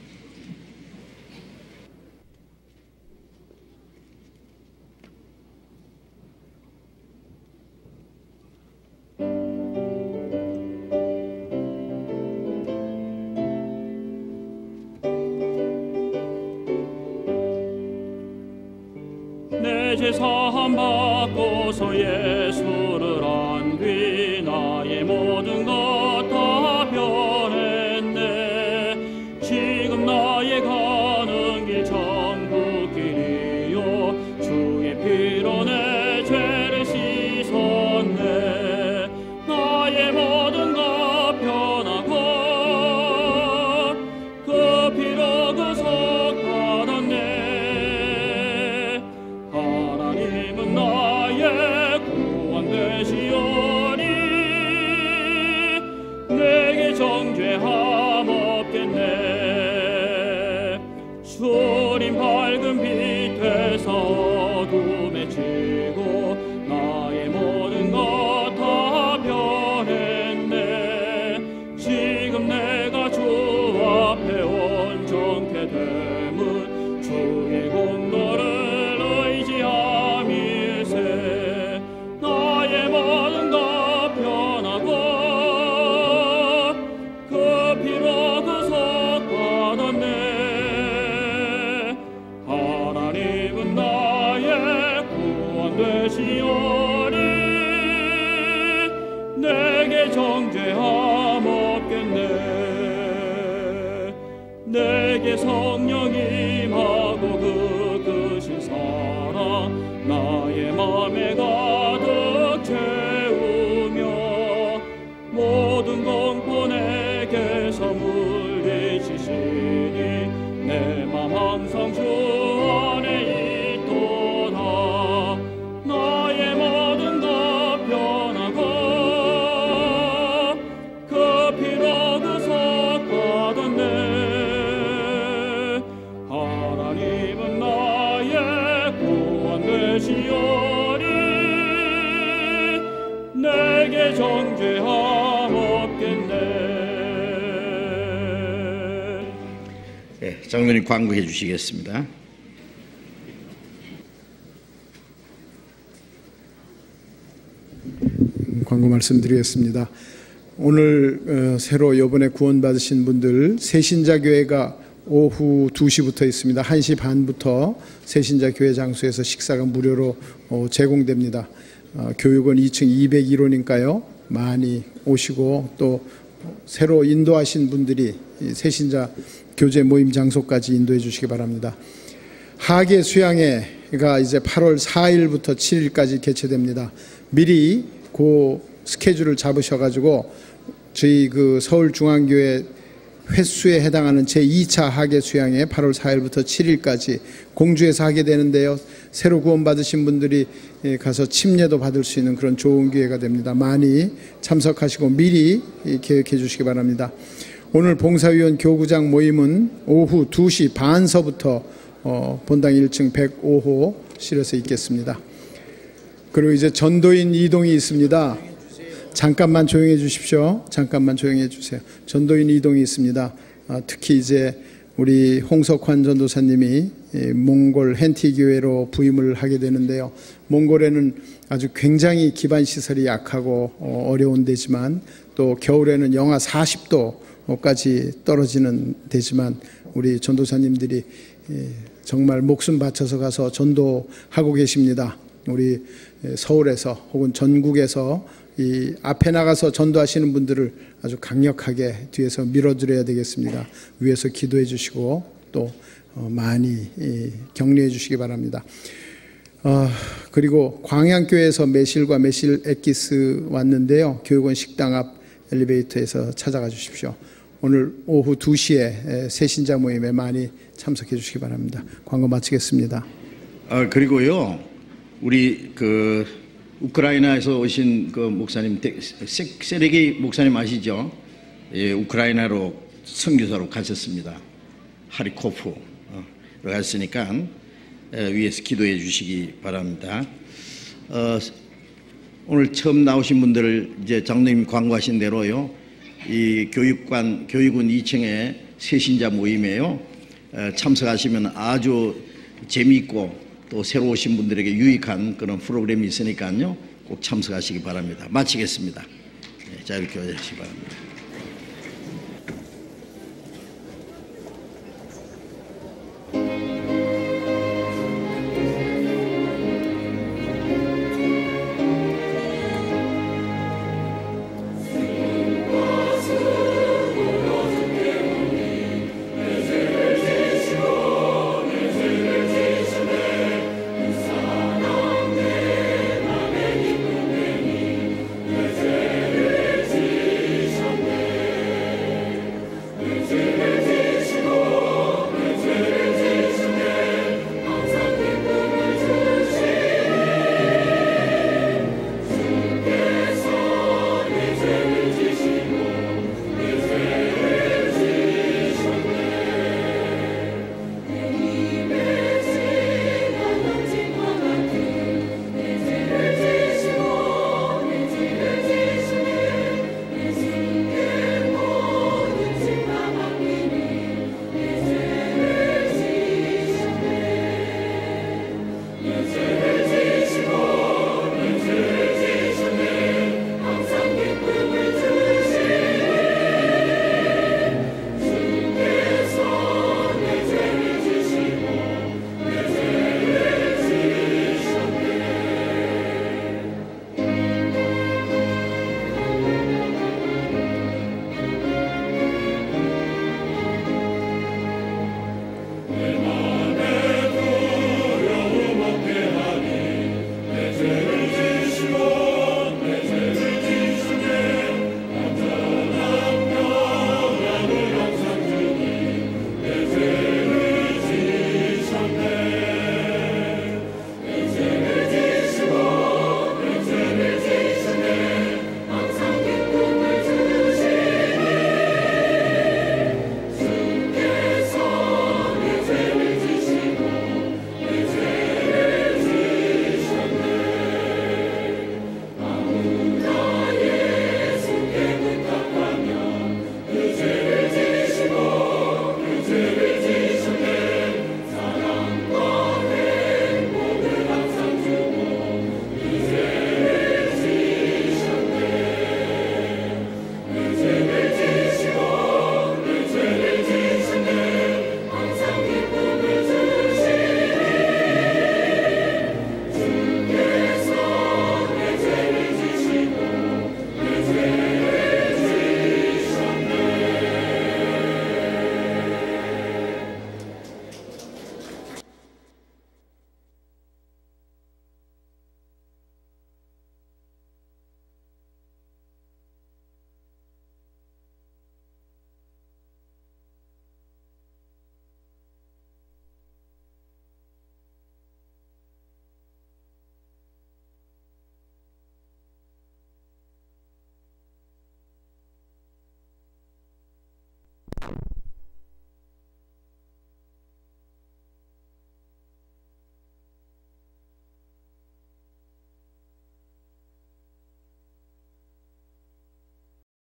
내 제사함 받고서 예수를 안 뒤 나의 모든 것 다 변했네. 지금 나의 가는 길 천국 길이요 주의 피로 내 죄를 씻었네. 나의 모든 것 변하고 그 피로 구속 받았네. 하나님은 나의 구원 되시오니 내게 정죄함 없겠네. 주님 밝은 빛 되사 어둠에 지고 나의 모든 것 다 변했네. 지금 내가 주 앞에 온전케 됨은 주의 공로를 의지함일세. 나의 모든 것 변하고 그 피로 구속 받았네. 하나님은 나의 구원 되시오니 내게 정죄함 없겠네. 내게 성령 임하고 그 크신 사랑 나의 맘에 가득 채우며 모든 공포 내게서 물리치시니 내 맘 항상 주 안에 있도다. 나의 모든 것 변하고 그 피로 구속 받았네. 하나님은 나의 구원 되시오니 내게 정죄함 없겠네. 네, 장로님 광고해 주시겠습니다. 광고 말씀드리겠습니다. 오늘 새로 이번에 구원받으신 분들 새신자교회가 오후 2시부터 있습니다. 1시 반부터 새신자교회 장소에서 식사가 무료로 제공됩니다. 교육은 2층 201호니까요. 많이 오시고 또 새로 인도하신 분들이 새신자 교제 모임 장소까지 인도해 주시기 바랍니다. 하계 수양회가 이제 8월 4일부터 7일까지 개최됩니다. 미리 그 스케줄을 잡으셔가지고 저희 그 서울중앙교회 횟수에 해당하는 제2차 하계 수양회 8월 4일부터 7일까지 공주에서 하게 되는데요. 새로 구원받으신 분들이 가서 침례도 받을 수 있는 그런 좋은 기회가 됩니다. 많이 참석하시고 미리 계획해 주시기 바랍니다. 오늘 봉사위원 교구장 모임은 오후 2시 반서부터 본당 1층 105호실에서 있겠습니다. 그리고 이제 전도인 이동이 있습니다. 잠깐만 조용해 주십시오. 잠깐만 조용해 주세요. 전도인 이동이 있습니다. 특히 이제 우리 홍석환 전도사님이 몽골 헨티 교회로 부임을 하게 되는데요. 몽골에는 아주 굉장히 기반 시설이 약하고 어려운 데지만 또 겨울에는 영하 40도까지 떨어지는 데지만 우리 전도사님들이 정말 목숨 바쳐서 가서 전도하고 계십니다. 우리 서울에서 혹은 전국에서 이 앞에 나가서 전도하시는 분들을 아주 강력하게 뒤에서 밀어드려야 되겠습니다. 위에서 기도해 주시고 또 많이 격려해 주시기 바랍니다. 그리고 광양교회에서 매실과 매실 엑기스 왔는데요. 교육원 식당 앞 엘리베이터에서 찾아가 주십시오. 오늘 오후 2시에 새신자 모임에 많이 참석해 주시기 바랍니다. 광고 마치겠습니다. 그리고요, 우리 우크라이나에서 오신 그 목사님, 세르게이 목사님 아시죠? 예, 우크라이나로 선교사로 가셨습니다. 하리코프로 갔으니까 위에서 기도해 주시기 바랍니다. 오늘 처음 나오신 분들을 이제 장로님 광고하신 대로요, 이 교육원 2층에 새신자 모임에요, 참석하시면 아주 재미있고 또 새로 오신 분들에게 유익한 그런 프로그램이 있으니까요, 꼭 참석하시기 바랍니다. 마치겠습니다. 네, 자유롭게 하시기 바랍니다.